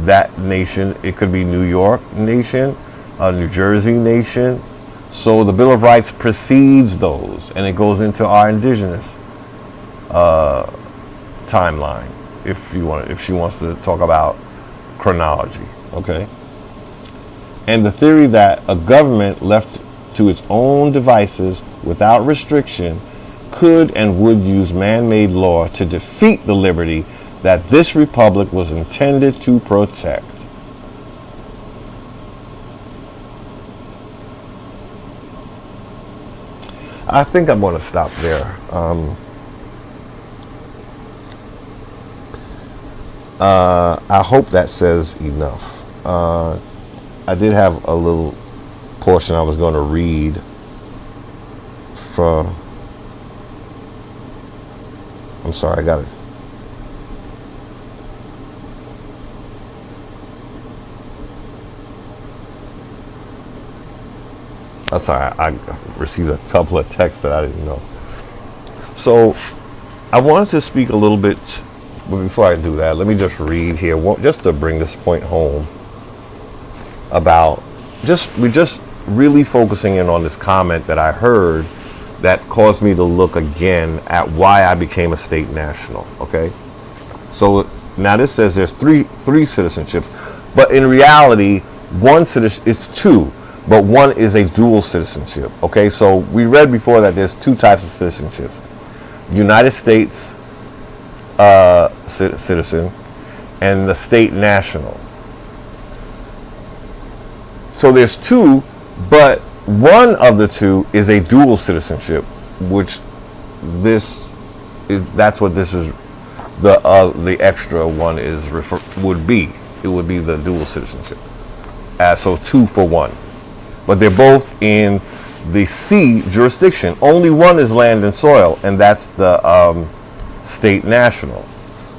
that nation. It could be New York nation, New Jersey nation. So the Bill of Rights precedes those, and it goes into our indigenous timeline. If she wants to talk about chronology, okay. And the theory that a government left to its own devices without restriction could and would use man-made law to defeat the liberty that this republic was intended to protect. I think I'm going to stop there. I hope that says enough. I did have a little portion I was going to read from. I'm sorry, I got it. I'm sorry, I received a couple of texts that I didn't know. So I wanted to speak a little bit, but before I do that, let me just read here, just to bring this point home about we just really focusing in on this comment that I heard that caused me to look again at why I became a state national. Okay, so now this says there's three citizenships, but in reality, one citizen is two, but one is a dual citizenship. Okay, so we read before that there's two types of citizenships: United States citizen and the state national. So there's two, but one of the two is a dual citizenship, which that's what this is. The extra one would be. It would be the dual citizenship. So 2 for 1, but they're both in the sea jurisdiction. Only one is land and soil, and that's the state national.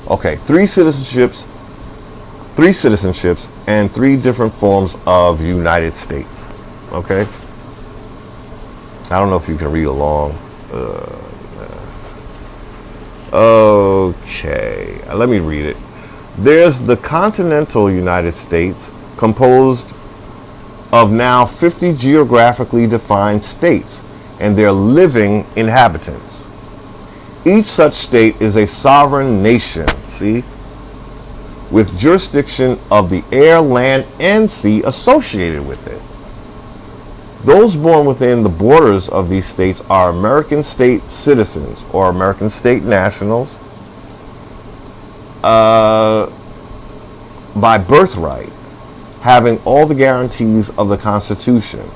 Okay, three citizenships, and 3 different forms of United States. Okay, I don't know if you can read along. Okay, let me read it. There's the continental United States, composed of now 50 geographically defined states and their living inhabitants. Each such state is a sovereign nation, see, with jurisdiction of the air, land, and sea associated with it. Those born within the borders of these states are American state citizens or American state nationals by birthright, having all the guarantees of the Constitution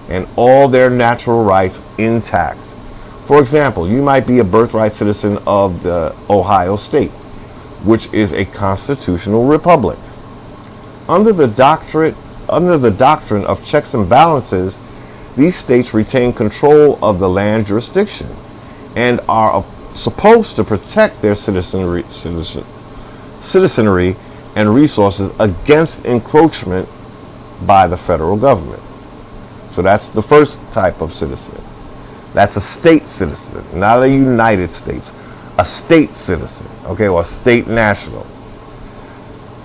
and all their natural rights intact. For example, you might be a birthright citizen of the Ohio state, which is a constitutional republic. Under the doctrine of checks and balances, these states retain control of the land jurisdiction and are supposed to protect their citizenry and resources against encroachment by the federal government. So that's the first type of citizen. That's a state citizen, not a United States, a state citizen, okay, or a state national.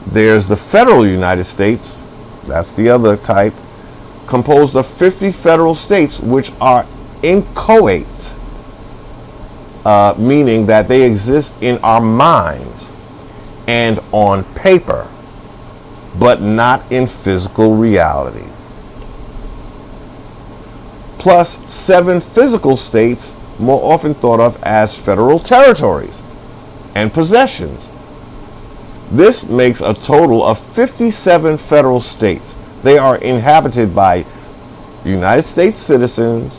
There's the federal United States, that's the other type, composed of 50 federal states which are inchoate, meaning that they exist in our minds and on paper, but not in physical reality. Plus 7 physical states, more often thought of as federal territories and possessions. This makes a total of 57 federal states. They are inhabited by United States citizens,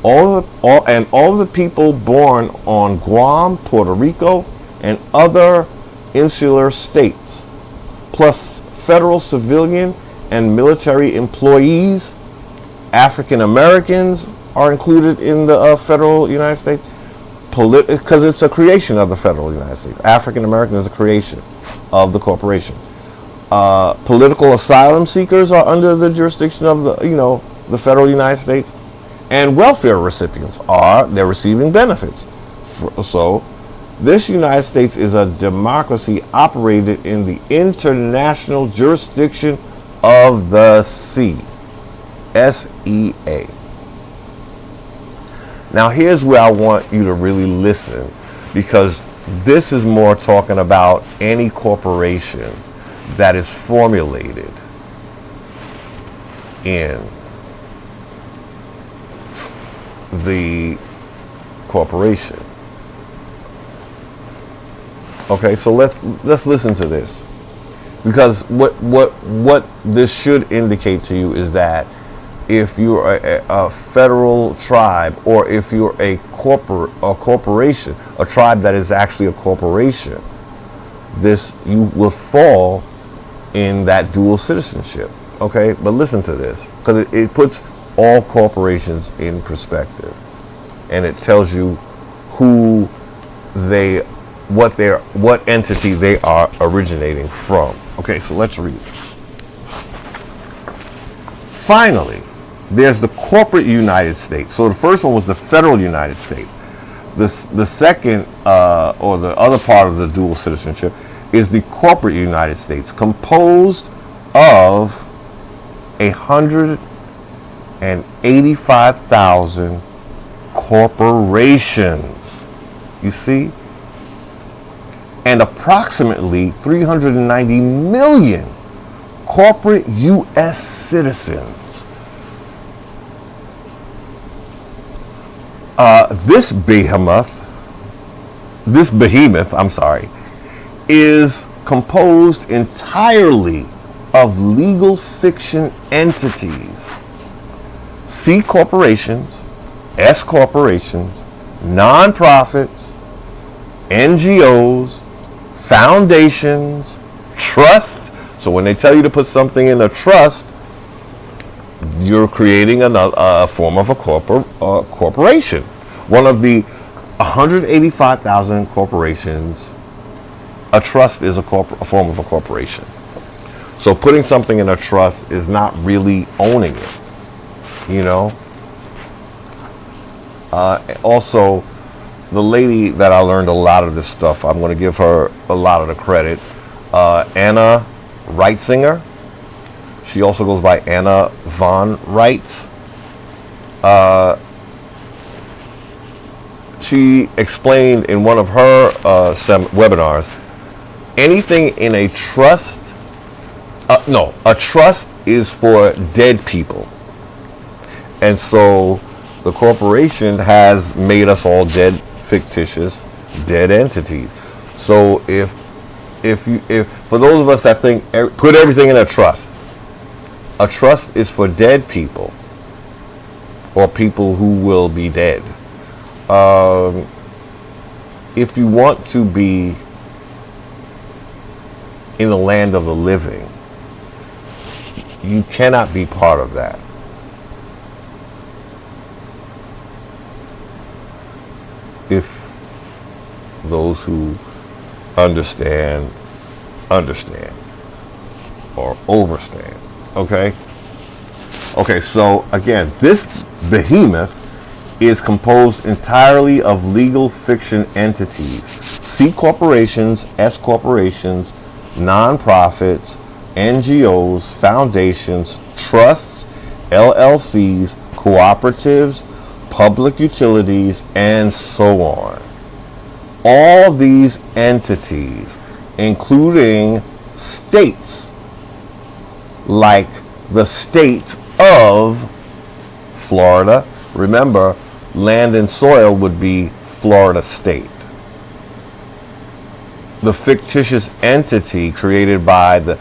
all of the people born on Guam, Puerto Rico, and other insular states, plus federal civilian and military employees. African Americans are included in the federal United States because it's a creation of the federal United States. African American is a creation of the corporation. Political asylum seekers are under the jurisdiction of the federal United States, and welfare recipients they're receiving benefits. So This United States is a democracy operated in the international jurisdiction of the sea. SEA. Now here's where I want you to really listen, because this is more talking about any corporation that is formulated in the corporation. Okay, so let's listen to this, because what this should indicate to you is that if you're a federal tribe, or if you're a corporation, a tribe that is actually a corporation, you will fall in that dual citizenship. Okay, but listen to this, because it puts all corporations in perspective, and it tells you what entity they are originating from. Okay, so let's read. Finally, there's the corporate United States. So the first one was the federal United States. The second, or the other part of the dual citizenship, is the corporate United States, composed of 185,000 corporations. You see? And approximately 390 million corporate U.S. citizens. This behemoth, is composed entirely of legal fiction entities. C corporations, S corporations, nonprofits, NGOs, foundations, trust. So when they tell you to put something in a trust, you're creating a form of a corporation. One of the 185,000 corporations, a trust is a form of a corporation. So putting something in a trust is not really owning it, you know. Also, the lady that I learned a lot of this stuff, I'm going to give her a lot of the credit, Anna Reitzinger. She also goes by Anna von Reitz. She explained in one of her webinars, anything in a trust, a trust is for dead people. And so the corporation has made us all dead, fictitious, dead entities. So if for those of us that think put everything in a trust is for dead people, or people who will be dead. If you want to be in the land of the living, you cannot be part of that. If those who understand or overstand. Okay, so again, this behemoth is composed entirely of legal fiction entities. C corporations, S corporations, non-profits, NGOs, foundations, trusts, LLCs, cooperatives, public utilities, and so on. All these entities, including states, like the state of Florida. Remember, land and soil would be Florida state. The fictitious entity created by the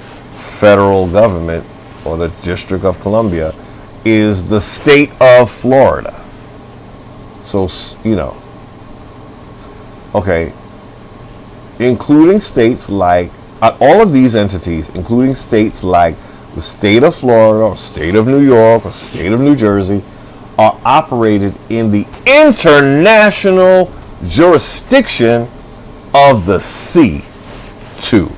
federal government or the District of Columbia is the state of Florida. So, you know, okay, including states like, all of these entities, including states like the state of Florida, or state of New York, or state of New Jersey, are operated in the international jurisdiction of the sea, too.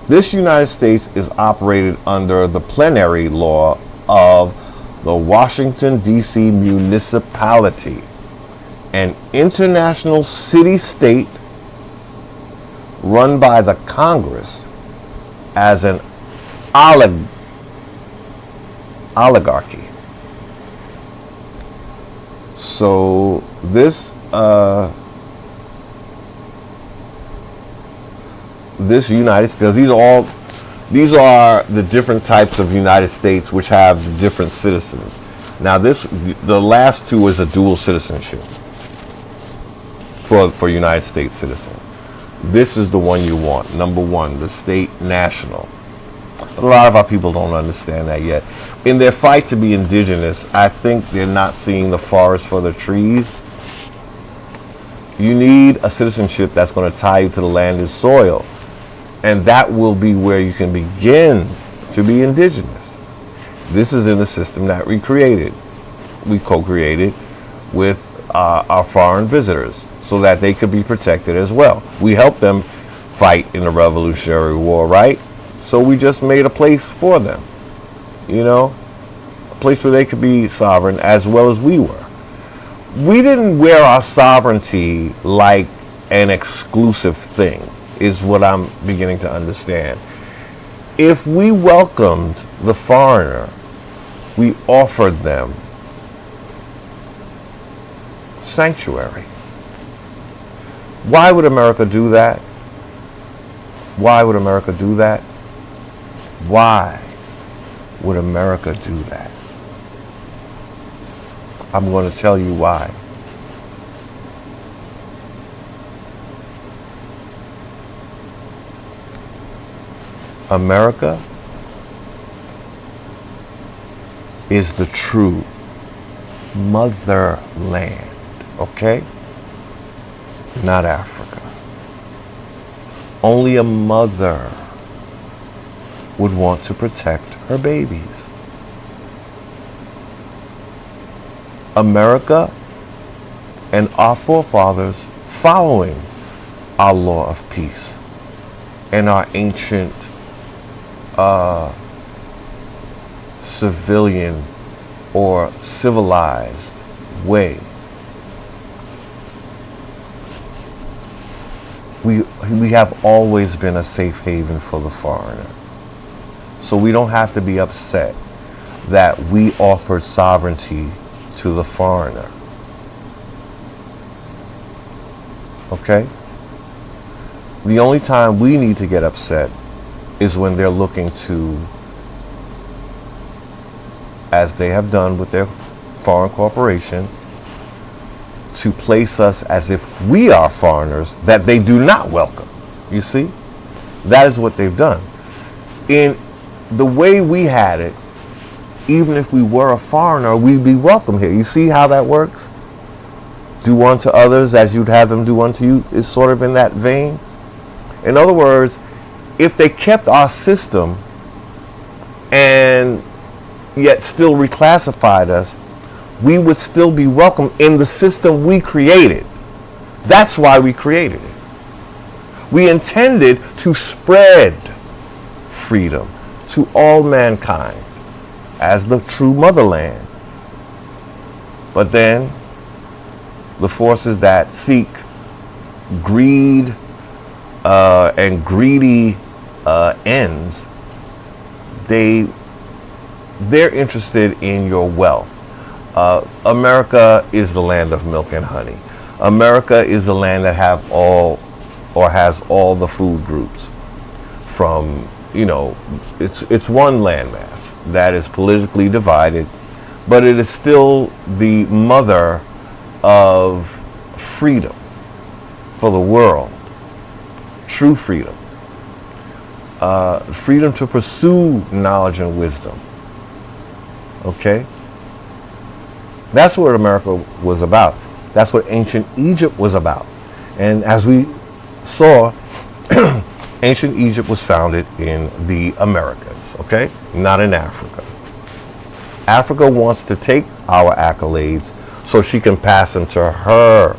This United States is operated under the plenary law of the Washington, D.C. municipality an international city-state run by the Congress as an oligarchy. So this United States, these are the different types of United States which have different citizens. Now the last two is a dual citizenship for United States citizen. This is the one you want. Number one, the state national. A lot of our people don't understand that yet. In their fight to be indigenous, I think they're not seeing the forest for the trees. You need a citizenship that's going to tie you to the land and soil. And that will be where you can begin to be indigenous. This is in the system that we created. We co-created with our foreign visitors so that they could be protected as well. We helped them fight in the Revolutionary War, right? So we just made a place for them, you know, a place where they could be sovereign as well as we were. We didn't wear our sovereignty like an exclusive thing, is what I'm beginning to understand. If we welcomed the foreigner, we offered them sanctuary. Why would America do that? Why would America do that? Why would America do that? I'm going to tell you why. America is the true motherland, okay? Not Africa. Only a mother would want to protect her babies. America and our forefathers, following our law of peace and our ancient civilian or civilized way. We have always been a safe haven for the foreigner. So we don't have to be upset that we offered sovereignty to the foreigner. Okay? The only time we need to get upset is when they're looking to, as they have done with their foreign corporation, to place us as if we are foreigners that they do not welcome. You see? That is what they've done. In the way we had it, even if we were a foreigner, we'd be welcome here. You see how that works? Do unto others as you'd have them do unto you is sort of in that vein. In other words, if they kept our system and yet still reclassified us, we would still be welcome in the system we created. That's why we created it. We intended to spread freedom to all mankind as the true motherland. But then the forces that seek greed and greedy ends, they're interested in your wealth. America is the land of milk and honey. America is the land that has all the food groups. From, you know, it's one landmass that is politically divided, but it is still the mother of freedom for the world. True freedom. Freedom to pursue knowledge and wisdom. Okay? That's what America was about. That's what ancient Egypt was about. And as we saw, ancient Egypt was founded in the Americas, okay? Not in Africa. Africa wants to take our accolades so she can pass them to her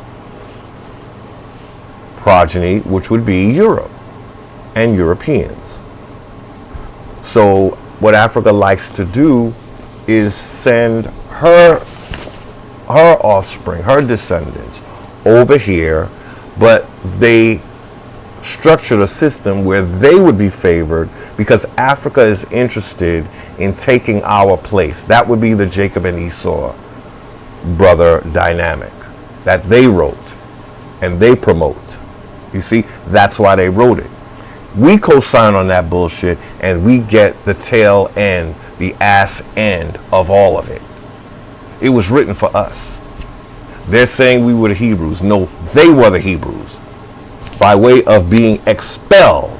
progeny, which would be Europe and Europeans. So what Africa likes to do is send her her offspring, her descendants over here, but they structured a system where they would be favored because Africa is interested in taking our place. That would be the Jacob and Esau brother dynamic that they wrote and they promote. You see, that's why they wrote it. We co-sign on that bullshit and we get the tail end, the ass end of all of it. It was written for us. They're saying we were the Hebrews. No, they were the Hebrews by way of being expelled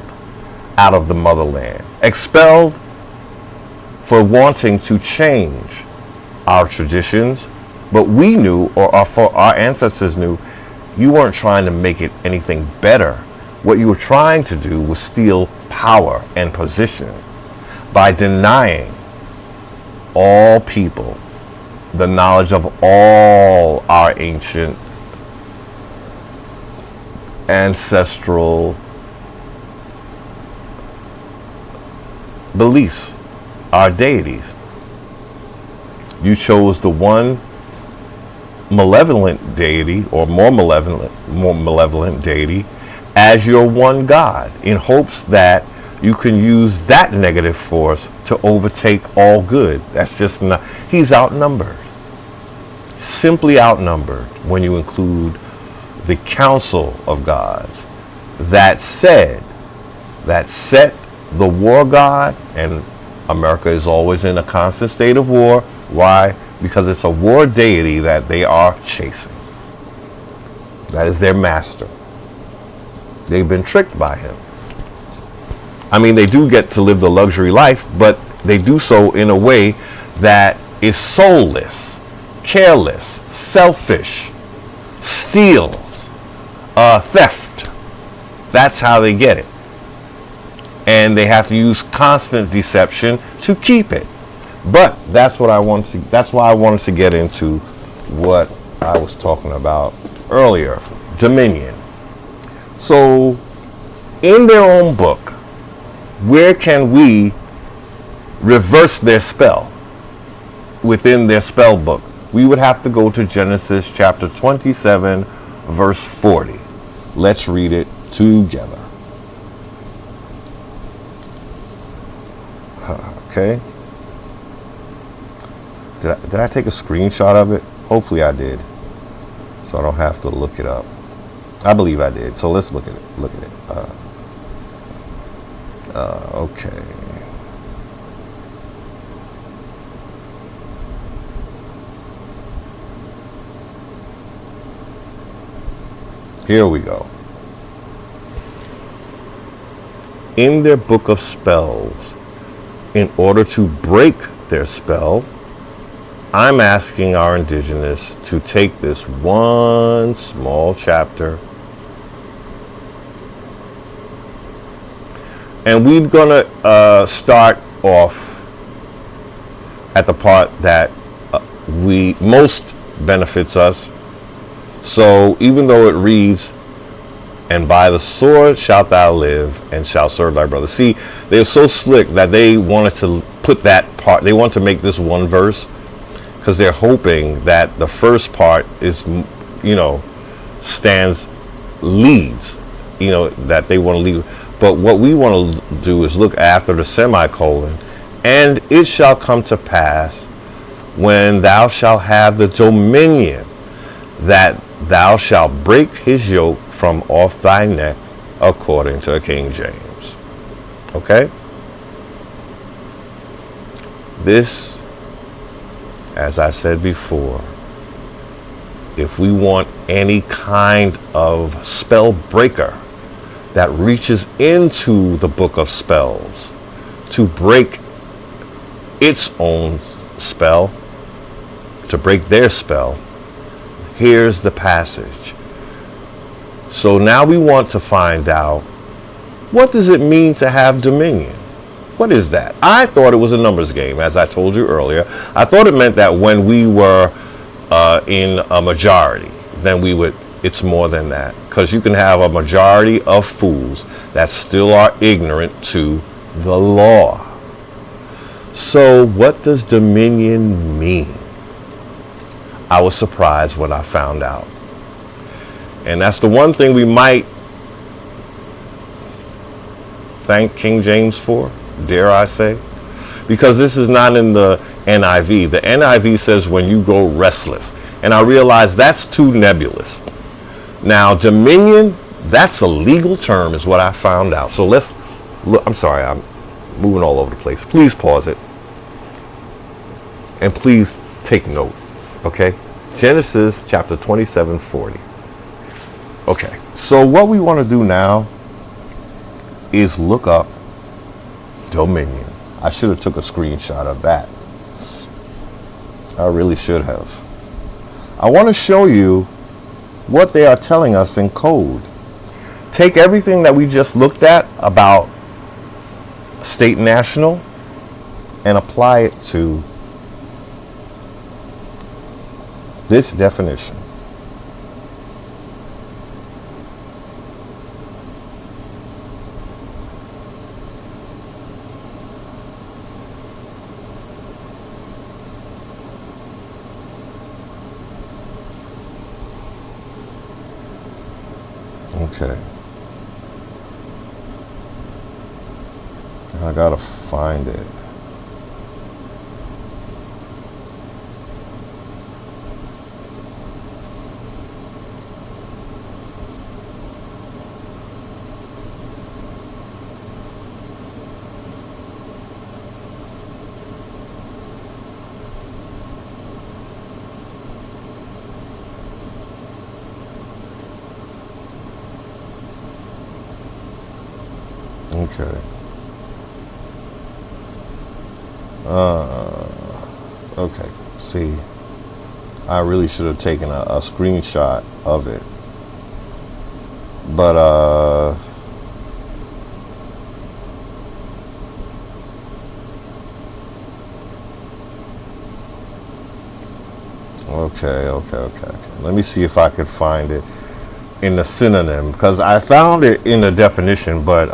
out of the motherland. Expelled for wanting to change our traditions. But we knew, or our ancestors knew, you weren't trying to make it anything better. What you were trying to do was steal power and position by denying all people the knowledge of all our ancient ancestral beliefs, our deities. You chose the one malevolent deity, or more malevolent deity, as your one God, in hopes that you can use that negative force to overtake all good. That's just not, he's outnumbered. Simply outnumbered when you include the council of gods that set the war god, and America is always in a constant state of war. Why? Because it's a war deity that they are chasing. That is their master. They've been tricked by him. I mean, they do get to live the luxury life, but they do so in a way that is soulless, careless, selfish, steals, theft. That's how they get it. And they have to use constant deception to keep it. But that's why I wanted to get into what I was talking about earlier, dominion. So, in their own book, where can we reverse their spell within their spell book? We would have to go to Genesis chapter 27, verse 40. Let's read it together. Okay. Did I take a screenshot of it? Hopefully I did, so I don't have to look it up. I believe I did. So let's look at it. Okay. Here we go. In their book of spells, in order to break their spell, I'm asking our indigenous to take this one small chapter, and we're gonna start off at the part that most benefits us. So even though it reads, "And by the sword shalt thou live, and shalt serve thy brother." See, they're so slick that they wanted to put that part, they want to make this one verse, because they're hoping that the first part is, leads, that they want to lead. But what we want to do is look after the semicolon, "And it shall come to pass, when thou shalt have the dominion, that thou shalt break his yoke from off thy neck," according to King James. Okay? This, as I said before, if we want any kind of spell breaker that reaches into the book of spells to break its own spell, to break their spell, here's the passage. So now we want to find out, what does it mean to have dominion? What is that? I thought it was a numbers game, as I told you earlier. I thought it meant that when we were in a majority, then it's more than that. Because you can have a majority of fools that still are ignorant to the law. So what does dominion mean? I was surprised when I found out. And that's the one thing we might thank King James for, dare I say, because this is not in the NIV. The NIV says when you go restless, and I realize that's too nebulous. Now, dominion, that's a legal term is what I found out. So let's look. I'm sorry, I'm moving all over the place. Please pause it and please take note. Okay, Genesis chapter 27:40. Okay, so what we want to do now is look up dominion. I should have took a screenshot of that. I really should have. I want to show you what they are telling us in code. Take everything that we just looked at about state national and apply it to this definition. Okay. I gotta find it. Okay. Okay. See, I really should have taken a screenshot of it. But, okay. Let me see if I could find it in the synonym, because I found it in the definition, but,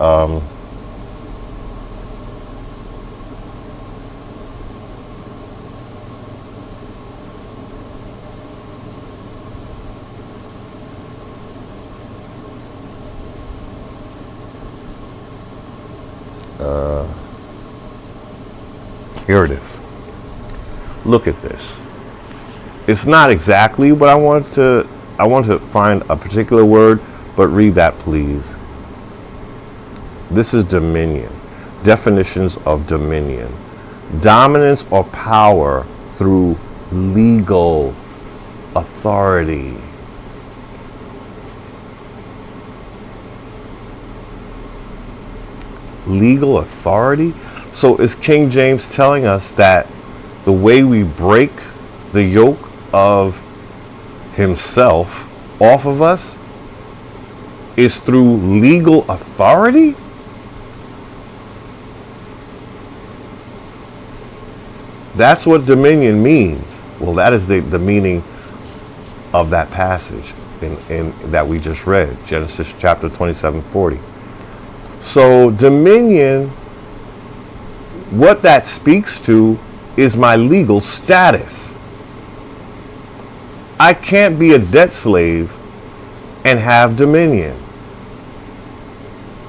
here it is. Look at this. It's not exactly what I want to find a particular word, but read that, please. This is dominion. Definitions of dominion. Dominance or power through legal authority. Legal authority? So is King James telling us that the way we break the yoke of himself off of us is through legal authority? That's what dominion means. Well, that is the meaning of that passage in that we just read, Genesis chapter 27:40. So dominion, what that speaks to is my legal status. I can't be a debt slave and have dominion.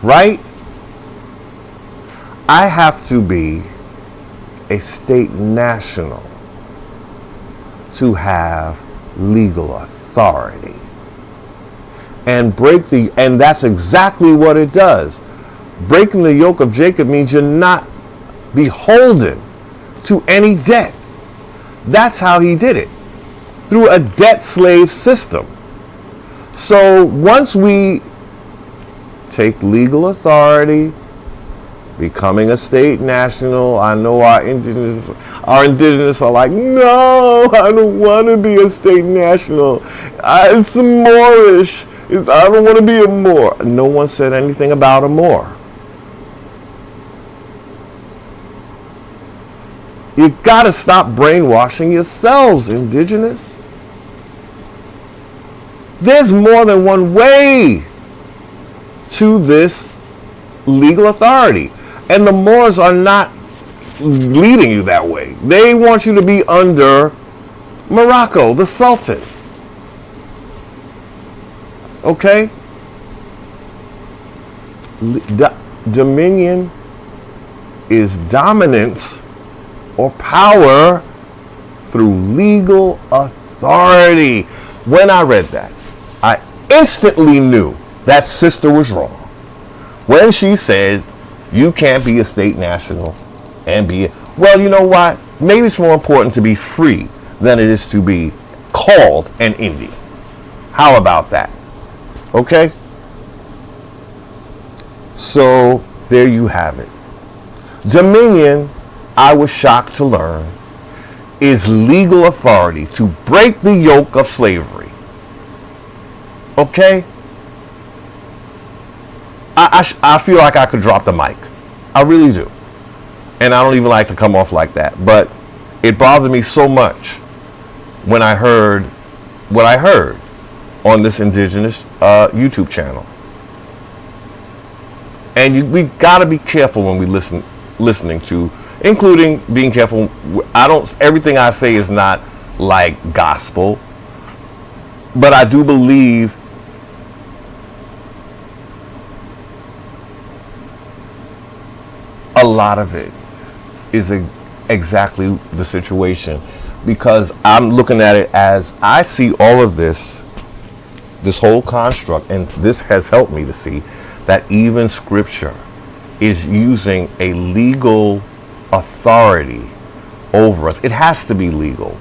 Right? I have to be a state national to have legal authority. And that's exactly what it does. Breaking the yoke of Jacob means you're not beholden to any debt. That's how he did it, through a debt slave system. So once we take legal authority, becoming a state national, I know our indigenous are like, no, I don't want to be a state national. It's a Moorish. I don't want to be a Moor. No one said anything about a Moor. You got to stop brainwashing yourselves, indigenous. There's more than one way to this legal authority. And the Moors are not leading you that way. They want you to be under Morocco, the Sultan. Okay? Dominion is dominance or power through legal authority. When I read that, I instantly knew that sister was wrong. When she said, you can't be a state national and be, well, you know what? Maybe it's more important to be free than it is to be called an Indian. How about that? Okay? So there you have it. Dominion, I was shocked to learn, is legal authority to break the yoke of slavery. Okay? I feel like I could drop the mic. I really do. And I don't even like to come off like that. But it bothered me so much when I heard what I heard on this Indigenous YouTube channel. And we got to be careful when we listening to, including being careful. Everything I say is not like gospel, but I do believe a lot of it is exactly the situation, because I'm looking at it as I see all of this whole construct, and this has helped me to see that even scripture is using a legal authority over us. It has to be legal,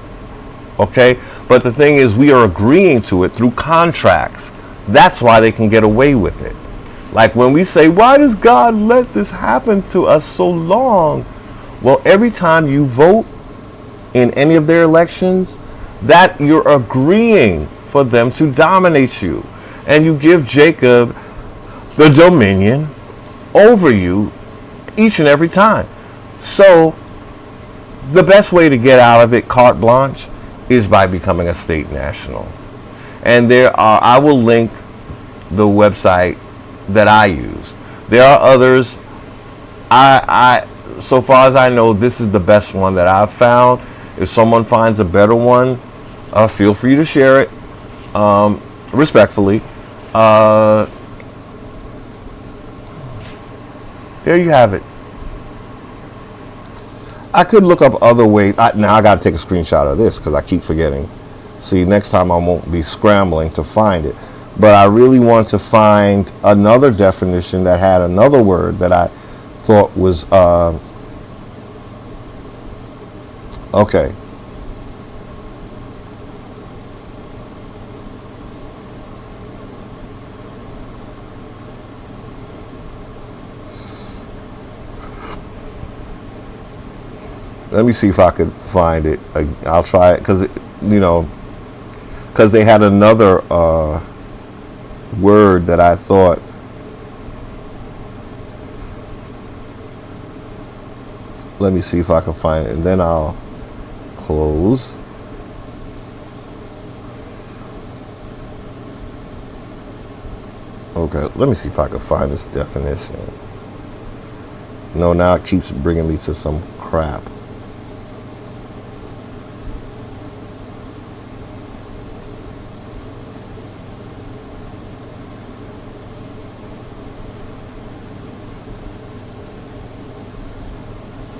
okay? But the thing is, we are agreeing to it through contracts. That's why they can get away with it. Like when we say, why does God let this happen to us so long? Well, every time you vote in any of their elections, that you're agreeing for them to dominate you. And you give Jacob the dominion over you each and every time. So the best way to get out of it, carte blanche, is by becoming a state national. And I will link the website that I use. There are others. So far as I know, this is the best one that I've found. If someone finds a better one, feel free to share it, respectfully. There you have it. I could look up other ways. Now I got to take a screenshot of this because I keep forgetting. See, next time I won't be scrambling to find it. But I really want to find another definition that had another word that I thought was okay. Let me see if I could find it. I'll try it because they had another word that I thought let me see if I can find it, and then I'll close. Okay, let me see if I can find this definition. No, now it keeps bringing me to some crap.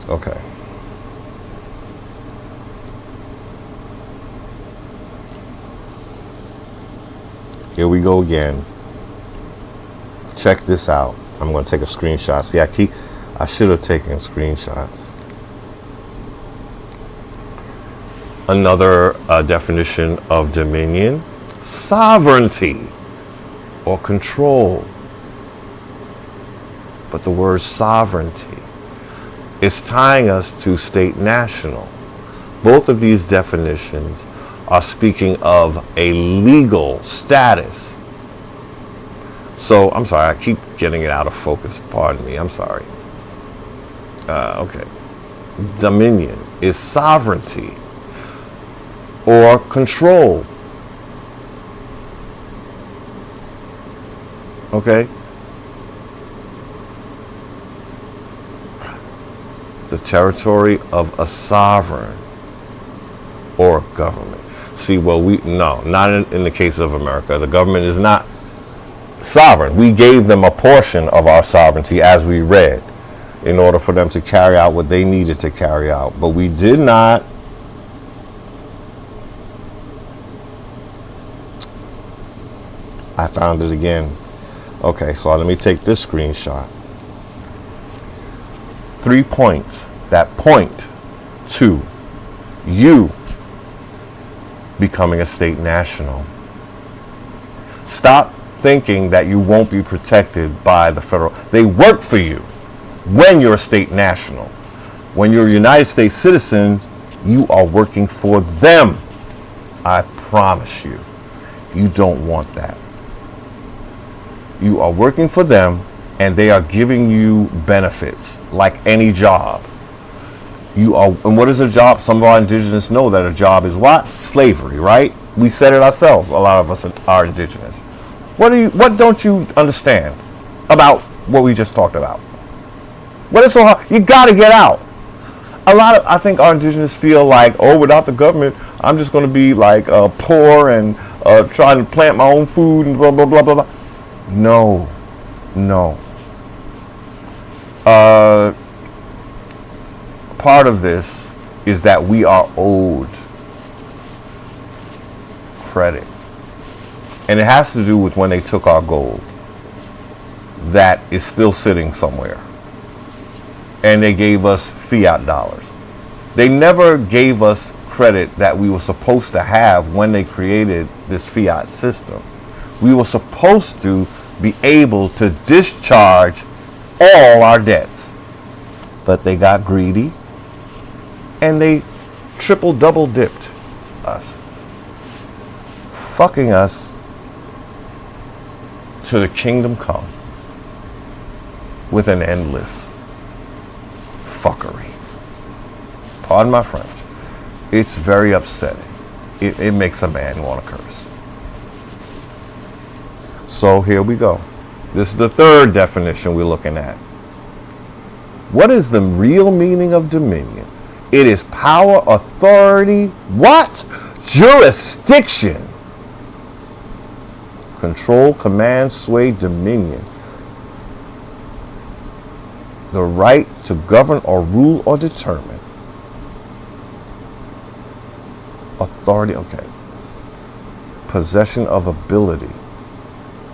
Okay. Here we go again. Check this out. I'm going to take a screenshot. See, I should have taken screenshots. Another definition of dominion: sovereignty or control. But the word sovereignty is tying us to state national. Both of these definitions are speaking of a legal status. So, I'm sorry, I keep getting it out of focus. Pardon me, I'm sorry. Okay. Dominion is sovereignty or control. Okay? The territory of a sovereign. or government. See, well, not in the case of America. The government is not sovereign. We gave them a portion of our sovereignty, as we read, in order for them to carry out what they needed to carry out. But we did not I found it again. Okay, so let me take this screenshot. 3 points that point to you becoming a state national. Stop thinking that you won't be protected by the federal. They work for you when you're a state national. When you're a United States citizen, you are working for them. I promise you. You don't want that. You are working for them, and they are giving you benefits like any job. And what is a job? Some of our indigenous know that a job is what? Slavery, right? We said it ourselves. A lot of us are indigenous. What don't you understand about what we just talked about? What is so hard? You got to get out. I think our indigenous feel like, oh, without the government, I'm just going to be like poor and trying to plant my own food and blah, blah, blah, blah, blah. No. Part of this is that we are owed credit. And it has to do with when they took our gold that is still sitting somewhere. And they gave us fiat dollars. They never gave us credit that we were supposed to have when they created this fiat system. We were supposed to be able to discharge all our debts. But they got greedy and they double dipped us, fucking us to the kingdom come with an endless fuckery. Pardon my French. It's very upsetting. It makes a man want to curse. So here we go. This is the third definition we're looking at. What is the real meaning of dominion? It is power, authority, what? Jurisdiction. Control, command, sway, dominion. The right to govern or rule or determine. Authority, okay. Possession of ability.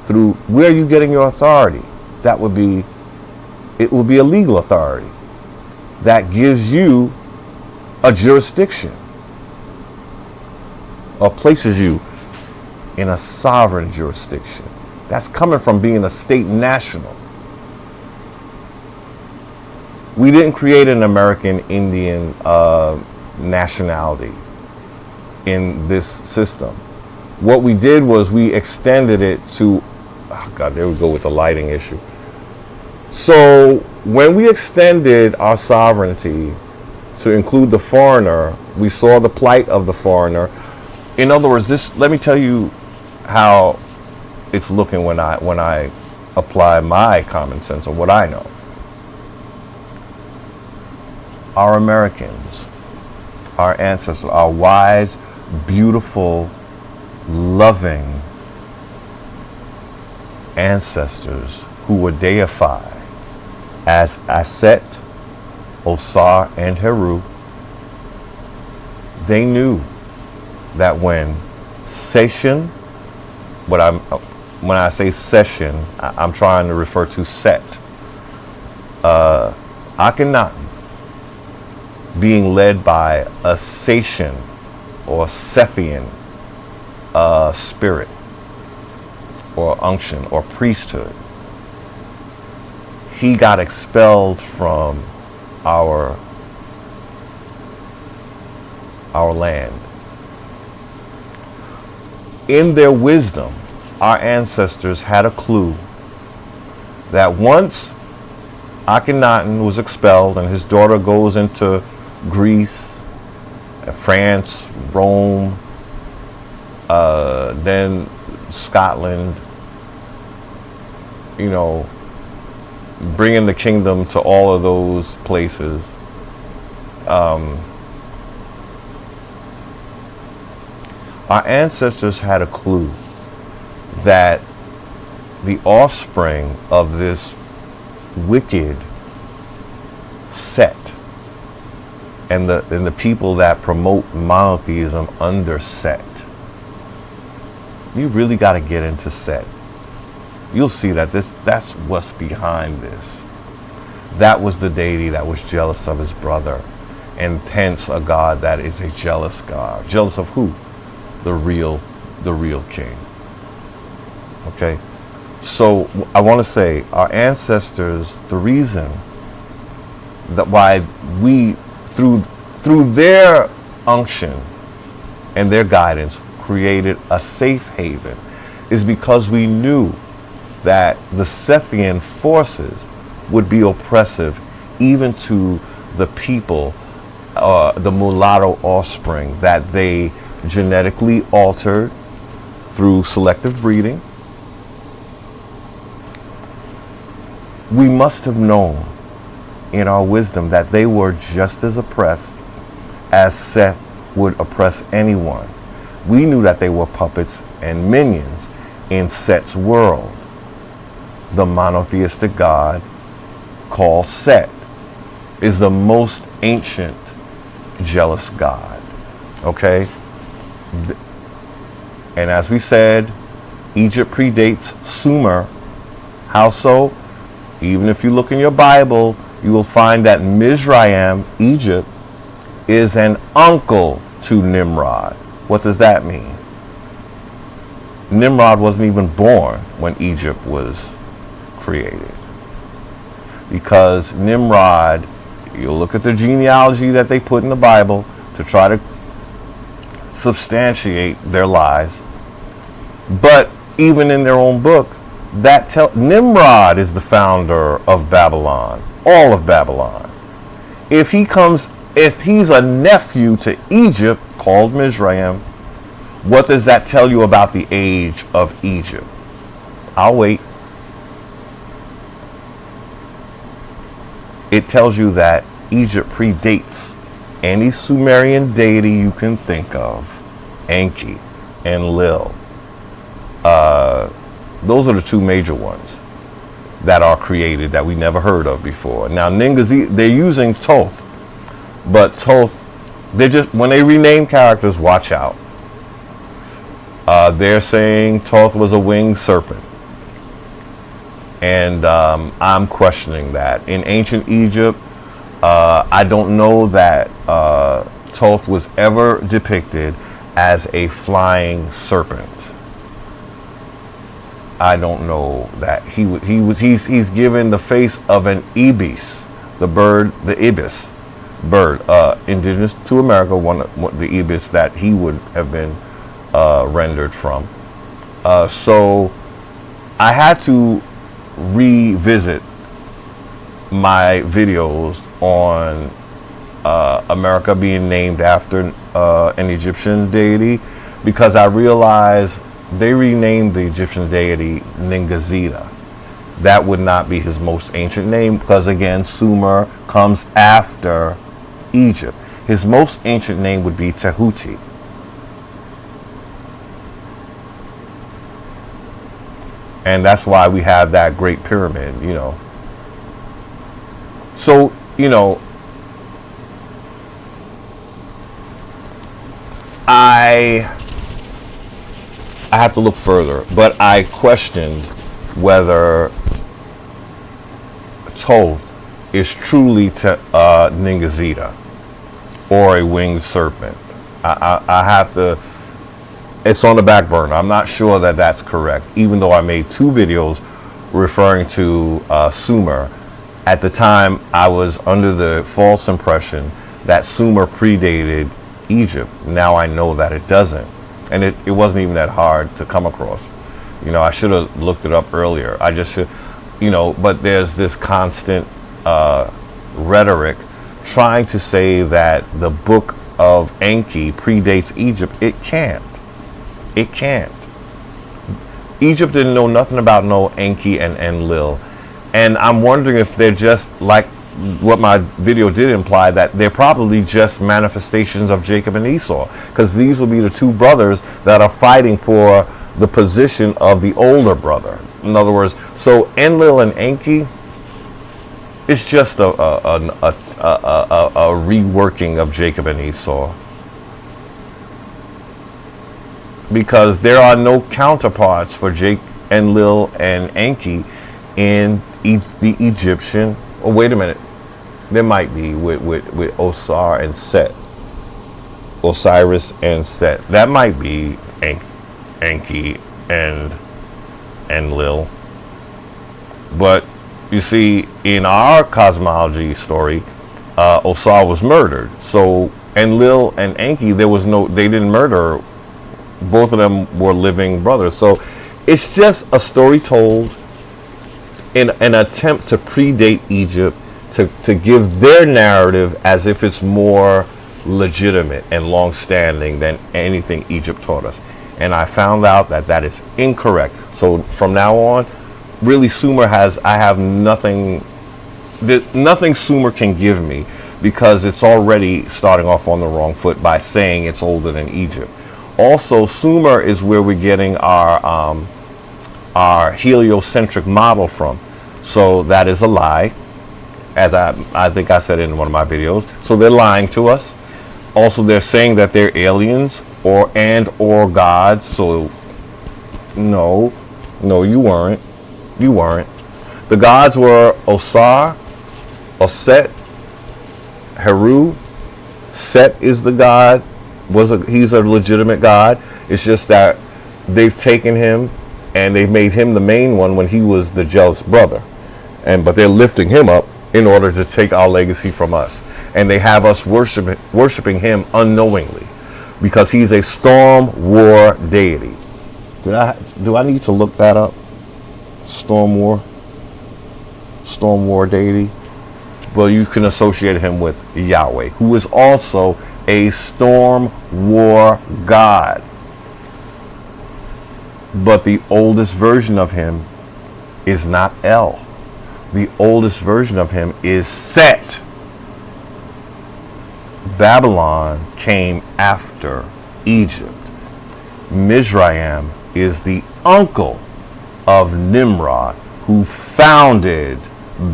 Through where are you getting your authority? It will be a legal authority that gives you a jurisdiction or places you in a sovereign jurisdiction. That's coming from being a state national. We didn't create an American Indian nationality in this system. What we did was we extended it to, oh God, there we go with the lighting issue. So when we extended our sovereignty to include the foreigner, we saw the plight of the foreigner. In other words, let me tell you how it's looking when I apply my common sense or what I know. Our Americans, our ancestors, our wise, beautiful, loving ancestors who were deified as Aset, Osar, and Heru, they knew that when Session, when I say session, I'm trying to refer to Set, Akhenaten, being led by a Satian or Sethian spirit or unction or priesthood, he got expelled from our land. In their wisdom, our ancestors had a clue that once Akhenaten was expelled and his daughter goes into Greece, France, Rome, then Scotland, bringing the kingdom to all of those places. Our ancestors had a clue that the offspring of this wicked Set and the people that promote monotheism under Set. You really got to get into Set. You'll see that that's what's behind this. That was the deity that was jealous of his brother, and hence a God that is a jealous God. Jealous of who? The real king. Okay? So I want to say our ancestors, the reason that why we through their unction and their guidance created a safe haven is because we knew that the Sethian forces would be oppressive even to the people, the mulatto offspring that they genetically altered through selective breeding. We must have known in our wisdom that they were just as oppressed as Seth would oppress anyone. We knew that they were puppets and minions in Set's world. The monotheistic God called Set is the most ancient jealous God. Okay? And as we said, Egypt predates Sumer. How so? Even if you look in your Bible, you will find that Mizraim, Egypt, is an uncle to Nimrod. What does that mean? Nimrod wasn't even born when Egypt was created. Because Nimrod, you'll look at the genealogy that they put in the Bible to try to substantiate their lies. But even in their own book, Nimrod is the founder of Babylon, all of Babylon. If he's a nephew to Egypt, called Mizraim, what does that tell you about the age of Egypt? I'll wait. It tells you that Egypt predates any Sumerian deity you can think of, Enki and Lil. Those are the two major ones that are created that we never heard of before. Now, they're using Thoth, but Thoth, when they rename characters, watch out. They're saying Thoth was a winged serpent. And I'm questioning that. In ancient Egypt, I don't know that Thoth was ever depicted as a flying serpent. I don't know that he's given the face of an ibis, the bird, the ibis bird, indigenous to America, the ibis that he would have been rendered from. So I had to revisit my videos on America being named after an Egyptian deity, because I realized they renamed the Egyptian deity Ningazida. That would not be his most ancient name, because again, Sumer comes after Egypt. His most ancient name would be Tehuti. And that's why we have that great pyramid, you know. So, you know, I have to look further, but I questioned whether Thoth is truly Ningazida or a winged serpent. I have to, it's on the back burner. I'm not sure that that's correct, even though I made two videos referring to Sumer. At the time, I was under the false impression that Sumer predated Egypt. Now I know that it doesn't. And it wasn't even that hard to come across. You know, I should have looked it up earlier. I just should, you know, but there's this constant rhetoric trying to say that the book of Enki predates Egypt. It can't. It can't. Egypt didn't know nothing about no Enki and Enlil. And I'm wondering if they're just like what my video did imply, that they're probably just manifestations of Jacob and Esau, because these will be the two brothers that are fighting for the position of the older brother. In other words, so Enlil and Enki, it's just a reworking of Jacob and Esau, because there are no counterparts for Enlil and Enki in the Egyptian. Oh, wait a minute. There might be with and Set. Osiris and Set. That might be Enki and Enlil. But you see, in our cosmology story, Osar was murdered. So Enlil and Enki, they didn't murder. Both of them were living brothers. So it's just a story told in an attempt to predate Egypt, to give their narrative as if it's more legitimate and long-standing than anything Egypt taught us. And I found out that that is incorrect. So from now on, really I have nothing Sumer can give me, because it's already starting off on the wrong foot by saying it's older than Egypt. Also, Sumer is where we're getting our heliocentric model from. So that is a lie, as I think I said in one of my videos. So they're lying to us. Also, they're saying that they're aliens or gods. So no, you weren't. You weren't. The gods were Osar, Oset, Heru. Set is the god. He's a legitimate god. It's just that they've taken him and they made him the main one when he was the jealous brother. But they're lifting him up in order to take our legacy from us. And they have us worshiping him unknowingly, because he's a storm war deity. Do I need to look that up? Storm war deity? Well, you can associate him with Yahweh, who is also a storm war god. But the oldest version of him is not El. The oldest version of him is Set. Babylon came after Egypt. Mizraim is the uncle of Nimrod, who founded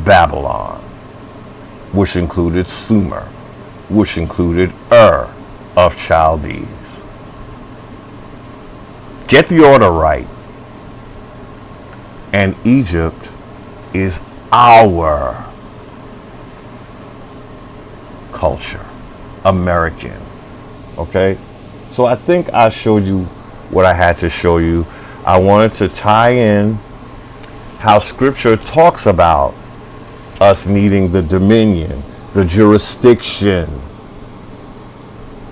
Babylon, which included Sumer, which included Ur of Chaldees. Get the order right. And Egypt is our culture, American. Okay? So I think I showed you what I had to show you. I wanted to tie in how Scripture talks about us needing the dominion, the jurisdiction,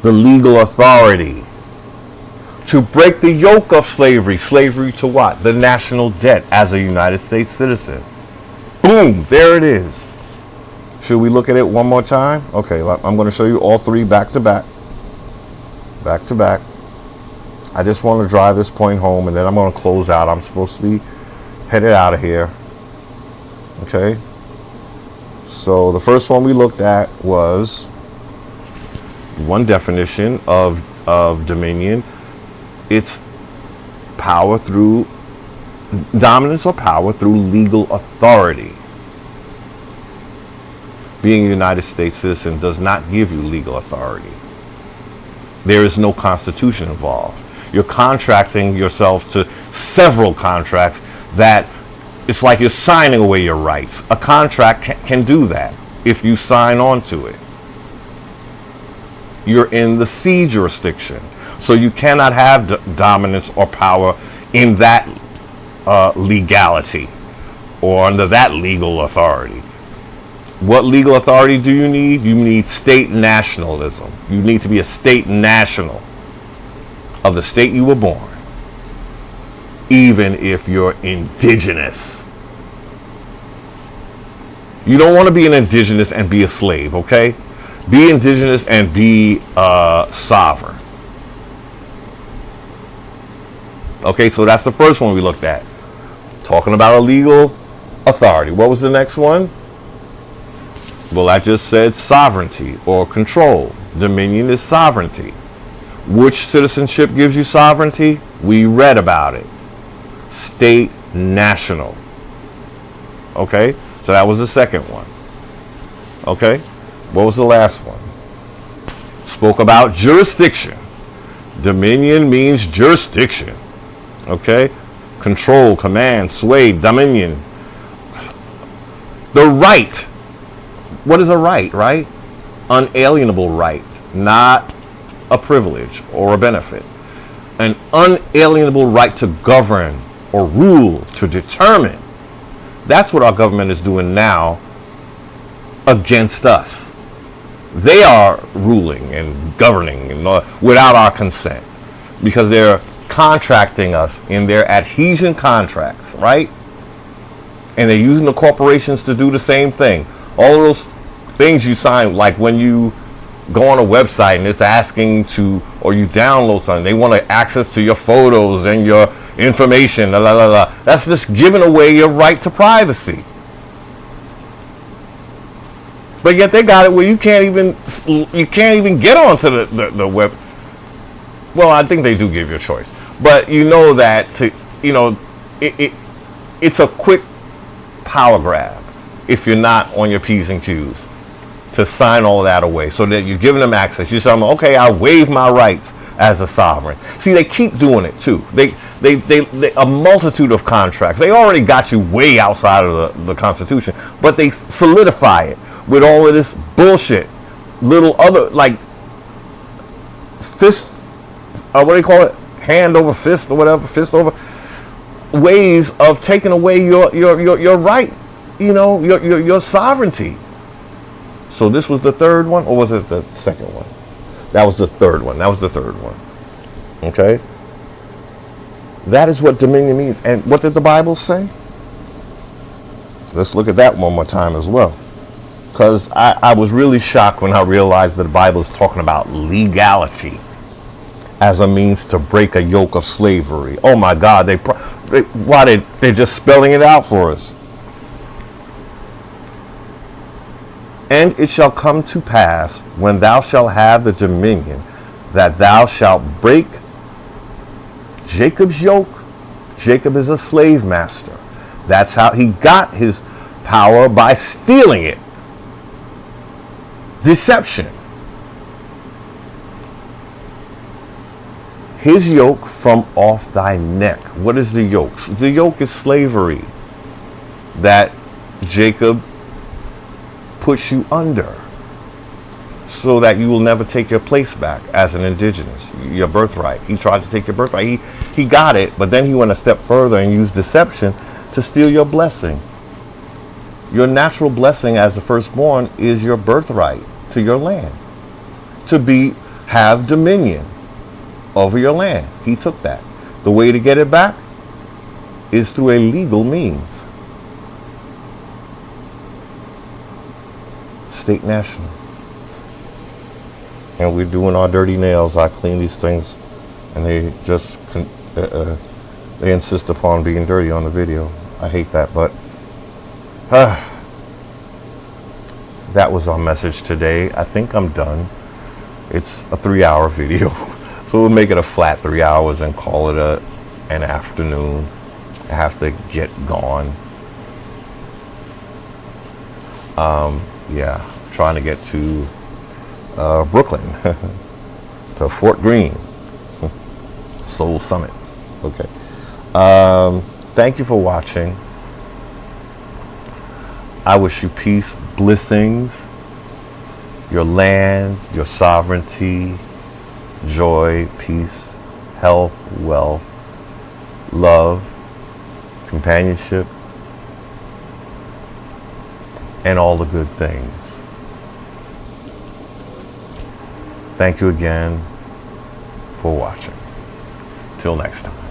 the legal authority to break the yoke of slavery. Slavery to what? The national debt as a United States citizen. Boom, there it is. Should we look at it one more time? Okay, I'm going to show you all three back to back. Back to back. I just want to drive this point home, and then I'm going to close out. I'm supposed to be headed out of here. Okay. So the first one we looked at was one definition of dominion. It's power through dominance or power through legal authority. Being a United States citizen does not give you legal authority. There is no constitution involved. You're contracting yourself to several contracts that it's like you're signing away your rights. A contract can do that if you sign on to it. You're in the sea jurisdiction. So you cannot have dominance or power in that legality or under that legal authority. What legal authority do you need? You need state nationalism. You need to be a state national of the state you were born, even if you're indigenous. You don't want to be an indigenous and be a slave, okay? Be indigenous and be sovereign. Okay, so that's the first one we looked at. Talking about a legal authority. What was the next one? Well, I just said sovereignty or control. Dominion is sovereignty. Which citizenship gives you sovereignty? We read about it. State national. Okay, so that was the second one. Okay, what was the last one? Spoke about jurisdiction. Dominion means jurisdiction. Okay, control, command, sway, dominion. The right. What is a right, right? Unalienable right, not a privilege or a benefit. An unalienable right to govern or rule, to determine. That's what our government is doing now against us. They are ruling and governing without our consent because they're contracting us in their adhesion contracts, right? And they're using the corporations to do the same thing. All of those things you sign, like when you go on a website and it's asking to, or you download something, they want access to your photos and your information, la, la, la, la. That's just giving away your right to privacy. But yet they got it where you can't even get onto the web. Well, I think they do give you a choice, but you know that it's a quick power grab if you're not on your P's and Q's to sign all that away, so that you're giving them access. You tell them, okay, I waive my rights as a sovereign. See, they keep doing it too. They a multitude of contracts. They already got you way outside of the Constitution, but they solidify it with all of this bullshit. Little other, like, fist, what do you call it? Hand over fist or whatever, fist over ways of taking away your right, your sovereignty. So this was the third one, or was it the second one? That was the third one. Okay? That is what dominion means. And what did the Bible say? Let's look at that one more time as well. Because I was really shocked when I realized that the Bible is talking about legality as a means to break a yoke of slavery. Oh my God, they're just spelling it out for us. And it shall come to pass, when thou shalt have the dominion, that thou shalt break Jacob's yoke. Jacob is a slave master. That's how he got his power, by stealing it. Deception. His yoke from off thy neck. What is the yoke? The yoke is slavery that Jacob puts you under, so that you will never take your place back as an indigenous, your birthright. He tried to take your birthright. He got it, but then he went a step further and used deception to steal your blessing. Your natural blessing as the firstborn is your birthright to your land, to have dominion over your land. He took that. The way to get it back is through a legal means. State national. And we're doing our dirty nails. I clean these things, and they just they insist upon being dirty on the video. I hate that, but that was our message today. I think I'm done. It's a 3-hour video, so we'll make it a flat 3 hours and call it an afternoon. I have to get gone. Yeah, trying to get to Brooklyn, to Fort Greene, Soul Summit. Okay. Thank you for watching. I wish you peace, blessings, your land, your sovereignty, joy, peace, health, wealth, love, companionship, and all the good things. Thank you again for watching. Till next time.